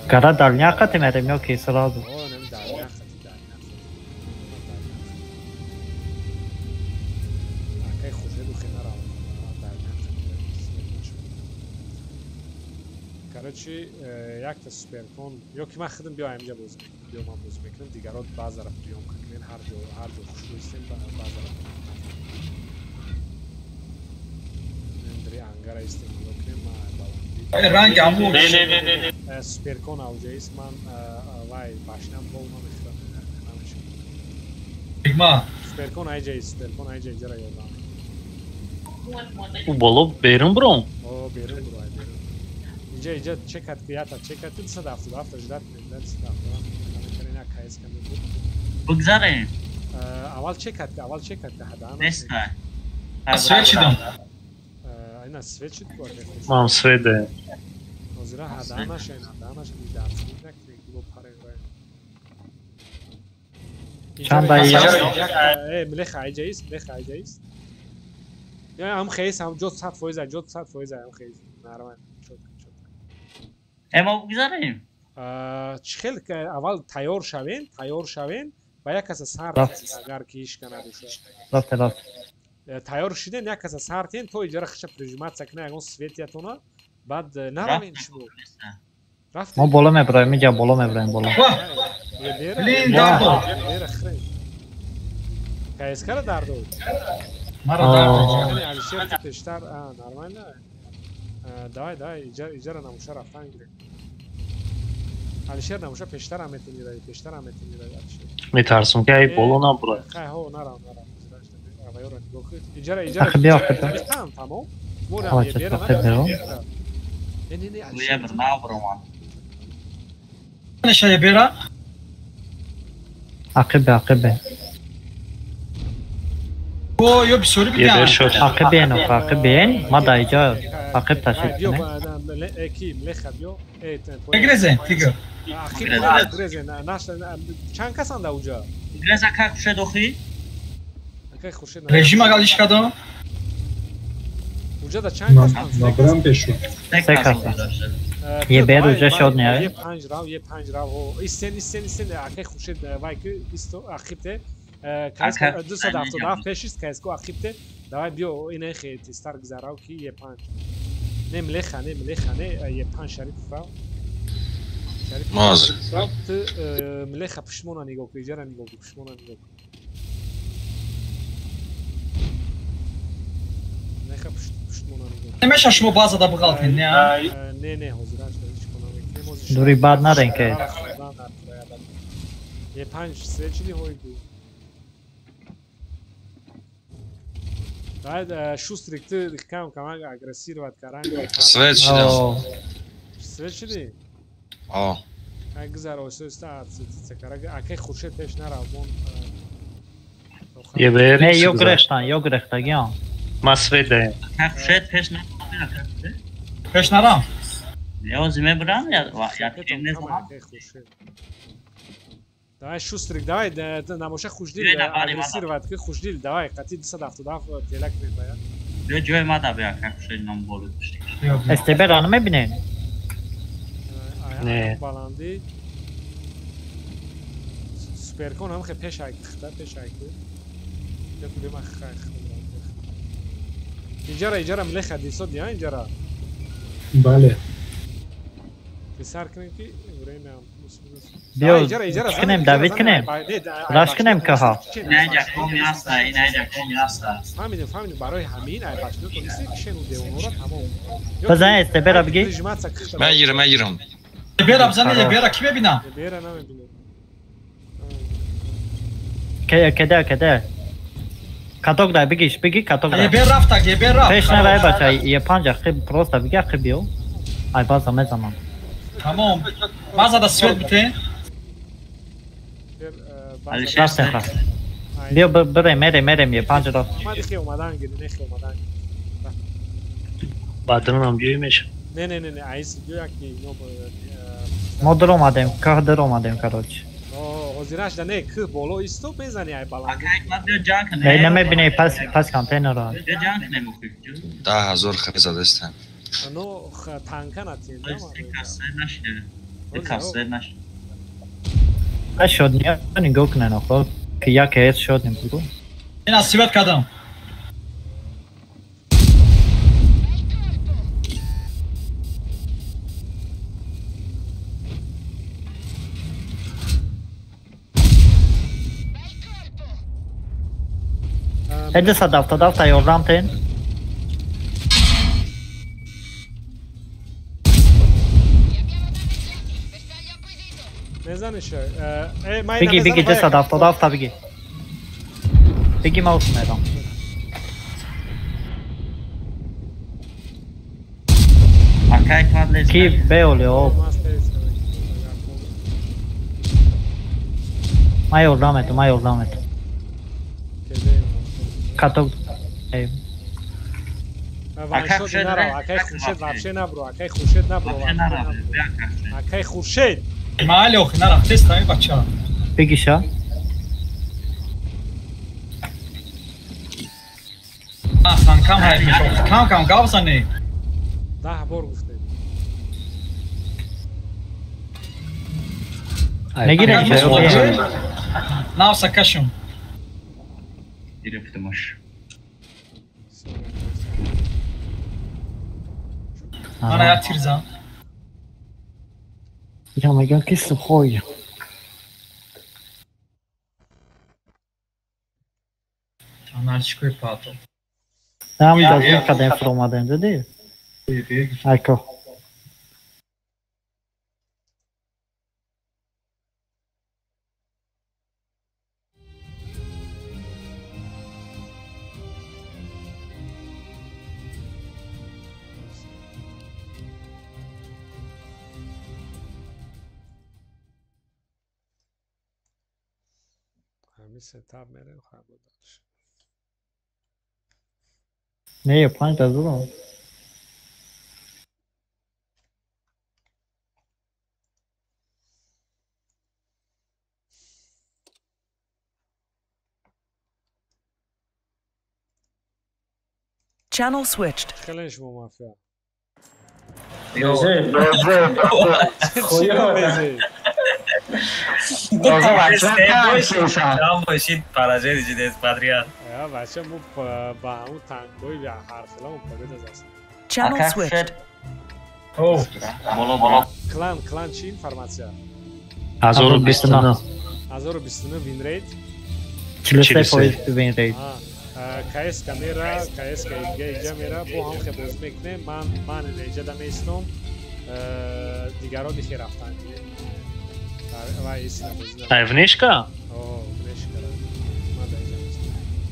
Gara dalniaka temerim yok ki sırada. önemli dalyak akay خوشید و خنار короче یک تا سپرکون یا که من خودم بیا اینجا باز میکنم بیا من باز میکنم دیگرات بعض طرف بیام کنین هر جا خوش روستیم بعض طرف نندری انگار استیم میکنیم رنگ عمو سپرکون اوجایست من وای باشنم با اونو میخوام Sigma. سپرکون ایجایست سپرکون ایجای جرا یادم او بالا بیرون برون او بیرون برو اینجا چکت بیاتا چکت این صد هفته جدت میدن صد هفته کنین یک کایس کمی بود بگذاریم اول چکت که هدانه نسته سویچ دم اینا سویچ بود من سویده وزیرا هدانه شین درس نکنید با پاره چند دایی ملخ ایجایست یا هم خیس هم جد 100% هم خیس نرمن اما بگذاریم چخیل که اول تیار شوین با یک کس سر اگر که ایش کنه رفت تیار شدین یک کس سرتین تو ایجاره خشه پرژیمات سکنه اگه سویتیتونه بعد نرمین شبو ما بالا میبرایم اینجا بالا بیر دردو کایسکر دردو مرا دردو علیشیر که پیشتر نرمین نه دای ایجاره نموشه رفتن گیره علیشیر نموشه پیشتر هم میتونی رای علیشیر میترسون که ای بالا نبره خیلی ها نرم ایجاره تمام مورم یه بیره روی برناو برمان نشه بیره عقبه او یو بسوری بیان عقبه ما دایجا عقب تشید بیو کنه اکی ملخ بیو بگرزه تیگر بگرزه چند کسان دا اوجا بگرزه که خوشه دوخی رژیم اگلیش کدام اوجا دا چند کسان نبرم بشو سه کسان یه بیر اوجا شد نیاره یه پنج راو ایستن اکی خوشید وای که ایستو اخیبته کایسکو 277 پیشیست کایسکو اخیبته دوای بیو اینه خیلی ستار گذاراو کی یه پنج نه ملخانه یه پنج شریف فاو مازر تو ملخ پشمونا نگاه کنی جرا نگاه کنی پشمونا نگاه کنی ملخ پشمونا نگاه کنی نمیشه شما بازه دا بغلتین نه حضوراش داشت کنم دوری بعد ندارین که یه پنج سویچی هوی دو بعد شوستریکتی کم اگرسیر واد کاران سویچ شدم سویچ شدی اگزار اوسو استاد سکرگ اکی خوشت پیش نراون یه بیر نه یو گرختا گیان ما سویده خوشت پیش نرم نیازی برم یا نزدم давай шустрик давай намоша хушдил агрессив ват ки хушдил давай қати 277 телак мебая бё ҷои ма да бия как шуд ном болу استبر ано мебинед не баланди суперкон ҳам хе пеш айк я куде ма хай иҷара млеха дисод я иҷара бале писар кунем ки время بیو کنیم داوید کنیم راش کنیم که ها اینجا کمی هسته فهمیدیم برای همین ای باشنو تو نیستی که شنوده اونو را تمام بزن استبر بگی من گیرم بیره بزنه یه بیره کی ببینم بیره نمیبینم کده کاتوک دا بگی کاتوک دا یه بیر رفت پیش نرای بچه یه پنج خیلی پروستا بگی خیلی بیو ای باز همه زمان تمام بازا دا سویت بیته رفتن خواست بیا بریم یه پنج را اومدن بعدن هم بیوی میشه نه عیسی بیو یکی ما در اومدیم کراچ حضیرش نه که بالا ایستو بزنی ای بالا نه نمیبینی پس کانتینر را 10,000 خیلی زده استن Ну, танка натин, да? Кассе наш. А шодния, не гокне на ход. Я кес шодним буду. Ина сивет кадам. Hadi sadafta yordam ten. نزن شو بگی دست دافتا بگی بگی ماوس میدم کی بیولیو ما یوردامت کاتو اکای خورشید اکای خورشید مالی اوخی نرم تستمی بچه ها بگی شا کم های میشو کم گاو زنی 10 بار گفته نگیره میشه ناو سکشم گرفتمش انا یا تیرزم یا میگم که سخوی Anarşiko pato. Tamam da kadar informadan değil. Ecco. ستاب میره خراب داشت. نه پنج تا زدم. Channel switched. خليش مو مافيا. بزه خويا بزه. Tam باشید پراجه دیجیت پاتریا. یا بچه مو با اون تانگوی یا حرفلا مو پرید از است. Channel switched. اوه بالا کلان چی اینفورماسیا؟ 1029 1029 وین ریت 43% وین ریت. کایس کامیرا کایس که میرا با هم خبرز میکنه من اینجا دمیستم دیگران دیگه رفتن Внешка? О, внешка.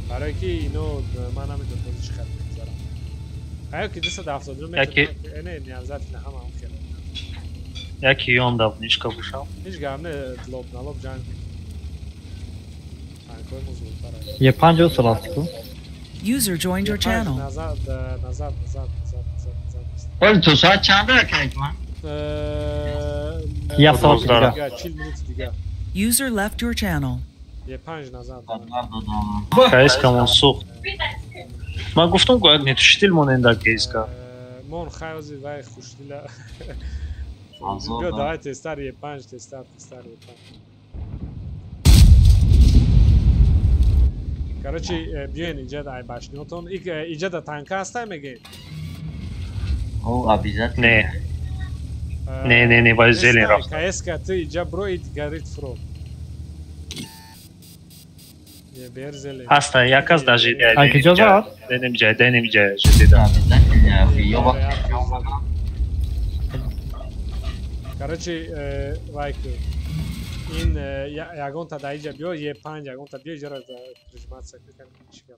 برای که اینو من هم دو بازیش خط می‌ذارم. آیا که 272 متر نه نیازات نه هم خیلی. یکی یوم دا внешка باشم. هیچ گام نه لوب نلوب جان. کوی موضوع برای. یه 50 سلاستیکو. User joined your channel. نزاد. ولی تو ساعت چنده که من؟ یه ساعت دیگه. 40 minut دیگه. User left your channel. یه 5 نزاد. کایسکامون سوخت. من گفتم باید نتوشتیل موننده کایسکا. مون خیلی وای خوشدیله. بیا دای تستر یه 5 تستر یه 5. Короче, بیاین اینجا دای باشنیتون. اینجا دا تانک هسته میگه. او ابیزات نه باید زیلین رفت. کایسکا تو اینجا بروید گریت فرو. یه بیر زیلین. هسته یک از داشتی. آنکه جزار؟ نمیجای جدیدم. Короче, like این یگان تا دایجا بیا یه 5 یگان تا بیا جرا رجمات سکت کنیم چیکار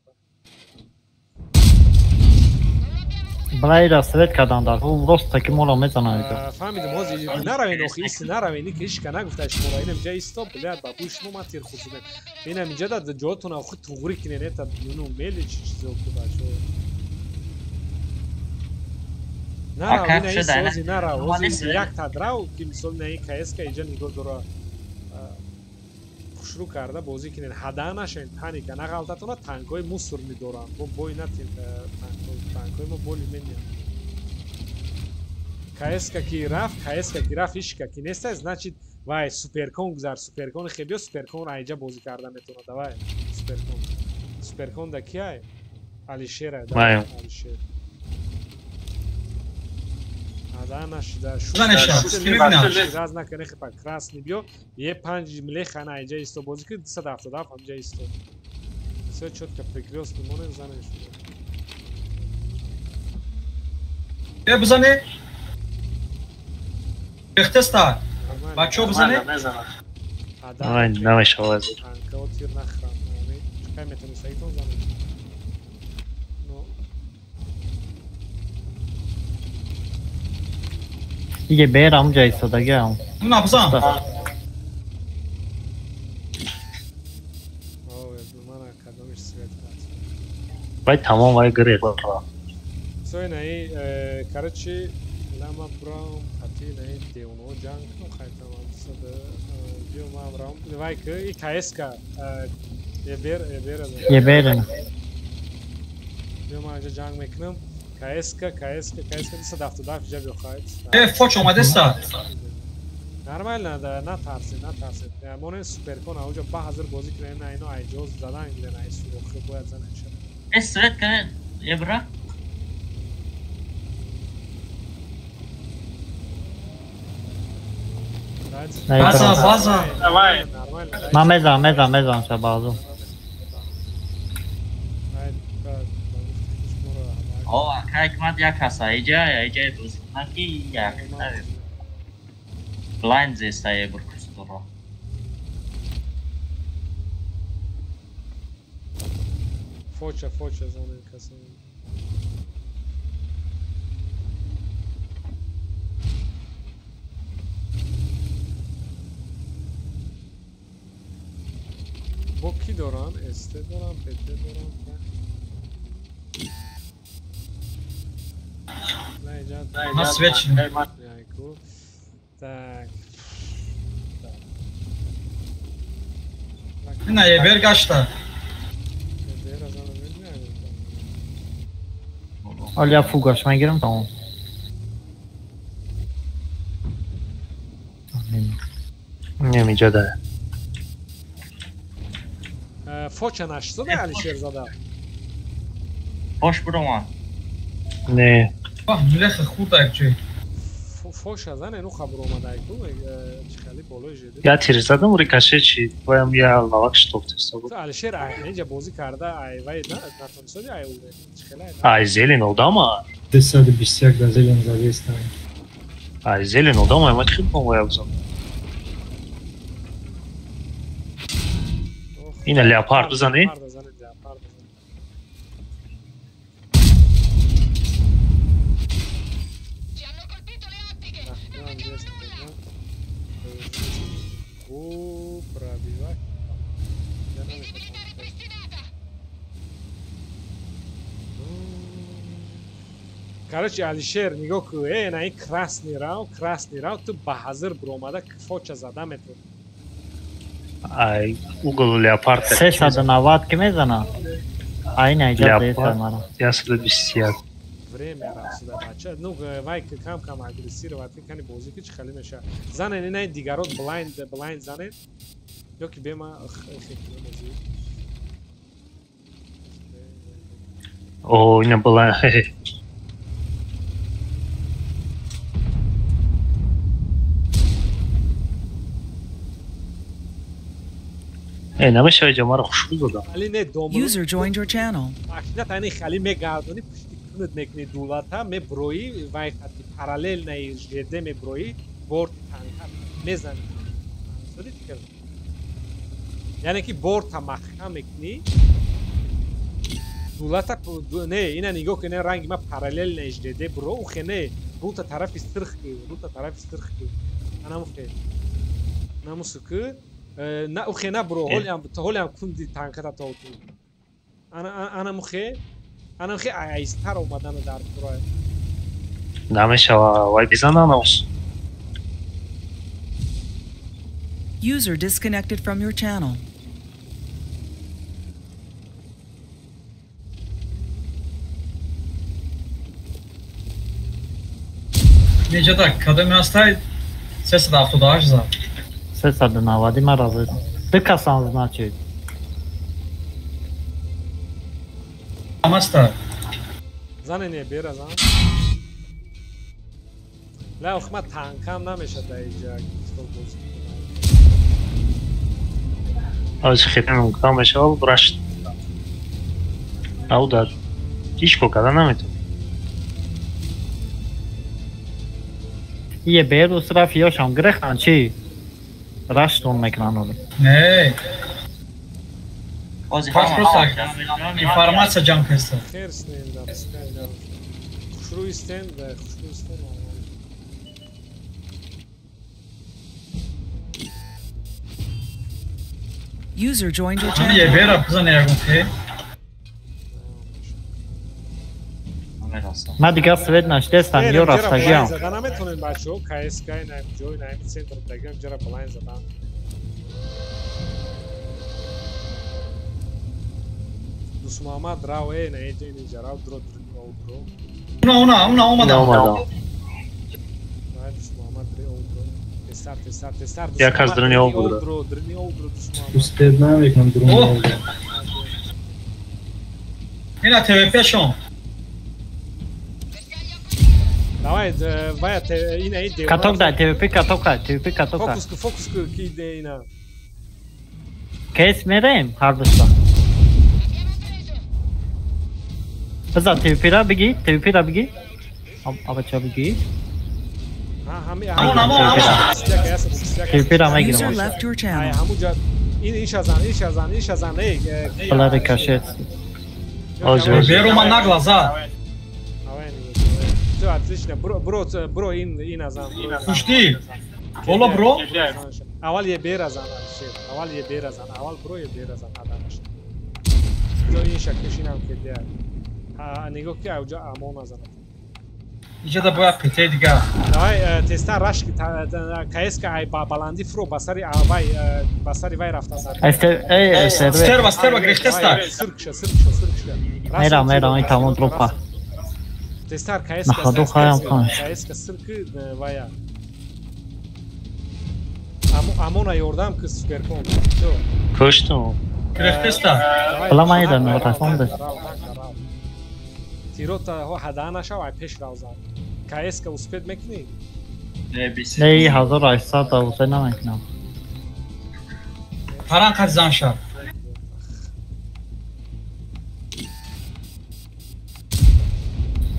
برای راستت کردن در اون راست که مولا میزنن فهمیدم موزی نروین اوخیست نروینی که هیچ کنه گفته شما اینم جای استاپ بلاد بابوش ما تیر خصوصا اینم اینجا داد جاتون خود توغری کنه نه تا نونو میل چیزی اوکی باشه نرا وزی یک تا دراو که مثل نه کایس که اینجا نگاه دورا شروع کرده بازی کنین هدا نشین تانی که نغلطتون تانکای مو سر میدورن با بوی نتین تانکای ما بولی منیم КС-ка ки рафт ишка ки неста, значит вай суперкон гузар, суперкон хебиё, суперкон айҷа бозӣ карда метавонад. Давай суперкон. Суперкон да кияй? Алишер, давай Алишер. Да нашида. Раз накане хипа красный биё. Е 5 млех ана айҷа исто бозӣ ки 277 ҳамҷа исто. Всё чётко прикрёл спимонем занеш. Бе бизане. Бехтеста. Бачо бизане. Давай, давай шаваз. Анка отир нахрам. Чекай метони сайтон занеш. دیگه برم جای ایستادگی هم نه بزن باید تمام وای گره را سوی نهی کرچی لما برام حتی نهی دیونو جنگ کنم خیلی تمام سده بیو ما برام وای که ای کایس که یه بیرن بیو ما اینجا جنگ میکنم کایسکا دیسا دفتر جا بیخواید فوچ اومده ستا نرمال نه ترسی مونه سوپرکون اوجا 5000 بازی کنه نه اینو ایجاز زدن گیره نه سوخه باید زنه شد استرت کنه یه برا بازا من مزم شد بازو حکمت یک هست ایجا دوست نکی یک بلایند زیسته برکست را فوچه زنه کسی با کی دارن؟ استه دارن؟ پته دارن؟ Нас свечи. Так. Ne yeber kaçta? Olha fugaş ben girelim tamam. نمیجاده فوچه نشده به علیشیر زده فوش برو نه ملخ خوب اکچوی فوش زن اینو خبر اومده ایکو چی خیلی بالای جدید یا تیر زدم و ریکاشه چی بایم یا لاوکش توفتستا بود علیشیر اینجا بازی کرده ایوای نتونسته ای اوله چی خیلی ای زیلین oldu ama 221 da zelen zavestan ای زیلین oldu ama ama خیلی بام yapsam Yine leopard bızanı. Короче, Алишер, нигоҳ кӯ, наи красный рав, ту ба ҳазир буромада фоча зада метавонӣ. Ай, угол леопард. 390 ки мезана? Ай, не иҷоз деста мара. 320. Время расида бача. Ну, вай кам агрессировать кани бозӣ ки чӣ хеле меша. Занен ина дигарот blind занен. Ё ки бема хекина бозӣ. О, ина blind. نمیشه جمع رو خوشبو دادم User joined your channel. ماشینا تانی خالی میگردونی پشتی کنت میکنی دولتا می بروی وای خطی پارالل نیجده می بروی بورد تانکا میزنی یعنی که بورد تا محکم میکنی دولتا نه اینا نگاه کنه رنگ ما پارالل نیجده برو و خنه رو تا طرف استرخ کی انا مخیر ناموسو نه اوخی نه برو هولی هم کندی تانکتا تاوتو انا مخی ایستر اومدن در برای نمیشه وای بیزنن اوس User disconnected from your channel. Necə də kademiya stay 378 za. 390 мразит. Така сам значит. Амаста. زن بیر از آن نه اخمه تنکم نمیشه در اینجا از خیلی نمکتام بشه و برشت او داد هیچ کوکادا نمیتون یه بیر و صرف یاشم گرختن چی؟ رشتون میکنن اون نه İnformasiya can kesti. Kuşru isten ve kuşru isten. User joined your channel. Ye bera kızan ergunte. ما دیگه سوید نشدستم یا رفتگیم زدن نمیتونین بچه ها KSK نایم جوی نایم سنتر دگیم جرا بلاین زدن دوست محمد راو نه ایجا اینجا راو درو درو اونا اومدم دوست محمد درو تستار یک از درنی او بود دوست نمیکنم درو اینا TVP شون Давай, ina ide. Katok da, TVP katoka. Fokus ki ide ina. Kes mereyim harbistan. Kızlar TVP ra bigi. Abacha bigi. TVP ra me girim. Hamuja iş azan. Kolay kaşet. Беру на глаза. Все отлично. Бро ин азан. Пушти. Вола бро. Авал е бер азан. Авал бро е бер азан адамаш. Все ин шакешинам кеде. Нигоҳ ки авҷа амон азан. Иҷа да бояд пете дига. Давай теста раш ки КСК ай баланди фро басари авай басари вай рафта зад. Стерва грехтеста. Сиркша. Мера ай тамон дропа. Testar KSK sırkı vaya. Amona yordam kız süperkon. Koştum. Grefesta. Bulamayı da mı ortasında? Tirota ho hadana şavay peş ravzan. KSK usped mekni. Ne hazır aysa da usena mekna. Paran kazanşa.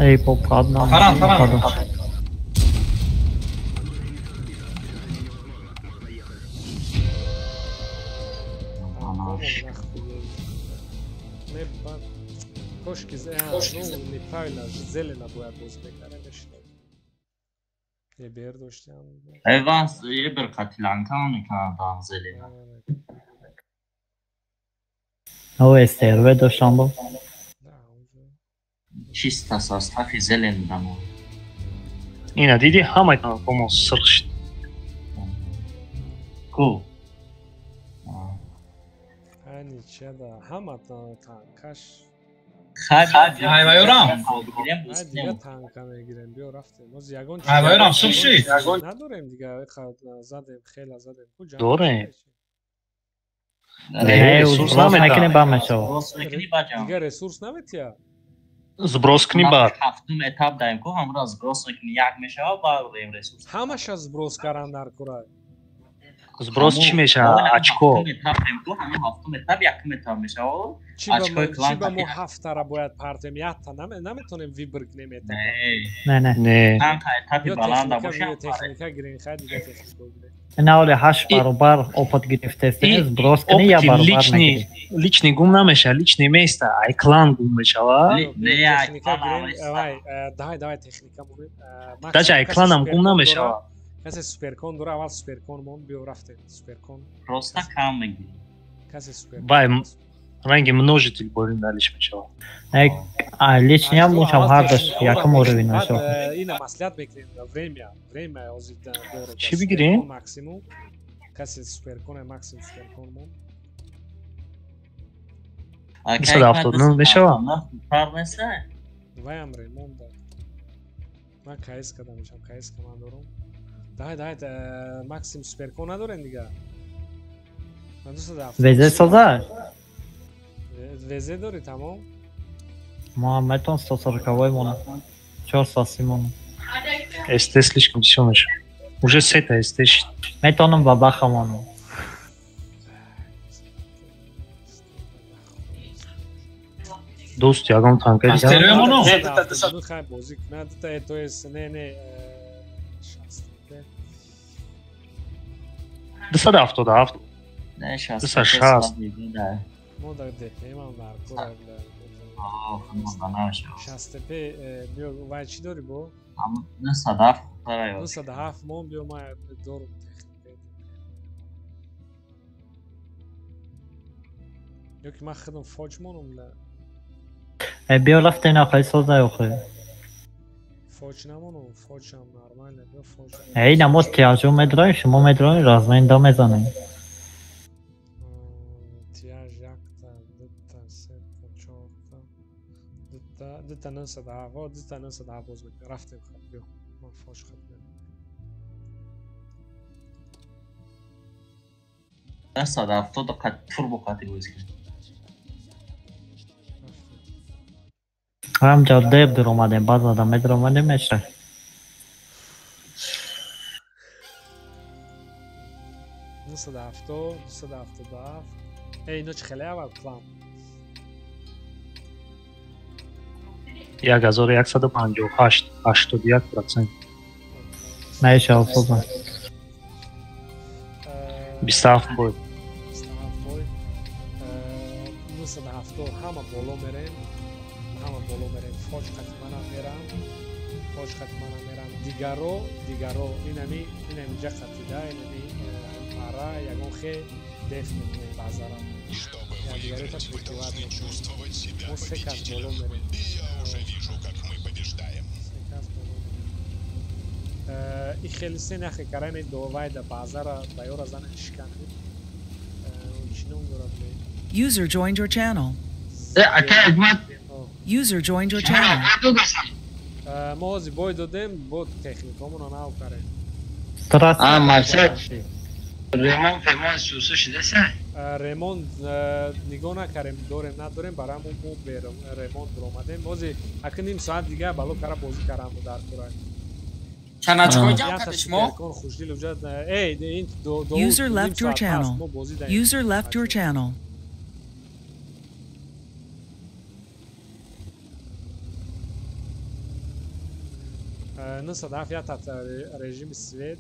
Ey pop kadna. Paran. Koşki nepravильно zelena boya bozbeklara neşne. Ber doştyan. Evans ye bir katilankan Kanada'dan zelena. O esterve doştan bu. Чисто состав и зелен дамо. Ина диди хамайтан помос сыршт. Ку. Hani çada hamatan tankaş. Hayvayoram. Hadi ya tankana giren bir rafte. Moz yagon. Hayvayoram sırşı. Nadorem diga zadem khela zadem. Dore. Ne uzman mekini bameşo. Diga resurs navet ya. Зброскни бар. Ҳафтум этап даем ку ҳамра зброскни як мешава ба рем ресурс. Ҳамаша зброс каран дар кура. Зброс чӣ мешава? Очко. Этап даем ку ҳамин ҳафтум этап якум этап мешава. Очкои клан. Чиба мо ҳафтара бояд партем ятта наметонем вибргнем этап. Не. Танка этапи баланда боша. Техника гирин хай дига техника. Наоли 8 баробар опыт гирифтестен зброскни я баробар мекини. Личный гум намеша, личный место, ай клан гум мешава. Давай техника мунем. Даже ай кланам гум намешава. Касе суперкон дора, авал суперкон мон био рафте. Суперкон. Просто кам мегир. Касе суперкон. Вай, ранги множитель болин далиш мешава. Личный я мушам хардаш, якам уровень нашел. Ина маслят бекрем, время озид доро. Чӣ бигирем? Максимум. Касе суперкон максимум суперкон мон. Мисал автодном мешава? Ваям ремонт. من کایس کدام میشم کایس کمان دارم داید ماکسیم سوپرکو ندارن دیگه من دوست دارم وزه سازه وزه داری تمام محمد تون 140 мона 400 мона СТ слишком сёмыш уже сета СТ метонум ба бахамону دوست یاگام تانکر میخوای بازی کنه تا تو نه دست دافت دافت نه شاست دست شاست ما در دفعه من برکور شاست پی بیو وای چی داری بو نه صدف برای نه صدف ما بیو ما دارم یکی ما خدم فوج مونم لا بیا رفت اینا خیلی ساز نیاخه فوج نمونم فوج هم نرماله بیا فوج ای نمو تیاجو مدرای شما مدرای رازمین دا میزنیم تیاج یکتا دتا ستا چهارتا دتا ننسه دعوا دتا ننسه دعوا باز بکن رفتیم خود بیا من فوج خود بیا دست دفتا دقیق تربو قاتی بازی کن همجا دیب در اومدیم باز آدم در اومدیم میشه نصد هفتو داف اینا چه خیلی اول پلان 1158 81% نایشه آفوزن 27 بود نصد هفتو همه بالا میرن بالا بریم فوج خطمانا میرم دیگرو اینمی اینجا خطیده اینمی مارا یگون خی دف میکنیم بازارم یا دیگری تا پرتیوات میکنیم ما سه کس بالا میریم این خیلی سه نخی کرن دووای دا بازار بایور ازان اشکانه چینون دارم User joined your channel. User joined your channel. موزی بای دادیم بود تکنیکامون رو ناو کرد. مارشال ریمون فیمون سوسو شده سه؟ ریمون نگاه نکردیم داریم نداریم برامون مو برم ریمون درآمدیم موزی اکنیم ساعت دیگه بالو کرا بازی کردم در کورای. چنانچه جمع کردش ما؟ خوشدل وجود ای این دو User left your channel. User left your channel. نصدف یا تات رژیم سوئد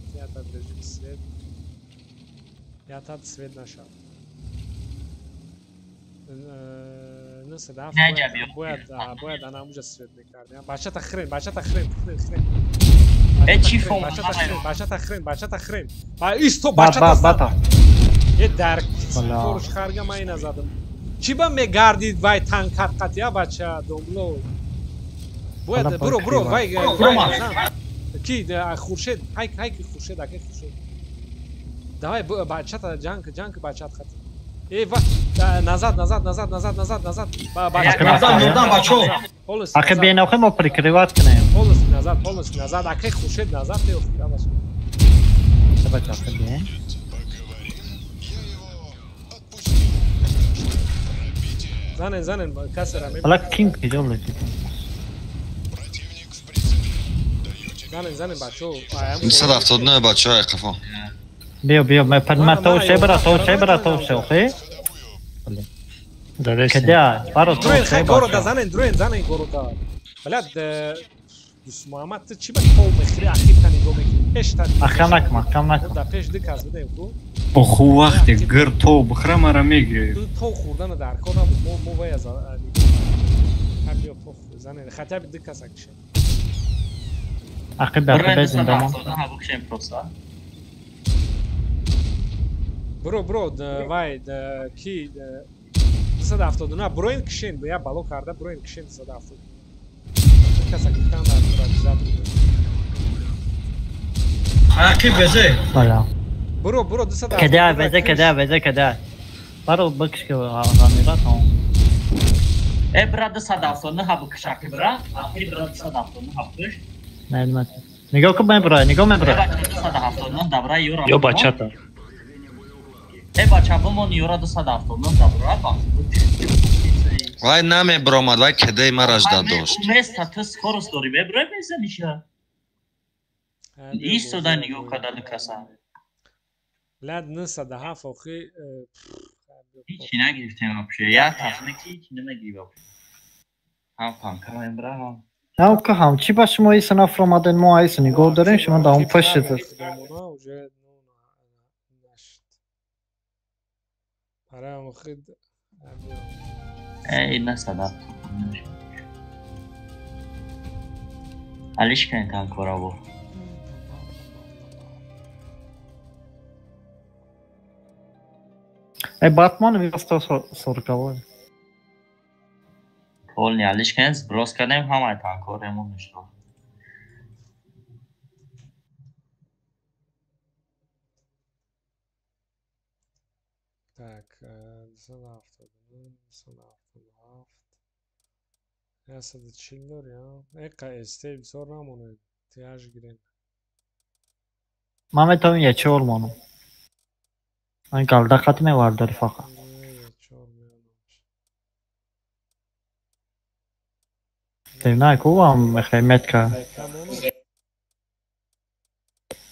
یا تات سوئد نشد نصدف باید انا موجه سوئد میکردیم بچه تخرین بچه تخرین ایستو بچه تخرین یه درک فروش خرگه من این ازادم چی با میگردید وای تنکت قطعه بچه دوملو باید برو وای کی خورشید های خورشید دای بچه تا جنگ بچه خط ای و نزد بچه آخه بین آخه ما پریکریوات کنیم پولس نزد اکی خورشید نزد تیو بچه آخه بین زنن کسی را حالا کیم که جمله زنن بچه این 179 بچه های قفا بیا من تو شی برا اوکی کدیا برا تو شی برا زنن گورو دا بلاد دوست محمد چی با تو مخری اخیر کنی گو میگی پیش تا اخمک دا پیش دکاز بده کو په خو وخت ګر تو بخره مره میگی تو خوردن در کنه مو وای از هم بیا پخ زنن خطر دکاز اکش اخه در زندمان برو وای کی 179 برو این کشین بیا بالو کرده برو این کشین 170 کسا کتان در پراتیزات حقی بزه برو 270 کده برو بکش که غامیرات هم برا 270 ها بکش اکی برا آخری برا 270 ها بکش نیومد نگاه کن من برای نگاه من برای یا بچه تا بچه بمون یورا 279 دبرای وای نمیبرامد وای کدای مرا داشت میست تو سکورس داری ببرای بزنیشه ایستو در نگاه کدن کسا لد نسا ده ها فوقی هیچی نگرفتیم اپشه یا تخنیکی هیچی نمیگیری اپشه هم پانکا مبره هم نه که هم چی باشه ما ایسا نفر آمدن ما ایسا نگاه داریم شما دا هم پشت زد ای نصدق علیش کنی تنکورا بو ای باتمان میبسته سرکاوه پول نیالیش کنی بروز کنیم همه تنکورمون نشتو Так, 277 Я сади чил дори, ека есте бисор намоне тияж гирем من میتونم یه چور مانم من گلده خط میورداری فقط دیم نه کو هم خیمت که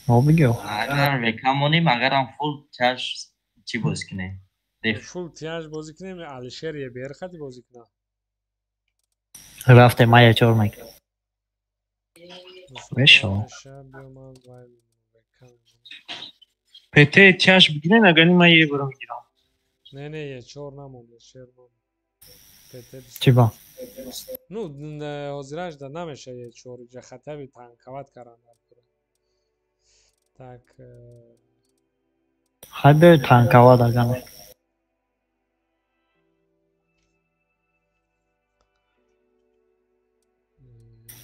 ما بگیو اگر وکامونیم اگر هم فول تیاج چی بازی کنیم فول تیاج بازی کنیم علیشیر یه بیر خطی بازی کنم رفته ما یه چور میکنم بشو پته تیاج بگیره نگانی من یه برو میگیرم نه یه چور نمونده شیر چی با؟ Ну, озирач да намеша е чори ҷа хатаби танкават каран. Так. Хайбе танкават агам.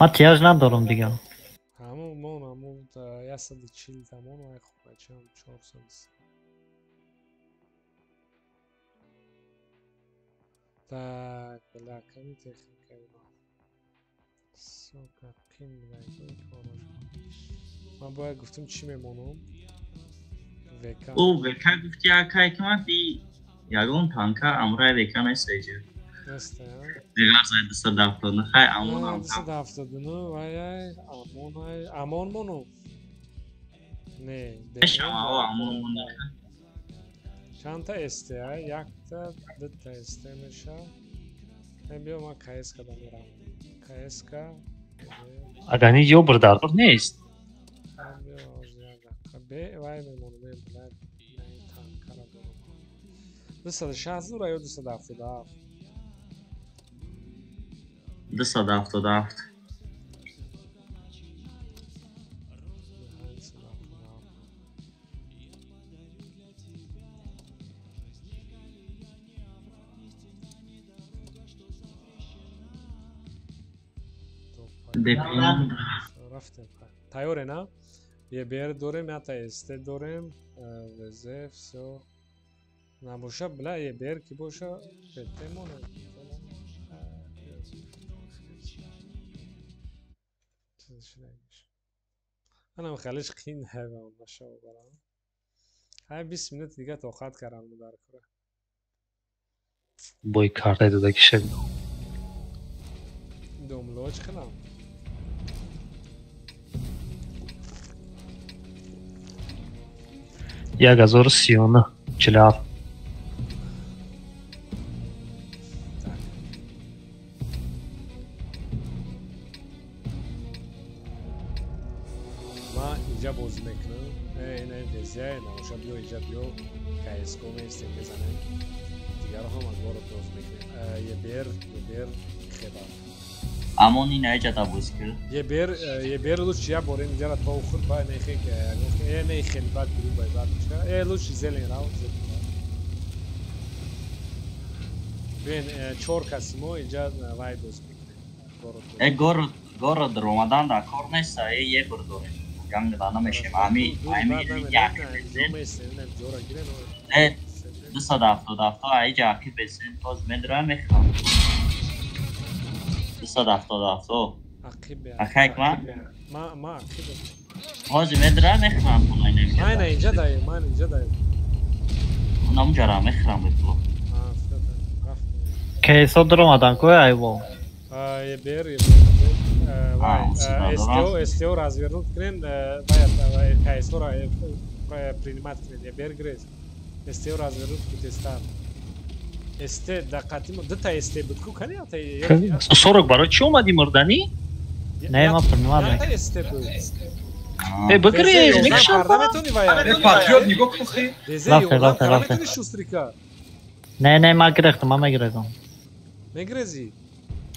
Ма тияж надорам дига. Ҳамун 140 тамон ва хуб бачам 400. Так, лаками техника ино. Сука, пин мегай кораш. Ман бояд гуфтам чӣ мемонам? Века. Века гуфти акай ки ман ди ягон танка амраи века месеҷи. Неста. Дигар зай 279 хай амон 279 вай амон моно. Не, дешава амон моно. چند استه های یک تا دو تا استه میشه بیا ما کایس کدام میرم کایس کا اگانی یو بردار نیست بیا وای میمونه بلد نه تانکر رو 260 یا 277 277 رفتیم تایوره نه یه بیر داریم یا تا استه داریم وزف سو نباشه بلا یه بیر کی باشه بتمونه انا مخليش قين هذا ما شاء الله هاي 20 minut دیگه توقعت کردم در کره بوی کارت داده که شد دوملوچ کنم یک 1039 47 ما اینجا بازی میکنم این وزیه نموشه بیو اینجا بیو کایسکو میستیم بزنیم دیگر هم از بارو بازی میکنیم یه بیر خیبر امونی نایجا تا بازی کرد یه بیر لوچ چیه باریم اینجا را تا اخور باید نیخی که نیخی بعد برو باید بعد میشه لوچ زلین راو بین 4 کسی ما اینجا وای بازی میکنیم گورو در اومدن در کار نیست یه برداریم گنگ دانا میشیم امی یک نه 277 ایجا اکی بسیم باز من درم میخوام 277 اکی کمان ما كده حاجی مدرا میخرم کنم من اینجا دایم اونم جرا میخرم بتو که صدر اومدن کوی ایو یه بیر استیو развернут крен باید کایسو را принимать крен یه بیر گریز استیو развернут تستار است دقتی دو تا است بود کو کنی تا 40 برای چی اومدی مردنی؟ نه ما принимали. نه است بود بگریز میکشم پاتریوت نگاه کن خیلی رفته شوستریکا نه ما گرفتم ما میگرزم میگرزی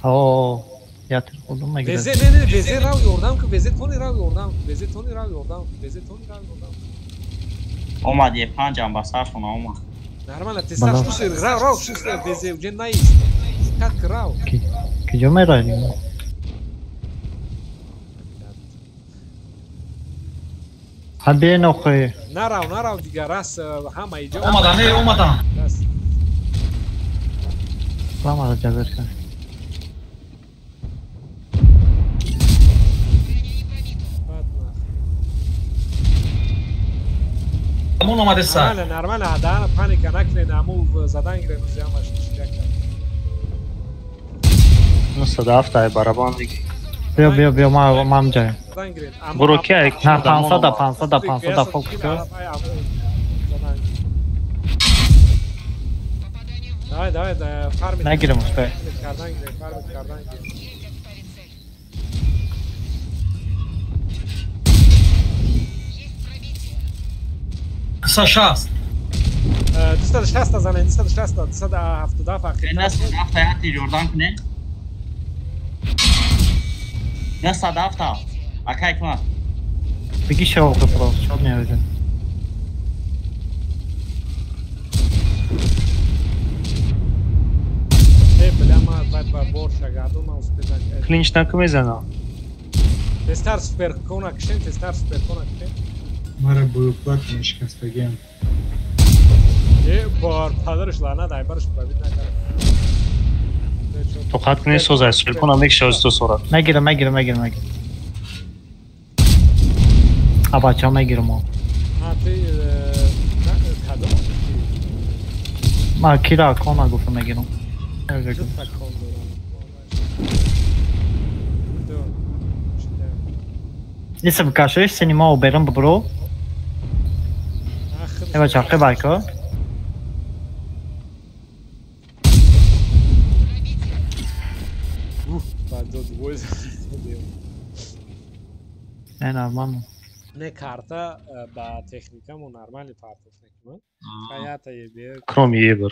اوه یاتر خودم میگرزم بزه راو یوردم که بزه تونی راو یوردم اومد یه 5 هم بسرشون اومد نرمال تستار شوستر راو شوستر بزه وجن نایست کاک راو کجا میرانی هبه نخوی نراو دیگه راست همه ایجا اومدن سلام علیکم جبر کن همون اومده سر نرمال دهن پانیک نکنه نمو زدن گیره نوزیامش نشیده کرد صداف تای برابان دیگه بیا ما هم جایم برو که نه 500 فوق که دای فارم نگیرم به کردن ساشاست 260 زنه 270 فقط نه صداف تای حتی جوردن کنه نه صداف تا اکای کما بگی شو خبرات شد میاد بلما باید بور شگردو ما اسپیدن کلینچ نکو میزنه تستار سوپر کنکشن مرا بلوکلات میشکستگیم یه بار پدرش لعنت ایبرش پروید نکرد تو خط کنی سوزه سوپر کنم یک شاز تو سورت میگیرم بچه ها میگیرم ها تی کدو ما کیرا کنه گفتم میگیرم لسه بکاشش سینما و برم برو ایوه چاقه بایکو نه نرمال نه کارتا با تکنیکم و نرمالی پارتوف نکنم خیاتا یه بیر کروم یه بر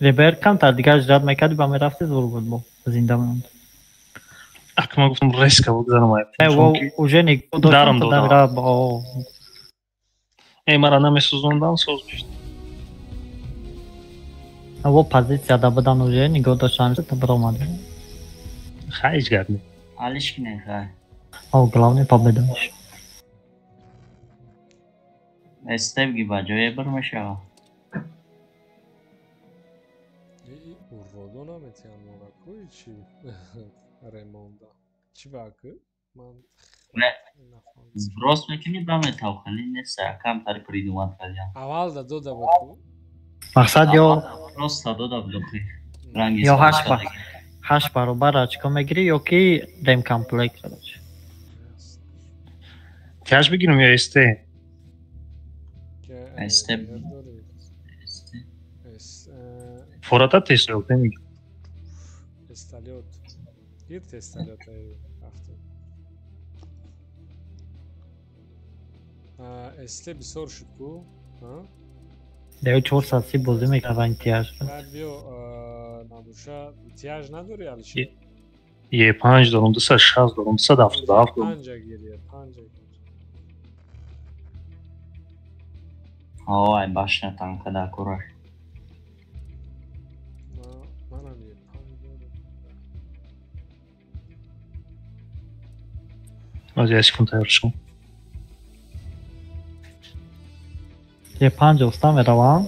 ریبر کم تا دیگه اجراد میکردی با می رفتی زور بود با زنده موند اکما گفتم ریسکا بگذارم اوجه نیکو دارم دادم ای مرا نمیسوزوندم سوز بیشت او позиция да بدن اوجه نیگو داشتن تا برا اومده خیش گردنی حالش کنه خواهی او главное победаш استبگی با جای برمشه Rodona meteanora koichi Raimonda. Чуваки, man. نه زبروس میکنی با متاخلی نیست کم تر پریدومات کردیم اول دا دو دا بکو مقصد یا راست دو دا بلوکی رنگی یا 8 برابر اچکا میگیری یا کی دیم کامپلکت داشت کاش بگیرم یا استه فوراتا تستلیوت نمیگم تستلیوت گیر تستلیوت رفته استه بسیار شد کو دیو 400 سی بازی میکنه و امتیاز بعد بیو ناموشا امتیاز نداری علیشه یه 5 دارم 260 دارم 177 دارم 5 گیریه 5 آه باشه تانکه دا کورش از یه سکون تایرشون یه 5 استان میروم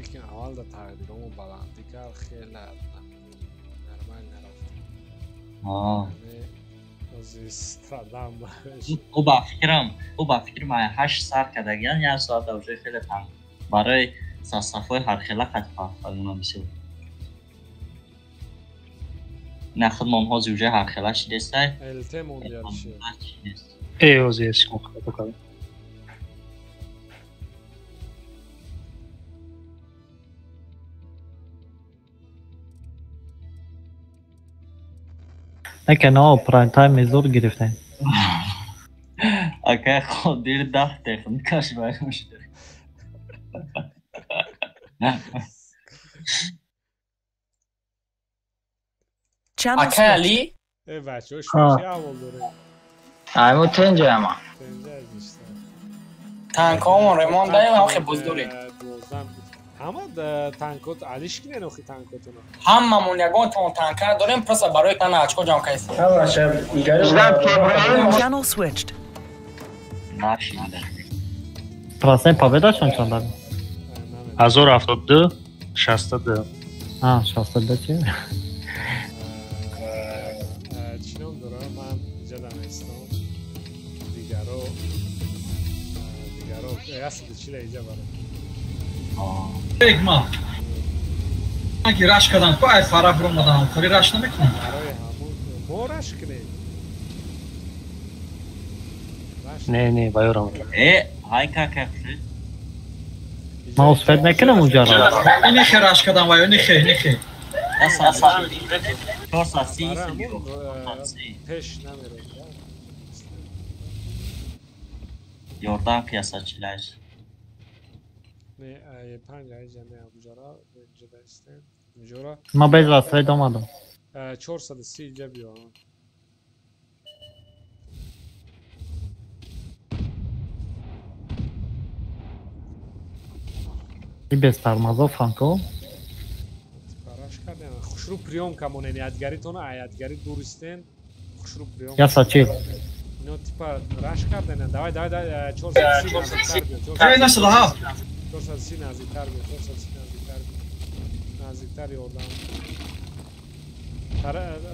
لیکن اول در تقدیرمو بلندی کرد خیلی نرمال نرفت از استرادم او با فکرم 8 ساعت کدگیان یک ساعت دوشه خیلی تنگ برای صفای هر خیلی خط فرقونه میشه نه خدمام ها زوجه هر خیلی شدسته الته موندیال شه اوزیش مخاطب کنم نکنه پرایم تایم زور گرفتن اگه خود دیر 10 دقیقه کاش باید میشه اکه علی؟ بچه ها شوشی اول داره ایمو تنجه اما تنک همون ریمون داریم هم خیلی بزدوریم همه تنکات علیش کنه نوخی تنکاتونو هممون یگان تنکر داریم پس برای تن اچکو جام کیست Channel switched. پراسه پاویدا چون داریم 1072 62 62 چی؟ چینام دارم من اینجا دمستان دیگرو یاسد چیله اینجا برام بگما اگه رش کردن تو از طرف رو مدام خوری رش نمیکنم برای همون ما رش کنیم نه بایورم های که ما اصفت نکنم اونجا را اینی که رش کردن وایو نیخه پیش نمیره یوردان پیاسا چیلش نه 5 اینجا نه اونجا را اینجا دستن اونجا را ما بیز واسه دومادم 430 اینجا بیا ای بستر مازو فانکو کاراش کردن خوشرو پریوم کمونه یادگاری تو نه یادگاری دورستن خوشرو پریوم یا ساچیل اینو تیپا راش کردن давай 430 ای نسل ها 430 نزدیکتر بیا 430 نزدیکتر یوردان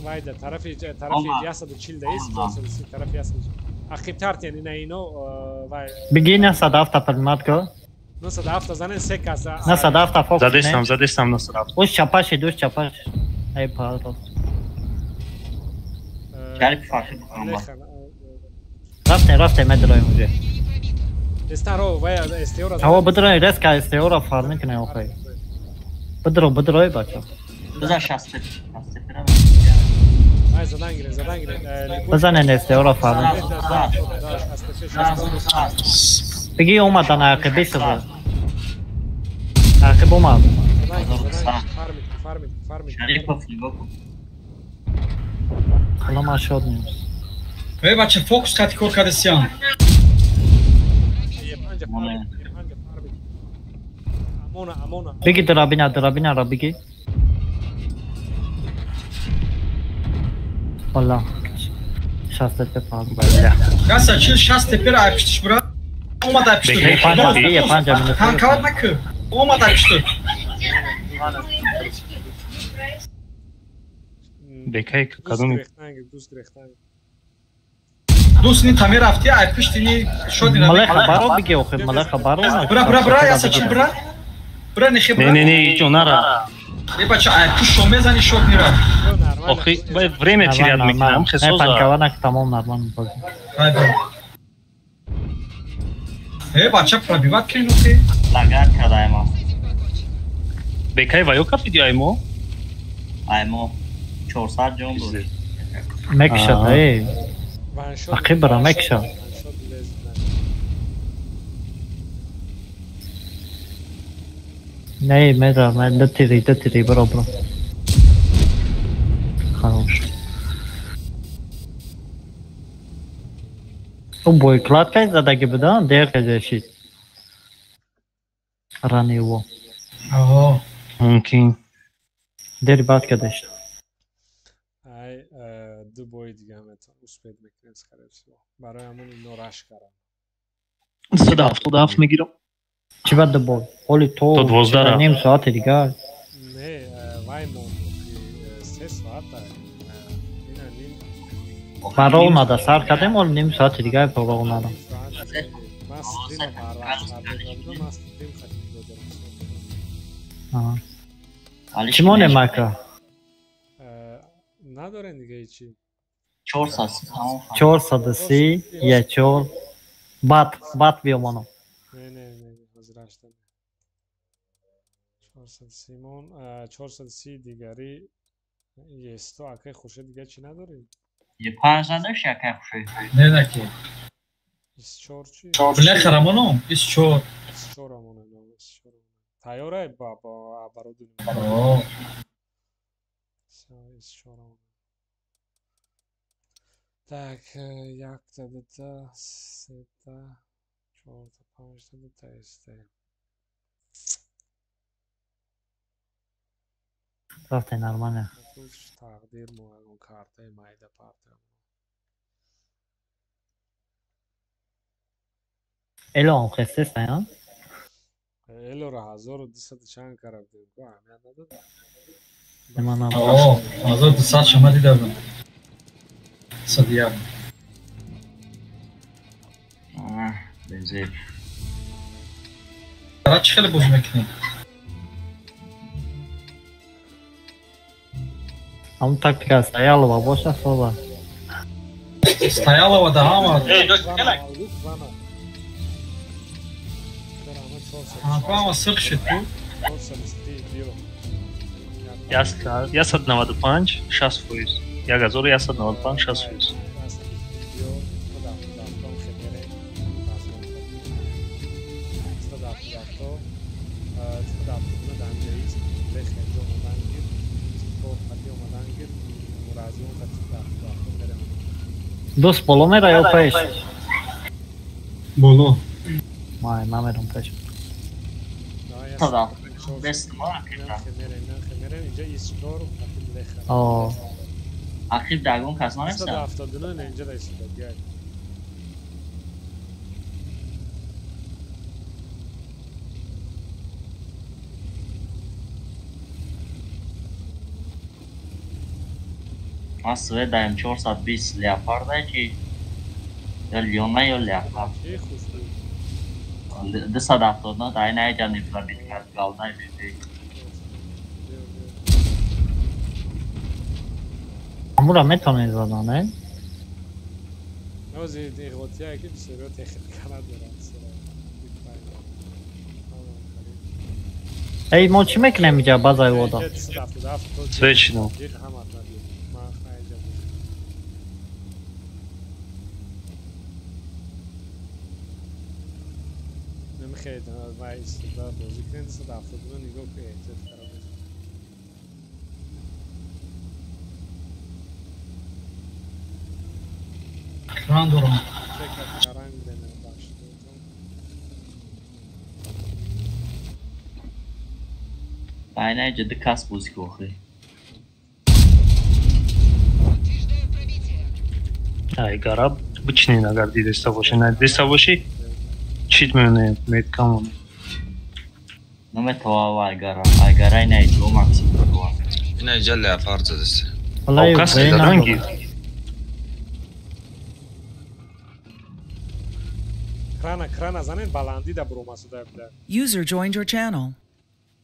وایده طرف یاسد چیل دایست 430 طرف یاسد اخیب ترت یعنی نه اینو وای بگی نه صداف تا پرمات کو نه صداف تا زنن سه کاسا نه صداف تا فوق زدستم نه صداف او چپاش دوش چپاش ای پارو شریک فاخر رفته مدرای مجھے استارو وای استیورا هوا بدرای رس کا استیورا فارمینگ کنه اوخی بدرای بچا بذار شاسته وای زدن گیره بزنن استیورا فارمینگ بگی اومدن عقبی سبا عقب اومد شریک فلیگو حالا ما شد نیست ای بچه فوکس خطی کور کردسیان بگی درابینا را بگی والله شاسته تپا Gasa çil şans teperi ayıpıştış bura. Olmadı ayıpıştır. Panca minut. Kankavat nakı. Olmadı ayıpıştır. Bekay kadın. Dostini tamir hafti ayıpıştığını şu dinle. Malay xabaro bigi oxi, malay xabaro. Bura yasa çil bura. Bura ne xibra? Ne hiç onara. Ey bача ayıpış şomezani şok nira. Охи, время терять мекнам, хесоза. Панкаванак тамом нормально бозин. бача пробиват кинути. Лагат кадаемо. Бекай ваё капиди аймо? Аймо 400 ҷон буд. Мекшад эй. Акибра мекшад. Не, меда, да тири, бро. Хорош. О бой, кладка задаги буда, дерка зашит. Рано его. Ага. Мумкин. Дери батка дашт. Ай, ду бой دیگه همتون успеет میکنیم скорее всего. برای همون اینو رش کردم. صداف میگیرم. چی بعد دو بой? ولی تو 12 نیم ساعت دیگه نه وای موندی 3 ساعت اینا نیم برای اومده سر کردیم ولی نیم ساعت دیگه برای اومده ما استریم برداشتم ما استریم خدمت چی مونه مکه ندارن دیگه چی 430 یه 4 بات بیا منو نه گذاشتم 430 دیگری یه استو اکه خوشه دیگه چی نداریم یه 5 نداشت اکه خوشه نه که 24 چی بالاخره منو 24 همونه تیاره با برادون так 1 تا 2 تا 3 تا 4 تا 5 تا 2 تا است رفته نرمانه تقدیر مو اون کارت مایده پارت الو اون خسته سایان الو را 1200 چند کردیم کو اهمیت نداد منم 1200 شما دیدم صدیام بنزل برای چی خیلی بوز میکنی؟ همون تاکتیکا стоялова باشه صحبت стоялова да ама ама сырқ шуд ту Я 195 60%. Я газор 195 60%. دوست بالا میره یا پیش؟ بالا من میرم پیش اخیر دگون کس نمیستم 179 اینجا رسید بیاید ما سوید دایم 420 لیاپارده چی یا لیونه یا لیاپارد 279 دایی نایجا نیفلا بیت کرد گالنای بیتی همون میتونه زدن نه؟ نوزی دیگوتی ها که بسیار تخیل کنه دارن ای ما چی میکنیم اینجا بازای وادا؟ سویچنو نمیخواید وای استفاده بازی کنید 179 نگاه که احتیاط خراب است ران دارم چک رنگ دنه باشه دایی جدی کس بوزی که اخری ای гараб بچنین اگر دیدسته باشه نه دیدسته باشی چیت میونه میتکامونه نمیتواه اگر ای نیدو مکسیم تواه این اینجا لیاپارد زدسته اوکاس دادن گیر крана занен баланди да бромасуда буда User joined your channel.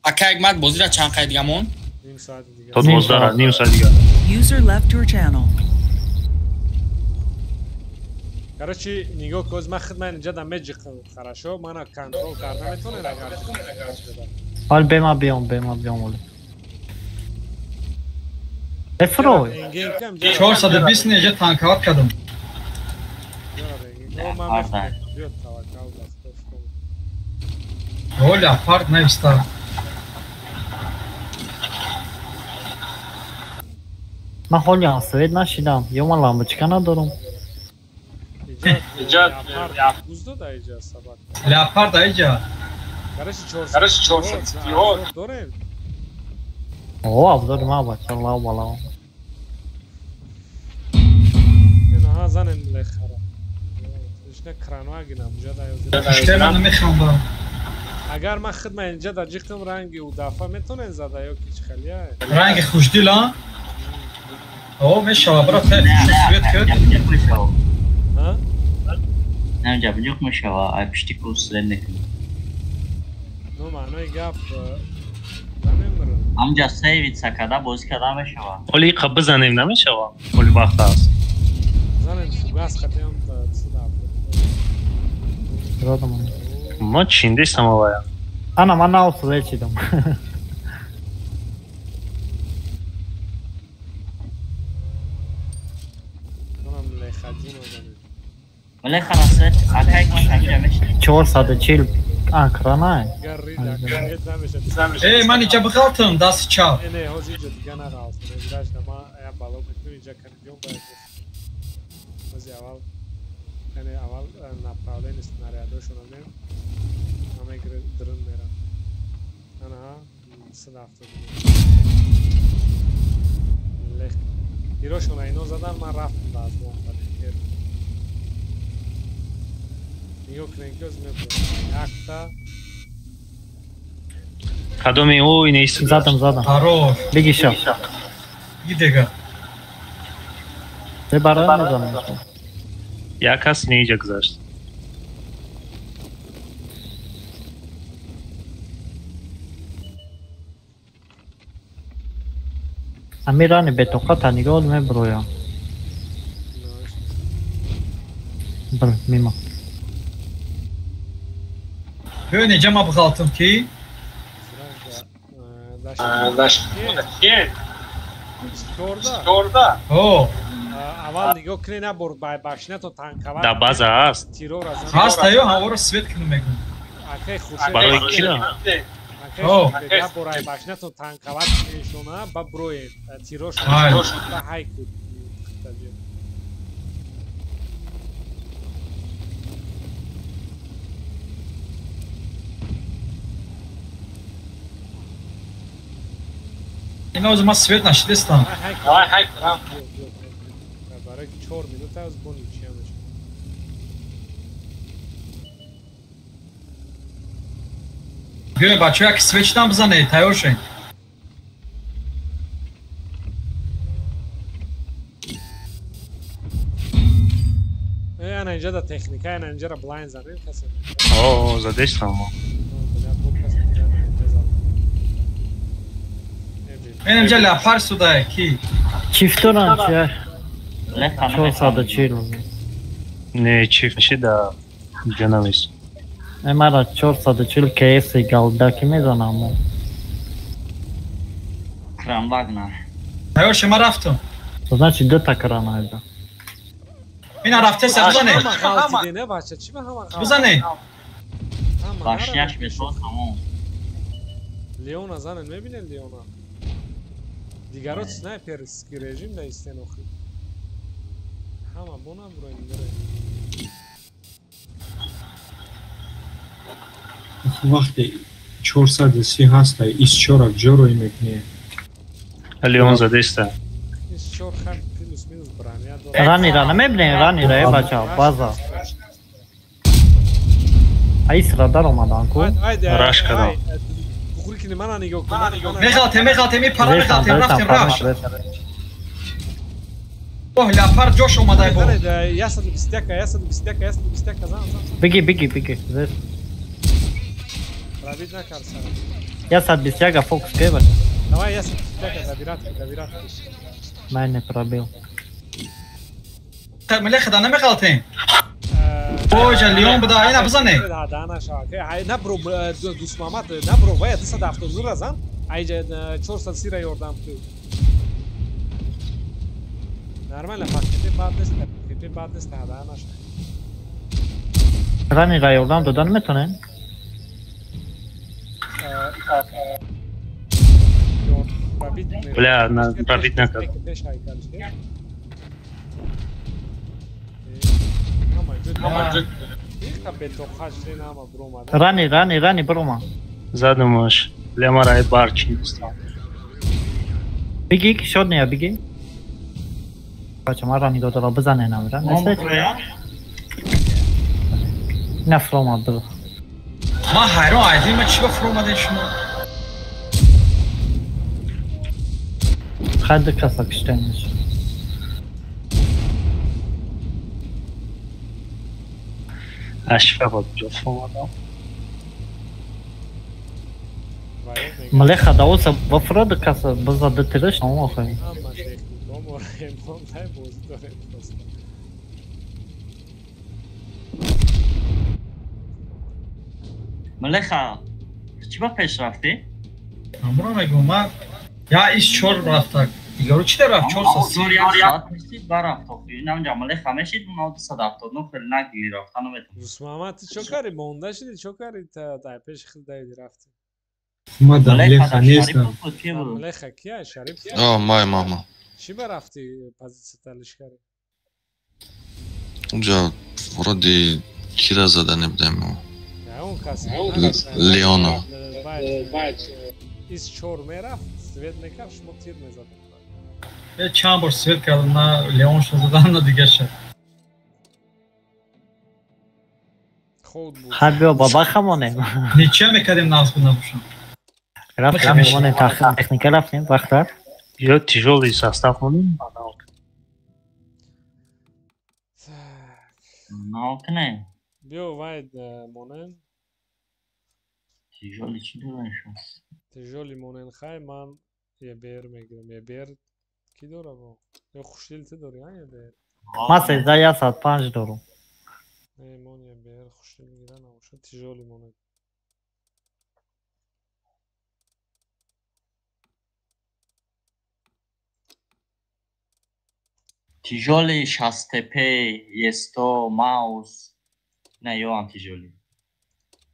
Акай мат бози ра чанд қай дигамон? ним соат дига. То 12 ним соат дига. User left your channel. короче нигоҳ кӯз ма хидмат инҷа да меҷи хорошо мана контрол карда метавонед агар حال بما بیام ولی افرو 420 اینجا تانکات کردم اولی اپارت نیستا من حالی هم سوید نشیدم یا من لامبچکه ندارم لیاپارد اینجا короче 400 داریم اوه ابزار ما بچه الله بالا اینها زنن لخرا اشنا کرانو اگنم جدا اشکه من نمیخوام اگر من خدمت اینجا در جیختم رنگی و دفعه میتونین زده یا کیچ خلیه رنگ خوشدل ها؟ اوه میشه برای تایف سویت کرد؟ ها؟ نه جابجوق میشه و پشتی کوسلن نکنی نو معنای گپ نمیمرم همجا سیوید سکده بازی کده میشه ولی قبل بزنیم نمیشه ولی وقت هست زنیم فوگاس خطیم ما چینده سماوایا انا من ناوصل چیدم ولی خلاص اکایک من همینجا میشه 440 اکرانه ای من اینجا بخالتم دست چاپ نه هوزی جو دیگه نراست نمیداش نما یا بالا میتونی اینجا کنیدیم باید هوزی اول یعنی اول نپراولین سناریادوشون هم همه درن میرن آنها صد هفته دیگه هیروشون اینو زدن من رفتم باز بوم نیو کرنکوز میبود اکتا کدومی او اینه ایست زدم آرو بگی شا دیگه به برای نزنم یک کس نیجا گذاشت امیرانی به توقع نگاه میبرویم بر میما ببین اینجا ما بخالتم کی؟ داشت سکورده اوه اول نگاه کنی نبر باشنه تو تانکوات در بازه هست تیرو رازم هست ایو هوا رو سویت کنم میگم اکی خوشه برای کی نه؟ اکی نبرای باشنه تو تانکوات میشونه با بروی تیروش با های کود اینا از ما سویت نشدستم برای 4 minute از بونی چی همش ببین بچه یک سویچ هم بزنه تیار شین انا اینجا در تکنیکه انا اینجا را بلاین زنیم کسی اوه زدش تمام این اینجا لپر سوده کی؟ چیفتون چه؟ 440 نه چیفت چی در جنویست مرا 440 کیسی گلدکی میزنم کرام واگنر تیار شما رفتم تو значит دو تا کرانه ایجا اینا رفته سه بزنه بزنه باشیش بشود تمام لیونا زنن میبینن لیونا دیگرات سنایپر سکی رژیم نیستن آخه همه بونم روی میره وقتی 430 هست ایست چورا جوروی میکنه لیون زده است ایست چور خم پلوس مینوس برانیاد رانی را نمیبینی رانی را بچه بازا ایس را در اومدن کو راش کردم بخوری که من نگاه کنم میخاطه میپره میخاطه رفتیم راش اوه لپر جوش اومده بود یاسد بیستیکا زن بگی رابید نکر سر یاسد بیستیکا فوکس که باشه نوای یاسد بیستیکا دبیرات من نپرابیل ملی خدا نمیخاطیم اوه لیون بده اینا بزنه نبرو دوست محمد نبرو باید دست دفتر نور زن ایجا 430 را یوردم تو نرمال فاکتی بعد نیست هدا نشه رانی را یوردم دادن میتونن بله نه رابید نکرد رانی بروما زدمش لیما رای بار چی دوستم بگی که شد نیا بگی بچه ما رانی دوتا را بزنه نمیرن نفرما برو من حیران عیدی ما چی با فرو اومده شما خیلی کسا کشتنش اشفه بود جفت اومدم ملی خداوس بفرد کسا بزده ترش نمو خواهی ملخا چی با پیش رفتی؟ امرو نگو من یا ایش چور رفته دیگه رو چی در رفت 4 ساعت زور یک ساعت میشید برفت اینم جمله خمشید اون 979 خیلی نگیری رفتن و بتون دوست محمد چو کاری مونده شدی چو کاری تا پیش خیلی دایدی رفتی ما در ملخا نیستم ملخا کیه شریف ما چی برفتی پازیسی تلش کردی اونجا ورودی کی را زده نبودم اون کسی لیانا ایس چور میرفت سوید میکرد شما تیر میزد یه چند بار سوید کردم نه لیان شد زدن نه دیگه شد خب بیا بابا خمونه نیچه میکردیم ناز بود نبوشم رفتیم همونه تکنیکه رفتیم وقت یا تیجولی ساستاف مونیم ناکنه بیا واید مونن تیجولی چی دارنشون تیجولی مونن خواهی من یه بیر میگیرم یه بیر کی داره با یه خوشدیل تی داری ها یه بیر ما 1305 دارم من یه بیر خوشدیل میگیرم نموشن تیجولی مونن تیجولی شستپه یستو ماوس نه یو هم تیجولی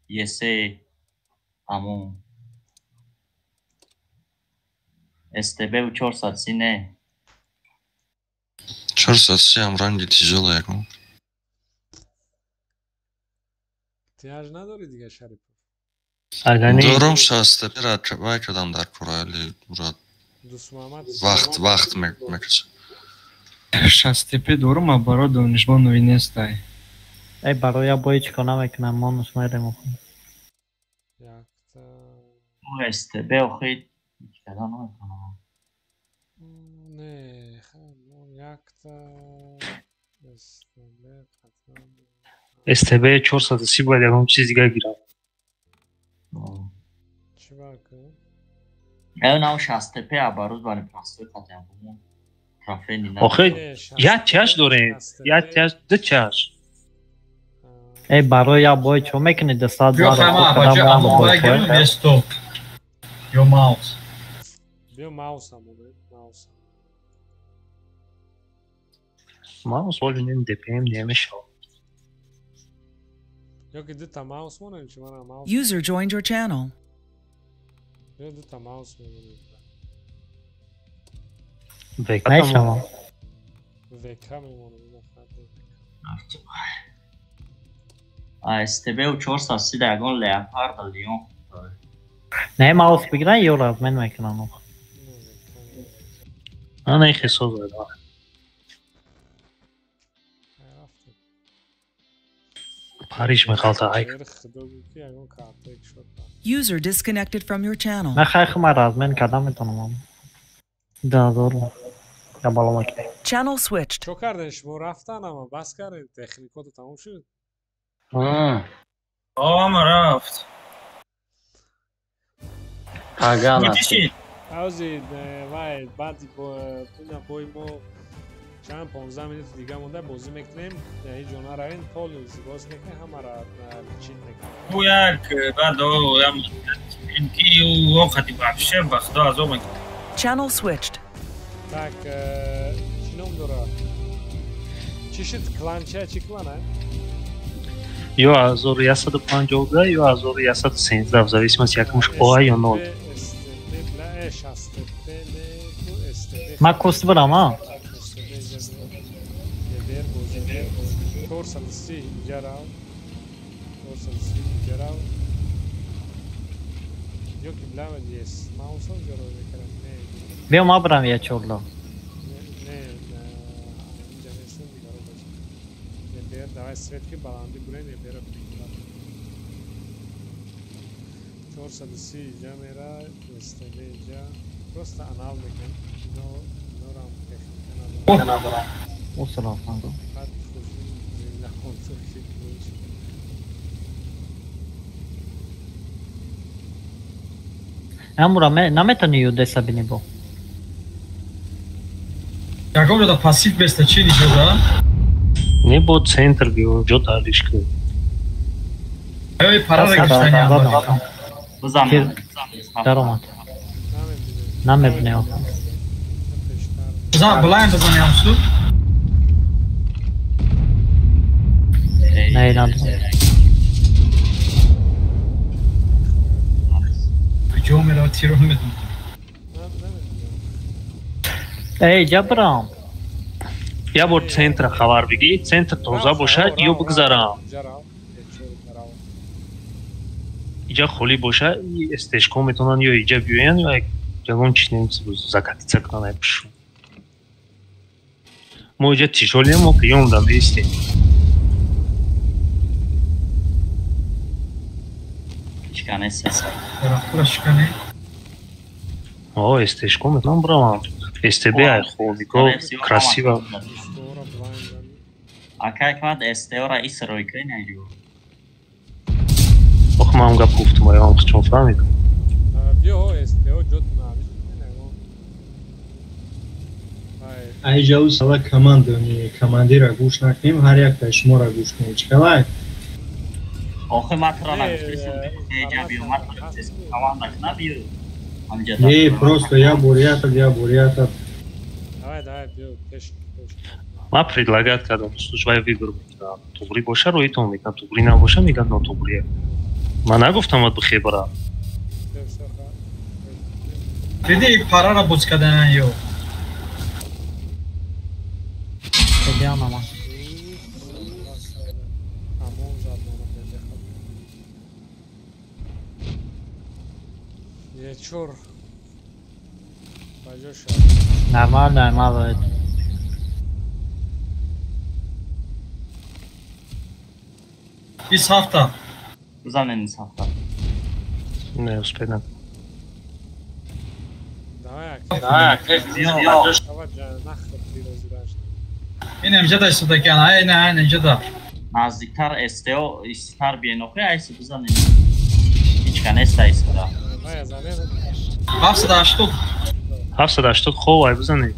یسه همون استبه و 430 نه 430 هم رنگی تیجوله یکم تیاج نداری دیگه شریف دارم شستپه را چبای کردم در پرایلی دوست محمد وقت میکشه شستپه دارم اما برای دانشگاه نوی نیستای ای برای بایی چکا نمیکنم ما نشمایده مخونم اون استبه و خیلی کدا نمیکنم نه خیلی یکتا استبه استبه 430 باید یکم چیز دیگه گیرم چی برکن؟ اون او شستپه عباروز برای پرستوی قطعه بمون آخه یه تیاج داره یه تیاج دو تیاج ای برای یا بای چو میکنی دستات بیا خیمه باجه اما باید گرم بیستو یا ماوس بیا ماوس هم بوده ماوس ولی نیم دپیم نمیشه یا که دوتا ماوس مونه چی من ماوس User joined your channel. بیا دوتا ماوس مونه نه شما وکا میمونه استبه و 430 دگان لیپارد لیون نه ماوس بگیرن یا راز من میکنم نه ای خیصو زده پاریش میخواد تا ایک User disconnected from your channel. نه خیلی من راز من کردم میتونم دارم یا بالا مکنه Channel switched. چو کردن شما رفتن اما بس کردن تکنیکات تموم شد ما رفت پاگانا اوزید وای بعدی بای ما چند 15 minut دیگه مونده بازی میکنیم هیچ جونا روین پول زیباز میکنیم همه را چین میکنیم او یک بعد اینکی او وقتی بابشه بخدا از او میکنیم Channel switched. Так, چی نام داره؟ چی شد کلان چی کلانه؟ یا 1152 یا 1113 в зависимости якомуş oa یا nol. ما کوست برام ها بیا ما برام یه چورلا 430 اینجا میره استله اینجا просто анал میکنم اینو رام تکنیک ندارم او سلام خانم بعد خوشی نخونتو که Amura, nametani ju desa bini bo. Какого да пассив беста чи ничего да? Не бо центр био жота алишка. Эй, пара регистания. Бузам. Даромат. Намебнео. Бузам, блайн бузам су. Не, надо. Jomera tirum medum. Эй, Jabram. Я бо центра хабар биги, центр тоза боша, ё бигзарам. Иҷа холӣ боша, стежко метавонанд ё иҷа биёянд, ё ягон чиз немиса закатица кунанд пишу. Мо иҷа тишолием, мо приёмда меистем. О, стежко метавонам бравам. СТБ айхонико красиво. А как мад СТО-ра исройка нагу? Ох, мам гап гуфтам, аём чон фаҳмидам. биё СТО ҷот навиш айҷа у сала командони командира гӯш накунем, ҳар якта шуморо гӯш кунем. Чикалай? Охи матра нагуфтесем, эҷа биё матра гуфтесем, команда набиё. Не, просто я бурятов. Давай, биё, пеш. Ма предлагат кардам, службаи вибор мекунам. Туғри боша рӯитон мекунам, туғри набоша мегӯяд нотуғрие. Ман нагуфтам бад бихе барам. Диди парара боз карданан ё. Бедиам ама. Чур. Пойдёшь. Нормально это. Из хафта. Занен из хафта. Не успеем. Давай, ин амҷада истодакан, айн инҷада. Наздиктар СТО истар биенохи айси бизанем. Ҳичка неста истода. 780. 780 хов ай бизанем.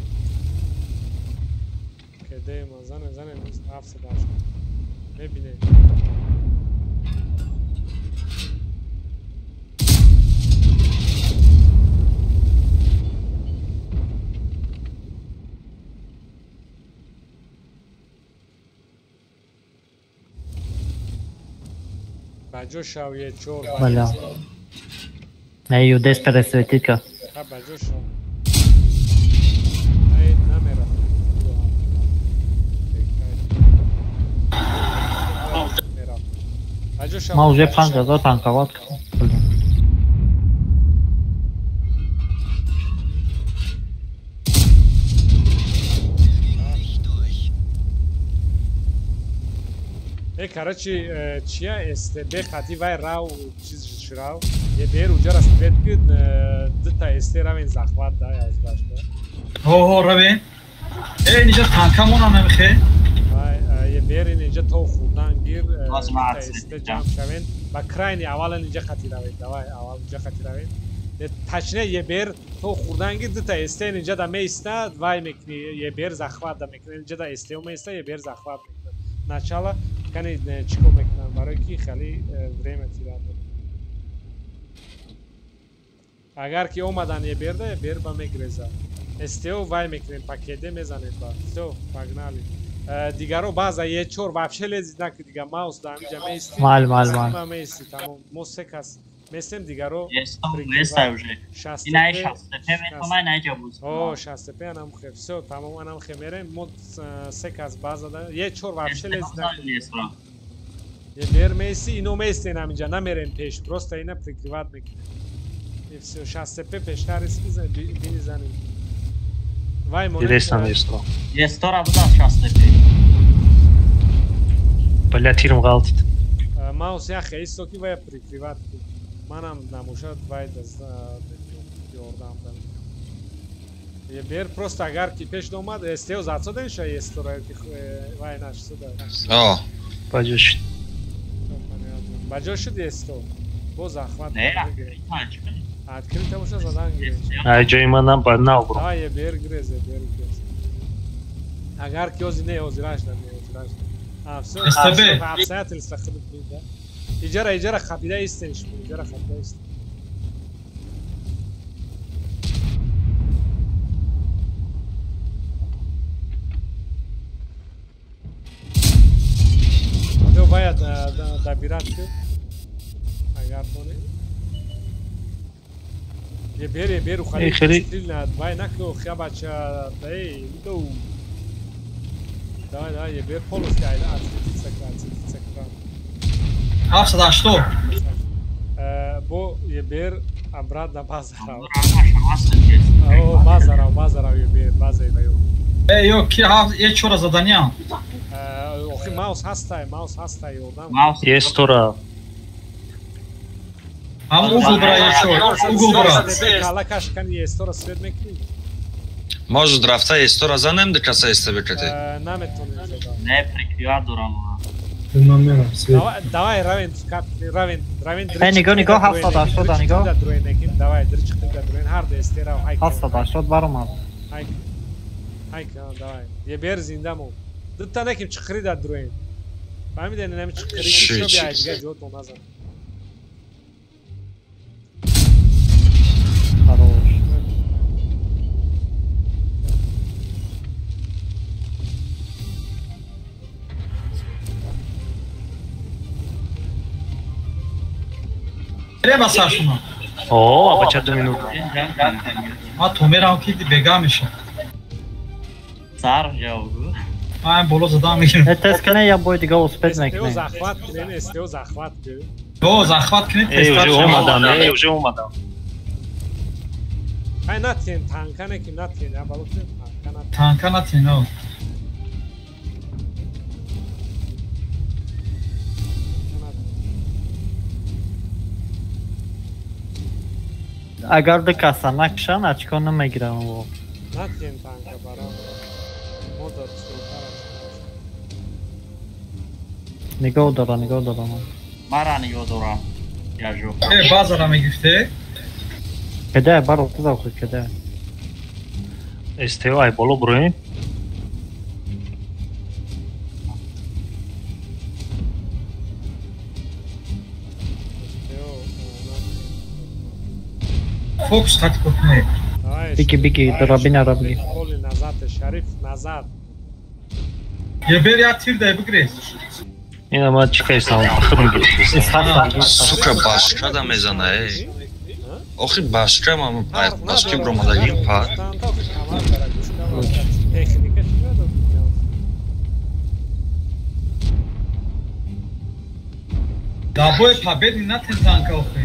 Кеде мазане 780. Бебине. Баҷоша у ечор. Бля. Не, ю дес пересветика. Баҷоша. Ай, намера. Баҷоша. Ма уже 5000 танковат кардам. Короче, чья СТБ хати вай рау чиз шрау. Е бер уҷа распет гид дта СТ равен захват да аз башда. О, равен. Нижа танкамона намихе. Вай, е бер нижа то худан гир СТ ҷам шавен. Ба крайни аввал нижа хати равен. Давай, аввал нижа хати равен. Тачне е бер то худан гир дта СТ нижа да меиста, вай мекни е бер захват да мекни. Нижа да СТ меиста, е бер захват мекни. Начало кани чико мекунам барои ки хали время тирад. Агар ки омадан е берда, е бер ба мегреза. СТО вай мекунем, пакеде мезанем ба. Всё, погнали. Дигаро база е чор вообще лезид накӣ дига маус да амиҷа меисти. Мал. Меисти тамом. Мо се кас месем дигаро. Леста уже. Инай 60 метомай наҷа буз. О, 60 анам хе. Всё, тамом анам хе мерем. Мо се кас база да. Е чор вообще лезид накӣ. Е бер меисти, ино меистен амиҷа намерем пеш. Просто ина прикриват мекунем. И всё, 60 пештар искиза бинизанем. Вай мо. Интересно место. Естора буда 60. Бля, тирм галтит. Маус яхе исто ки вай прикриват. منم نموشد باید از یاردم دارم یه بیر پروست اگر کی پیش اومد استیو زاتدن شای استورای کی وای نشد آه باجا شد باجا شد استو باز احمد نه اتکری تماشا زدن گیره ای جای منم با ناو برو ها یه بیر گریزه اگر کی اوزی نه اوزی راش نه افسات الاستخدام ده اجاره خفیده استنش اجاره خفیده است تو باید دبیرات کرد اگر کنه یه بیرو خالی استیل ند باید نکو خیاب بچه دایی دو دای یه بیر پولوس که ایده اتلیتی سکران 780 بو یه بیر امراد نباز راو بازراو یه بیر بازه بیو یو کی یه چورا زدنیا اوخی ماوس هستای یودم یه استورا هم اوگل برا یه چور اوگل برا کالا کاشکن یه استورا سوید میکنی Может, драфта история за ним, дека се исте бекете. Не прикрива дорано. Давай равен. Ниго 780 да ниго. Давай дрички да дроен хард истера хайк. 780 барма. Хайк давай. Ye ber zindamo. Dutta nekim chiqri da dроен. Фаҳмиден нами chiqri шо биай дига ҷо то назар. Треба Сашуна. О, а почему минут? А томерам ки бега миша. Цар жаугу. Ай боло задам мигирам. Это скане я бой дига успеть мекне. Стео захват кирен. До захват кирен тестар. Уже умадам. Ай натин танкане ки натин я балуктен танкана. Танкана тино. اگر ده کسانک شن اچکا نمیگیرم و نتین تانکا برام مدر نگاه دارم مرا نگاه دارم یاجو بازارا میگفته کده برو کده خود کده استیو ای بولو بروین فوکس خط کنه بیگی درابی کولی نزات شریف نزات یه بری تیر ده بگریز اینا ما چیکایسam آخر میگیریم сука башка да мезана охи башка мам башки громадагим па дабой победы на танка охи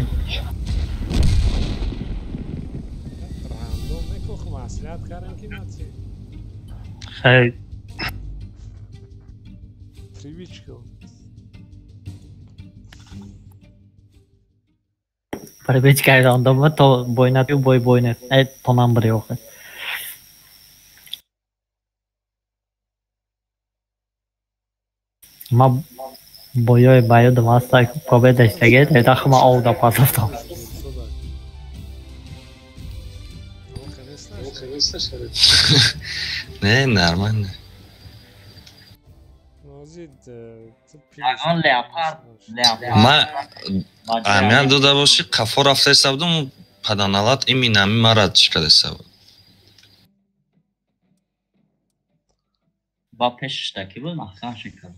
Хай. Привычка. Привычка рандомы то бой. То нам брёхе. Ма боёй баю дамаста победа истегет, это хма олда пасафтам. Не, нормально. Он леопард. Амян дода боши қафо рафта ҳисабдум паданалат иминами марад шикад ҳисаб. Ба пешштаки буд маҳкам шикад.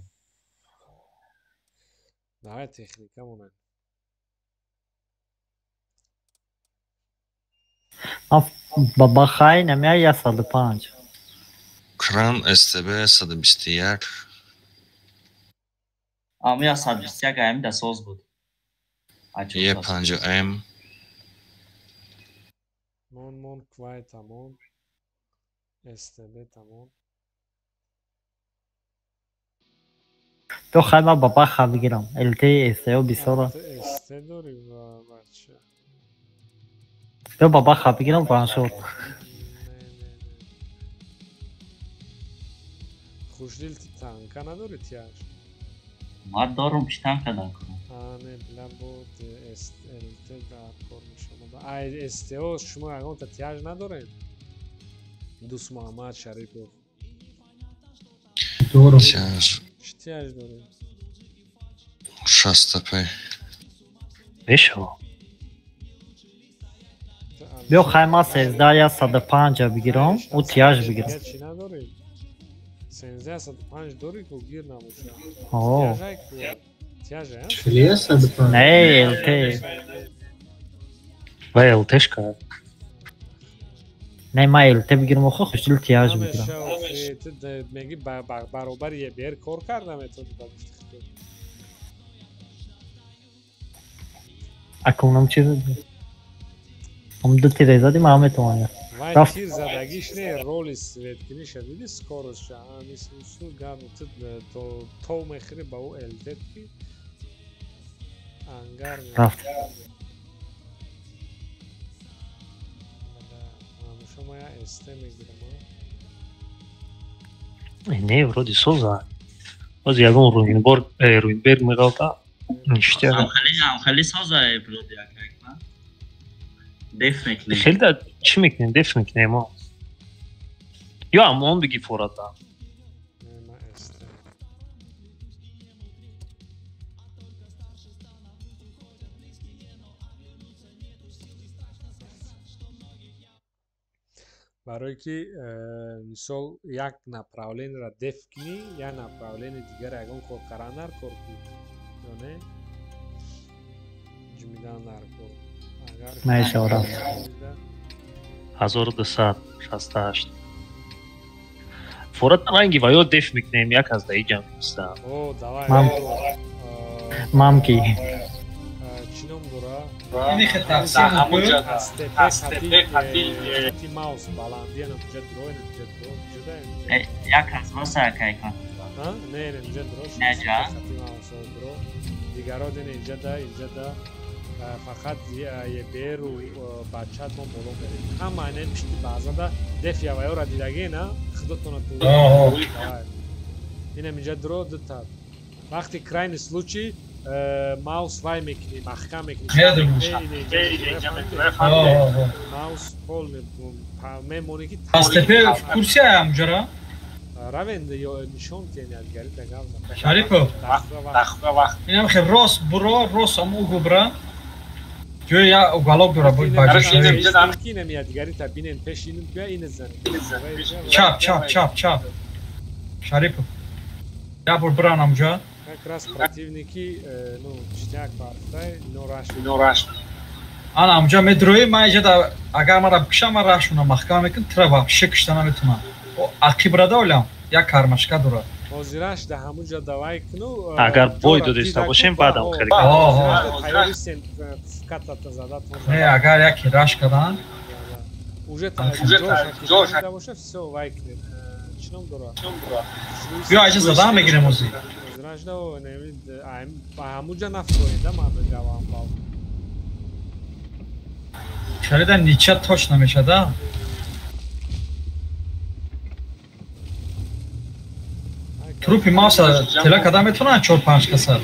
Давай техника момент. Баба хай намя я 105. Крам СТБ 121. Амя 121 ам да соз буд. Е 5М. Мон квай тамон. СТБ тамон. تو خیلی بابا خواهی گیرم التی استیو بیسارا الته داریم و بچه بیا بابا خواب بگیرم وانشوت خوشدیل تانکا نداره تیاج ما دارم پیش تانکا دارم آنه لبود الته در کار میشم ای استیو شما اگه تا تیاج ندارین دوست محمد شریفو دارم تیاج چی تیاج دارین 60 پی بشو بیا خیمه 13 یا 105 بگیرم و تیاج بگیرم چی نداری 13 105 داری که گیر نموشه اوه تیاج چلیه 105 نه الته و التش کرد نه ما الته بگیرم خو خوشدل تیاج بگیرم میگی برابر یه بیر کار کردم تو اکنم چیز هم دو تیر زدیم همه توانیم وای تیر زدگیش نه رولی سویت کنی شدیدی سکورش شد نیسو گرم تو مخیری با او التت کی انگر رفت شما یا استه میگیرم نه ورودی سوزا از یکون روینبرگ میگالتا نشته خیلی سازه برودی اکرک دف میکنیم خیلی دا چی میکنیم دف میکنیم ما یا هم اون بگی فوراتا برای که مثال یک направление را دف کنی یا направление دیگر اگه کار کردن کار کنی یا نه جمیدان نرکو نه شورا 1268 فورات رنگی و یا دف میکنیم یک از دایی جمع نیستم او دوای مام کی چینم دورا اینی که تقسیم بود استپه خطی ماوس بالاندی هم جد روی جد رو یک از ما سرکای کن نه جد روش نجا خطی ماوس درو دیگرها دین اینجا دا فقط یه بیر و بچه ما بولو بریم همه اینه پشتی بعضا دا دف یا ویو را دیدگی نه خداتونه تو اینم اینجا درو دو تا وقتی کراین سلوچی ماوس وای میکنی محکم میکنی ماوس پول میمونی که استپه کورسی هم جرا روند یا نشون کنی از گری دگاو شریفو اینم خیلی راست برا راست هم او گبرا جوی یا اوگالوگ دورا باید باجش اینم یا دیگری تا بینن پیش اینو بیا این زن چاپ شریفو یا بران هم جا как раз противники ну чтяк партай но раш ана амҷа медрои ма иҷада агар мара бикшам ма рашуна маҳкам мекун тра вообще кишта наметунам ақибрада олам як кармашка дорад ҳозираш да ҳамунҷа давай куну агар бой додиста бошем баъдам харӣ не агар яке раш кадан уже ҷоша боша всё вай кунед чином дорад бё аҷа задан мегирем ози Зраждо немид ҳамуҷа нафтоида ма бегавам бал шарида нича точ намешада трупи мавса тела када метавонад 4-5 каса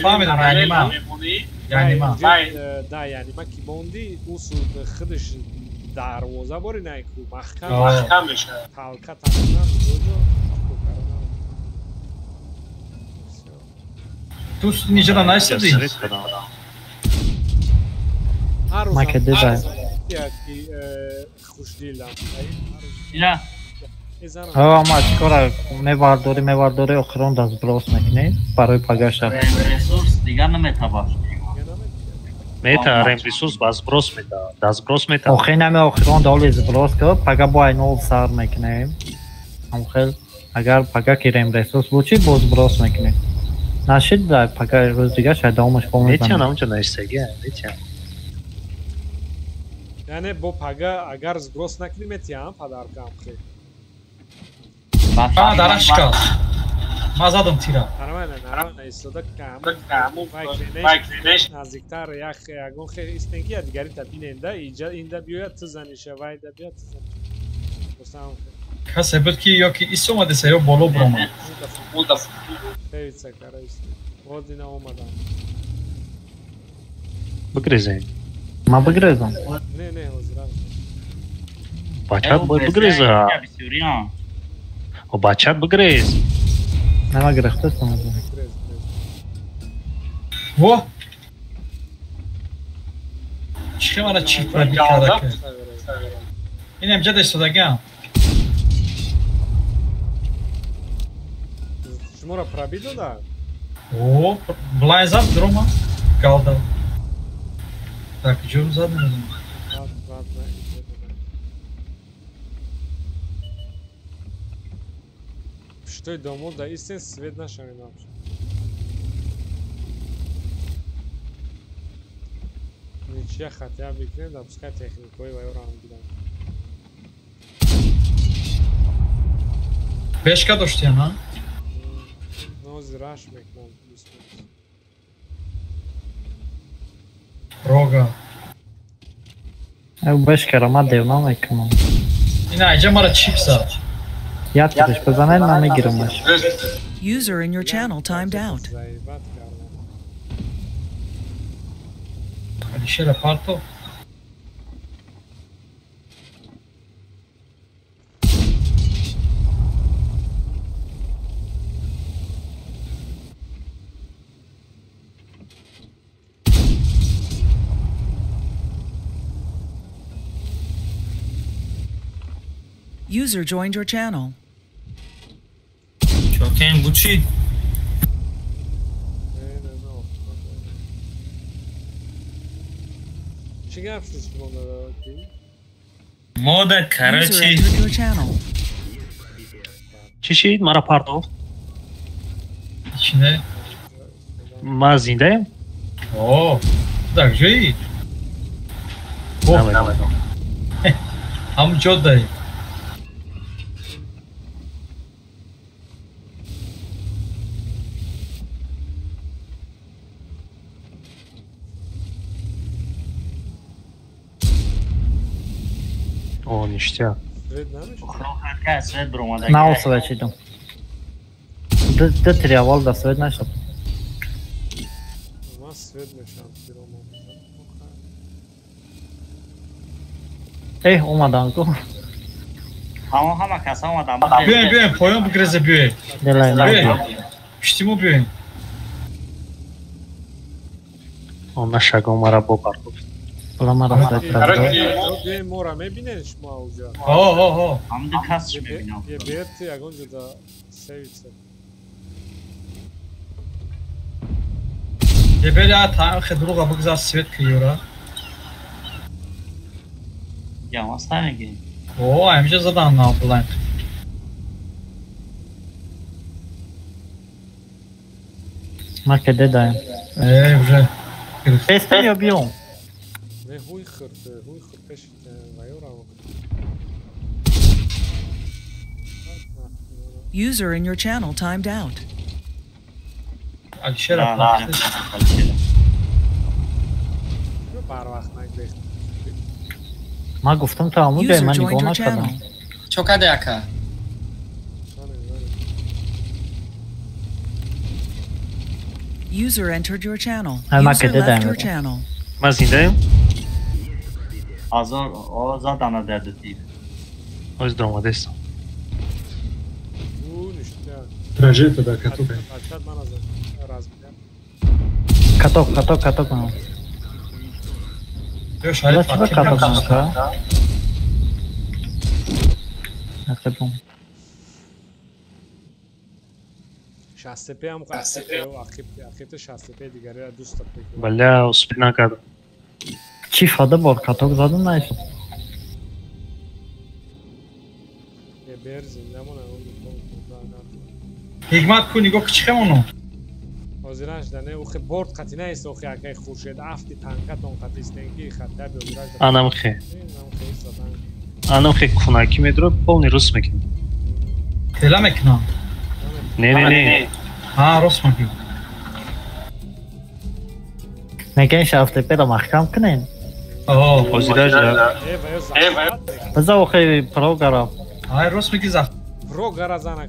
фаҳмидам янима да янима ки монди ӯ худаш дарвоза бори найку маҳкам мешавад ҳалқа тамонан ту ниҷара наистади ма ка деда хушдилам ина ама чикора мевардори охирон дастброс мекунед барои пагаша ресурс дигар наметаваш метаварем ресурс ба зброс метавад дастброс метавад охир наме охирон доли зброс ка пага бо айнол сар мекунем амхел агар пага кирем ресурс бучи бо зброс мекунем нашид да пага рӯз дигар шаyd давомаш бо метиҳам ҳамунҷа наистагӣ метиҳам яъне бо пага агар зброс накунӣ метиҳам падаркам хел дарашка мазадам тира. Нормально, истода каму вайклинеш наздиктар ягон хе истенки дигари табиненда инда биёяд тизаниша вайда биёяд тизаниша. Касе буд ки ёки исомадеса ё боло буромад. Хевица караист. Водина омадам. Бигрезем. Ма бигрезам. Не, озрав. Бачат бигреза. О бачат бигрез. Нема грехтесам. Во. Чемара чипра дикадаке. Инем жада истодагам. Шмора пробидо да? О, блайн зад дрома. Галда. Так, жум задна. Что и дому, да истин свет наша не вообще. Ничья хотя бы не да пускай технику и вайран гидам. Бешка дошти ана? Ну зраш мекнам бисмилlah. Рога. Бешка рамаде мама мекнам. Ина ҷамара чипса. Яткаш базанай намегирам маш. User in your channel timed out. Alişera parto. User joined your channel. Çoktan bu çi? Çi yapsınız bunlara ki? Moda User Karachi. entered your channel. چی شید؟ مرا پرداخ. İçine. من زنده ایم؟ Oo. Tak, جایی. هم جدایی. О, ништяк. На освет идем. Да терявал да свет нашел. У нас свет мешал пирома. Умаданку. Hama kasa olmadan. Büyün, poyun bu krize büyün. Büyün. Pişti mi büyün? Ona şagom mara bobardu. Bulamara Karachi mora mebinen şma olca. Ho. Hamdi kas mebinen. Je berti agonca da sevice. Gebeli ata khidruga bugza svet kıyora. Ya hastane gelin. Oo, amca zaten ne yapılan? Makede daim. Güzel. Estemiyor biyon. Ne huy khır peş vayora. User in your channel timed out. Alişera. Par vaqt nagrecht. ما گفتم تا عمود به من نگاه نکردم. چوکاده اکا. User entered your channel. User left your channel. من زنده ایم؟ Azar dana derdi değil. از درآمده استم. Trajeto da Katoka. Katok کنم. شاید چرا کاتو کنم؟ نخبم. شاستپی هم قصه و اخیت شاستپی دیگری دوست دارم. بله اسپی نکردم. چی فاده بار کاتوک زدم نشد. یه بر زنده مونه. Hikmat ku nigo kichkemonu. Oziraj da ne uxe bord qati ne ist uxe akay khurshid afti tanqat on qati istengi khatta bi oziraj da. Anam xe. Anam xe kunaki medro polni rus mekin. Tela mekna. نه ها راست میگی میگن شافت پیدا محکم کنین حاضر بذار خیلی پروگرام های راست میگی زخ پروگرام زنه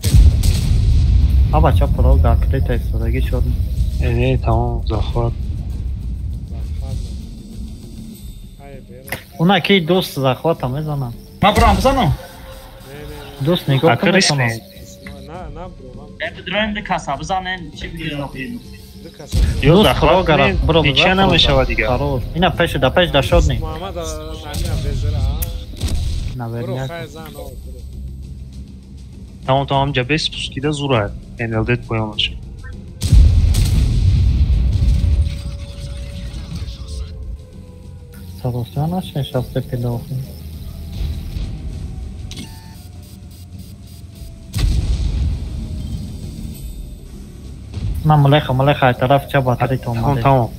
ها بچه پروگرام کلیت ایستادگی شد نه تمام زخوات اونا کی دوست زخوات هم میزنن ما برام بزنم دوست نگاه کنم نه برو بدرویم ده کاسا بزنن چی بیرون یو زخوات کنین دیگه نمیشه دیگه اینا پیش دا شد نی محمد نبرنیت tamam cabes puskide zura eneldet koyamaş. Sabostan aç şafte pilav. من ملخه طرف چپ آتری تو اومده تمام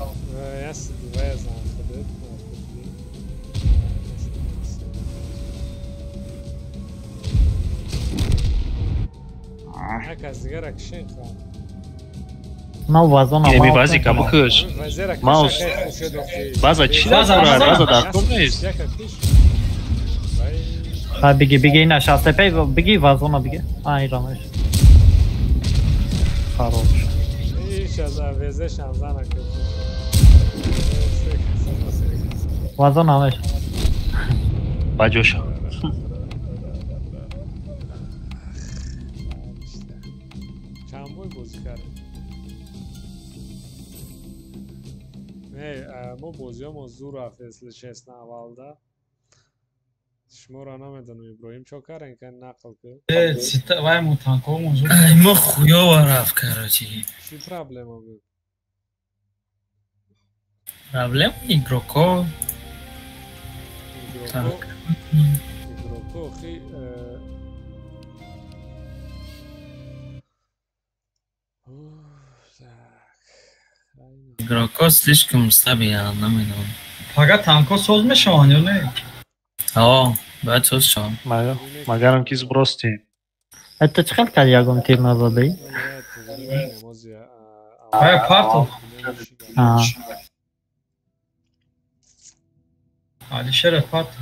ما وزن ما بازی که بکش ماوس بازا چی بازا در کن نیست خواهی بگی اینا شخصه پی بگی وزن بگی ایرانش خراب ایش از وزه شمزن وزن همش باجوش ما بازیامو زور افسل شست اولدا شما را نمیدونم ابراهیم چوکر اینکه نقل که سیتا وای متانکو موضوع ما خویا ورف کراچی چی پرابلم بود پرابلم ایگروکو خی игроков слишком слабые, намного. Факат танко соз мешаванд ё не? Бояд соз шаванд. Магарам ки сбрости. Это чхал кар ягон тир назадаи? Ая партов. Алишер партов.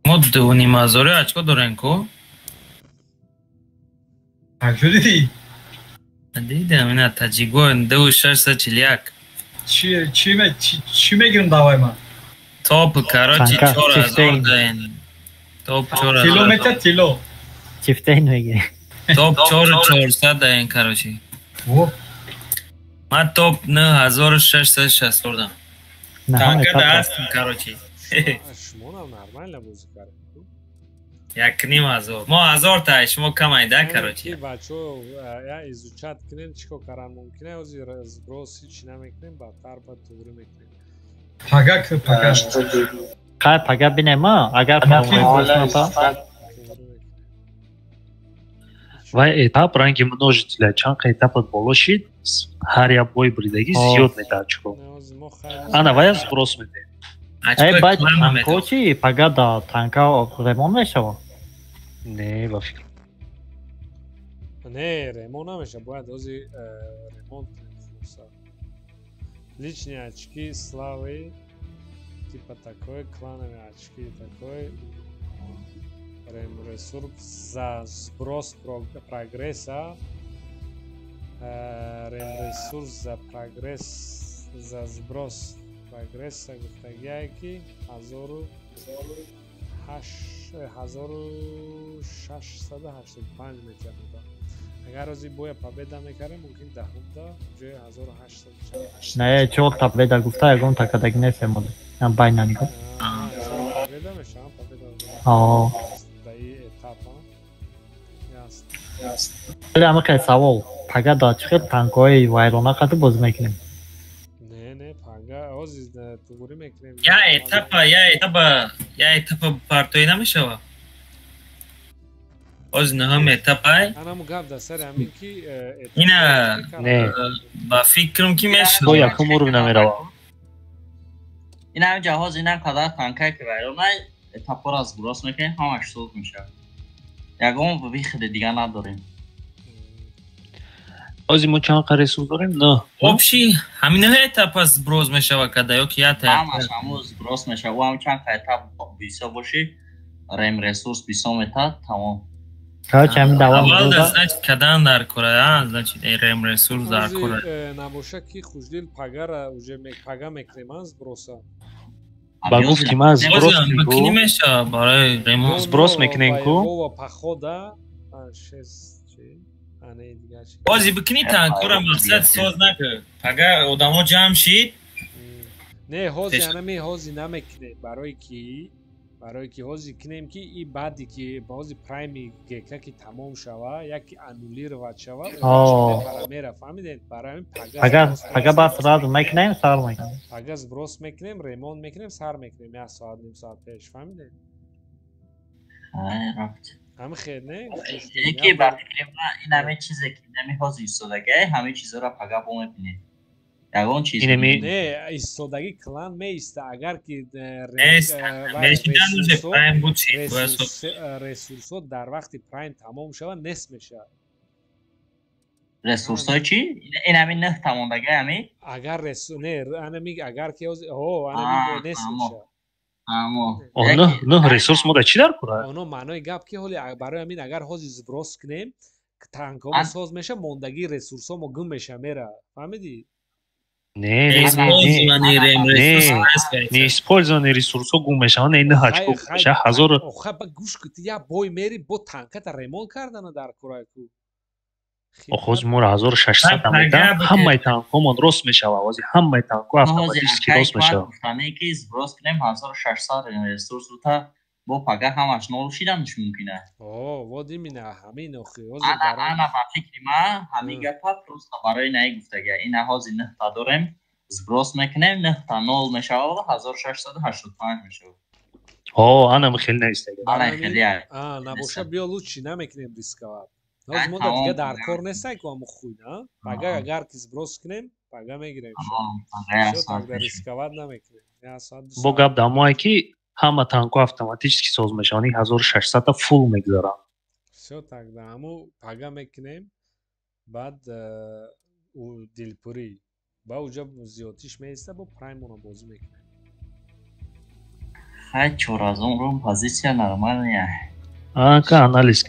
Мод унимазоре очко дорен ко? Акчо диди? Дидам ина таҷиго 2641. چی میگیرم دعوای من توپ کراچی 4000 داین توپ 4000 کیلومتر کیلو چفته میگیره توپ 4400 داین کراچی من توپ 9660 دادم تانکه دست کراچی شما نرمال بازی کردید یک نیم هزار ما 1000 تا شما کم ایده کراچی بچه یا ازوچت کنین چیکو کاران ممکنه از بروسی چی نمیکنیم بدتر با دوری میکنیم پگا بینه ما اگر вай этап ранги множителя чанка этапот болошид ҳар як бой буридагӣ зиёд медаҳад чуко ана вай сброс меде баъд танко чи пага да танка ремонт мешава не ба фикр не ремонт намеша бояд ози ремонт личные очки славы типа такой клановые очки такой ресурс за сброс прогресса ресурс за прогресс за сброс прогресса гуфтагияки 1685 метр буда агар рози боя победа мекардем мумкин даҳумда ҷои 1800 не чор победа гуфта ягон такадаги нефемоди ям байна нигоҳ победа мешавам победа вале амақай савол пага да чӣ хел танкҳои вайрона қади бозӣ мекунем не пага ози тугурӣ мекунем я этапа партоӣ намешава оз наҳам этапай анаму гап да сари ҳамин ки ина ба фикрам ки мешава бо якум урв намерава ин ҳам ҷаҳоз ина қадар танкае ки вайронай этапҳоро аз бурос мекунем ҳамаш суд мешавад ягон вихиди дига надорем آزی ما چند رسول داریم؟ نه общий همین етап зброс мешава када ё ки я та همش همون зброс میشه و هم چند етап بیسا باشی ریم رسورس بیسا میتاد تمام Короче, هم دوام аввал рода. значит кадан дар кора значит рем ресурс дар кора набоша ки хуждил пагара уже пага мекунем зброса ба гуфти ман зброс бикини меша барои ремонт зброс мекунем ку пахода 6 ане дигар бози бикини танкора мақсад соз нака пага одамо ҷамъ шид не ҳози анами ҳози намекунем барои ки ҳози кунем ки и баъди ки бози прайми гека ки тамом шава яки аннулировад шава парамера фаҳмидед барои пага бас сразу мекунем сар мекунем пага зброс мекунем ремонт мекунем сар мекунем 1 соат ним соат пеш фаҳмидед ҳам хел не яке бартикрема ин ҳаме чизе ки нами ҳози истодага ҳаме чизоро пага бо мебинед ягон чиз не истодагӣ клан меиста агар ки ресурсҳо дар вақти прайм тамом шавад несф мешавад ресурсҳои чи ин ҳами нах тамондага ҳами агар не анами агар ки анами несф мешавад نه ресурс мода чӣ дар кора оно маънои гап ки ҳоли барои ҳамин агар ҳози зброс кунем танкҳомо соз меша мондагии ресурсҳомо гум меша мера фаҳмидӣ неиспользованные ресурсҳо гум мешаванд ин ҳачко меша ҳазор гӯш кути я бой мери бо танката ремонт кардана дар кораку охоз моро 1600 амеда ҳамаи танкҳомон рост мешава ози ҳамаи танкҳо автоматически рост мешава гуфтане ки зброс кунем 1600 ресурсута бо пага ҳамаш нолшиданаш мумкин аст вот именно ҳамин охи ана ба фикри ман ҳамин гапа просто барои наи гуфтага ин ҳози нахта дорем зброс мекунем нахта нол мешава 1685 мешава анам хел наистага ана хели набоша биё лучши намекунем рисковат ҳоз мода дига дар кор нестак ва мухуй на пага агар ки зброс кунем пага мегирем шо рисковат намекунем бо гап дамое ки ҳама танкҳо автоматически соз мешаванд 1600 фул мегзаранд всё тогда ҳамо пага мекунем баъд дилпурӣ ба уҷа зиёдтиш меиста бо праймоно бозӣ мекунем хай чоразонрум позиция нормальная ка анализ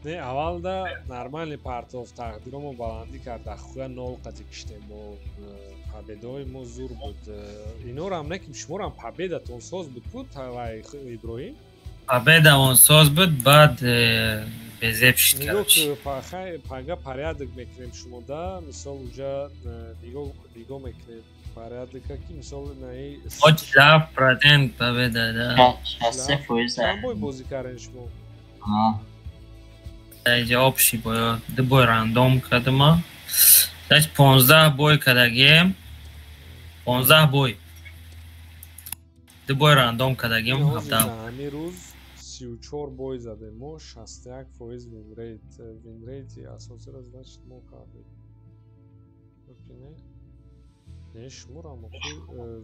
не аввалда нормальни партов тақдиромо баландӣ карда хуя нол қати киштем мо победаҳои мо зур буд иноро ҳам наким шуморо ҳам победатон соз буд вай иброҳим победавон соз буд баъд безеп шид пага порядок мекунем шумода мисол уҷа нигоҳ мекунем порядока ки мисол наи 60% победа да 60% бой бозӣ кардем шумо اینجا общий бой ду бой рандом кардем значит 15 бой кардагем 15 бой ду бой рандом кардагем ҳамин рӯз 34 бой задем мо 61% винрейти асосиро значит мо кардем не шуморам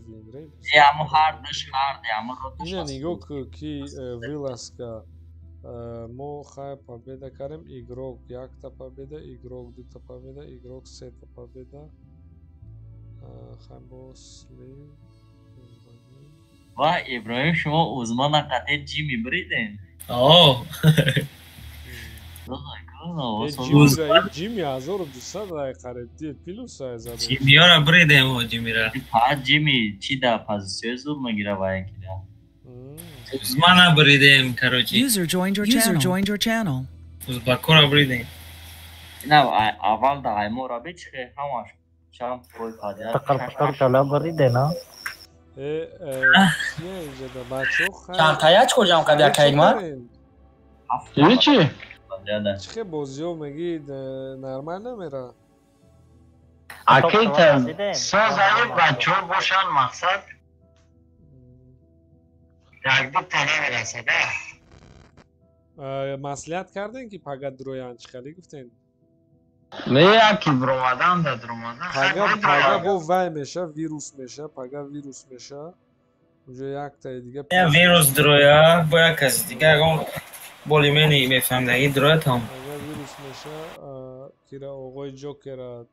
винрейт ямо ҳар даш карде ямо ина нигоҳ ки виласка мо хай победа кардем игрок 1 победа игрок 2 победа игрок 3 победа хай босли ва иброҳим шумо узмона қатъи ҷими бриден ҷими 1200 қариб плюс ҷимиёро бридем ҷимира ҷими чи да позитсияи зур мегира ваякида узмана бридем короче User joined your channel. узбакора бридем ина аввал да аймора бичхе ҳамаш шам бой падя тақар кала бридена чанкаячко ҷамъ кард якайма чӣ чихе бозиҳо мегӣ нормал намера акита созаи бачаҳо бошанд мақсад якбита намерасада маслиҳат кардем ки пага дуроянд чӣ хеле гуфтем не яки дуромадан да дуромадан пага бо вай меша вирус меша пага вирус меша уҷа яктаи дига вирус дуроя бо як каси дига ягон болимени мефаҳмдагӣ дуроятам плюс меша кира оғой ҷокера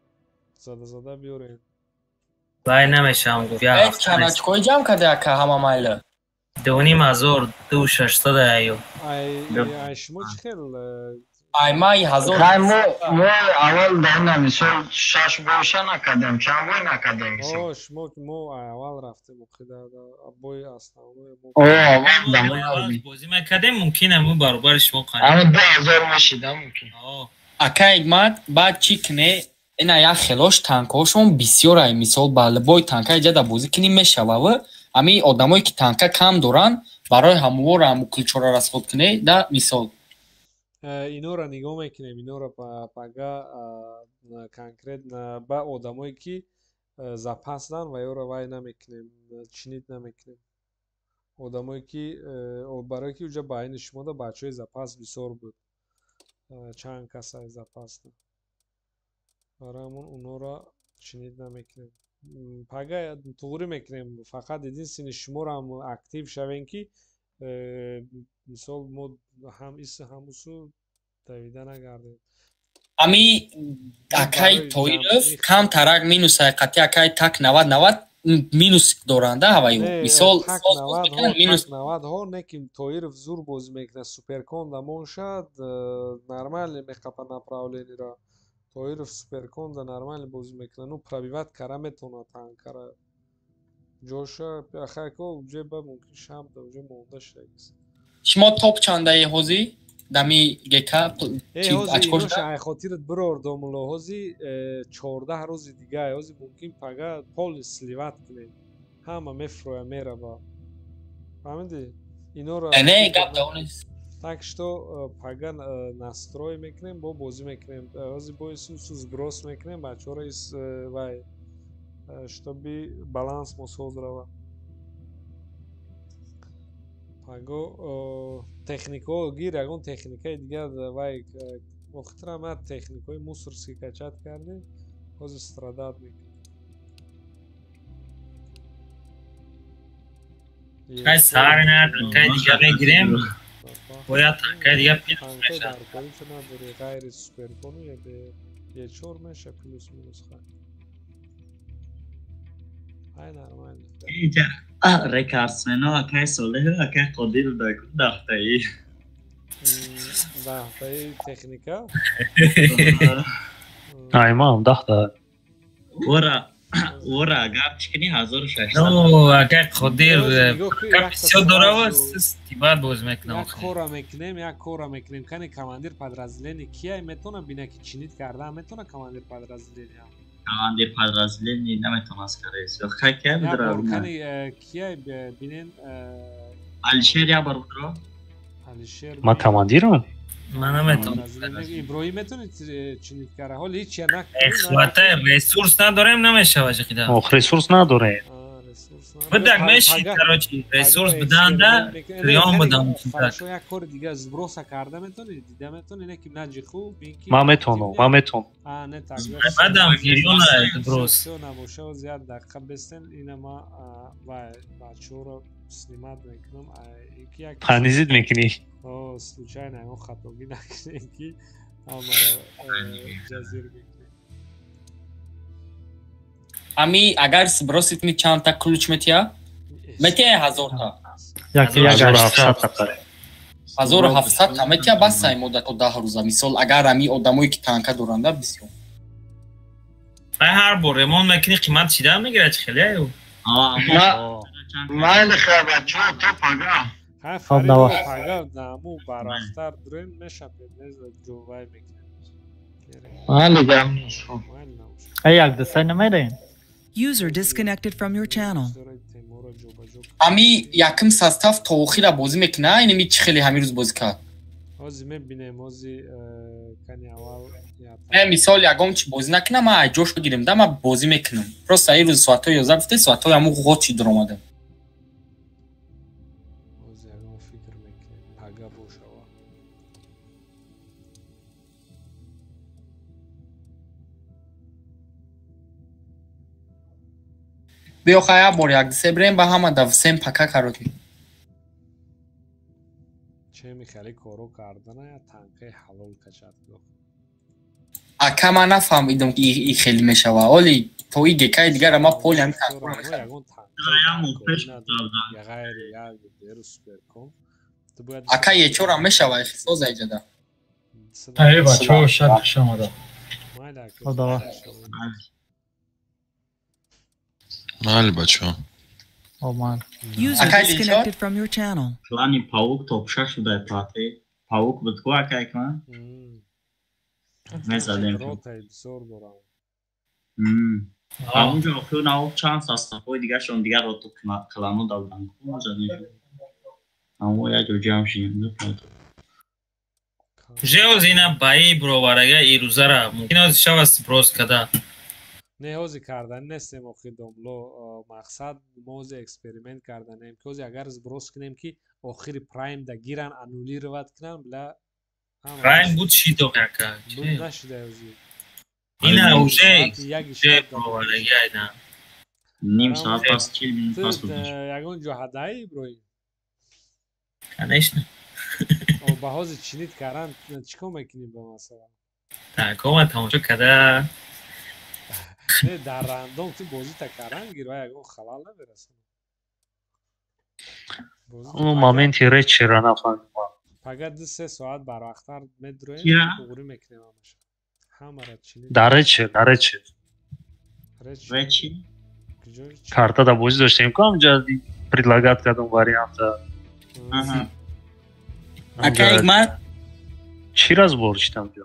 зада биёрен. Вай намешам гуфт. Я чаначкой ҷамъ карда ака ҳама майла. 2500 2600 аю. Ай шумо чӣ хел ай май 1000 мо аввал дар мисол 6 боша накардем, чанд бой накардем мисол. шумо ки мо аввал рафтем оқида бои основной бозӣ мекардем мумкин мо баробари шумо қанӣ. Ама 2000 мешида мумкин. Ака Игмат баъд чӣ кине ина як хелош танкҳошон бисёр ай мисол ба бой танка иҷада бозӣ кинӣ мешавава. Ами одамое ки танка кам доранд барои ҳамовора ҳамуклчора расход кине да мисол инора нигоҳ мекунем инора пага конкретно ба одамое ки запасдан ва ёра вай намекунем чинит намекунем одамое ки барое ки уҷа байни шумода бачаҳои запас бисёр буд чанд касаи запасда барои ҳамон унора чинит намекунем пага туғри мекунем фақат единствени шуморо актив шавем ки мисол мо ҳам ису ҳамусу давида нагардем ами акай тоиров кам тарак минус ҳақиқати акай так 90 минус доранда ҳаваю мисол минус 90 не ки тоиров зур бозӣ мекунад суперкон дамошад нормале мехапа направлениро тоиров суперкон да нормале бозӣ мекунад ну пробиват кара метавонад танкара ҷоша ахайко уҷеба мумкин шам да уҷа монда шудагис шумо топ чандаи ҳозӣ дами гека очкоша ай хотират бирор домуло ҳози 14 рӯзи дига ҳози мумкин пага полис сливат кунем ҳама мефроя мерава фаҳмиди иноро не гап донис так что пага настрой мекунем бо бозӣ мекунем ҳози боису сброс мекунем бачаҳоро вай чтобы баланс мусоз рава паго техникаҳо гир ягон техникаи дигар вай охирам як техникаҳои мусорский качат кардем ҳозир страдат мекунем кай сари надорем кай дигар мегирем бояд танкаи дигар пилус мешад ғайри суперкону G4 меша плюс минус хай ай нормально рекордсмено акай солеҳу акай қодир дахтаи техника аймам дахта ора гап чикини 1600 акай қодир бисёр дорава тибад боз мекунам як кора мекунем кани командир подразделение кияй метавона бина ки чинит карда метавона командир подразделение командир подразделение наметавонад карда хай кия бидра кани кияй бинен алишер я бар будро алишер ма командирам ман наметавонам иброҳим метавонед чинит карда ҳол ҳеч я хвата ресурс надорем намешава шақида ресурс надорем бидак мешид короче ресурс биданда приём бидам хорошо як кори дигар сброса карда метавонед дида метавонед не ки наҷиху ман метавонам не так бадам гирёна сброс набоша зиёд дақиқа бестен ина ма вай бачаҳоро снимат мекунам панизид мекунӣ случайно ягон хатогӣ накунем ки ҳамаро ҷазир мекунем ами агар сбросит ми чандта ключ метия метия 1000 та 1700 та метия бас сай муддато 10 рӯза мисол агар ами одамое ки танка доранда бисёр ай ҳар бор ремонт мекунӣ қимат чида мегирад чӣ хеле аю майли хабачо то пага пага наму барахтар дурем мешапед ҷовай мекунем майли гамниш ай як дастай намерем User disconnected from your channel. ами якм состав то охира бозӣ мекуна инами чӣ хеле ҳамин рӯз бозӣ кард ҳозир мебинем ҳозир кани аввал мисол ягон чи бозӣ накунам ман ҷошро гирем да ман бозӣ мекунам просто ин рӯз соатҳои 11 гуфте соатҳои ҳамун ғочи дуромадам ҳозир ягон фикр мекунем пага бошава биёха як бор як дисе бирем ба ҳама да всем пака каротӣ چه میخری کارو کردن تنقه حلال کشد گفت اکا من نفهمیدم که این خیلی میشوه ولی تو این گکای دیگر ما پول هم یگون تنقه یا غیر یا دیرو سوپر کن اکا یه چور هم میشوه سوز ایجاده ای بچه ها شب شما دا خدا بله بچه ها آمان User disconnected from your channel. Klani pavuk topşa şurada prate. Pavuk bitku akay kan. Mesela Aunque eu não chance asta foi diga schon diga roto klanu daldan. Ama ya jojam şimdi. Жео зина баи броварага ирузара мумкин шавас брос када. نه اوزی کردن نستیم آخی دوملو مقصد موز اکسپریمنت کردن هم که اوزی اگر از بروس کنیم که آخری پرایم دا گیرن انولی رو ود کنن بلا پرایم بود چی دو کاکا بود نشده اوزی اینه اوزه چه بروارگی ایدن نیم ساعت پس 40 minut پس بود یکون جو هدایی بروی کنش نه او با حوزی چینید کردن چیکو میکنیم با مثلا تاکو تماشا کده در رندوم تو بازی تکران گیره یکون خلال نبرسن اون مومنتی ریچ چرا نفهمیم فقط 2-3 ساعت بر وقتر مدرویم بگوری میکنیم همه را چینید در چه رچی карта да бозӣ доштем ку ҳамҷа предлагат кардам варианта акаик ман чӣ раз борчитам ҷо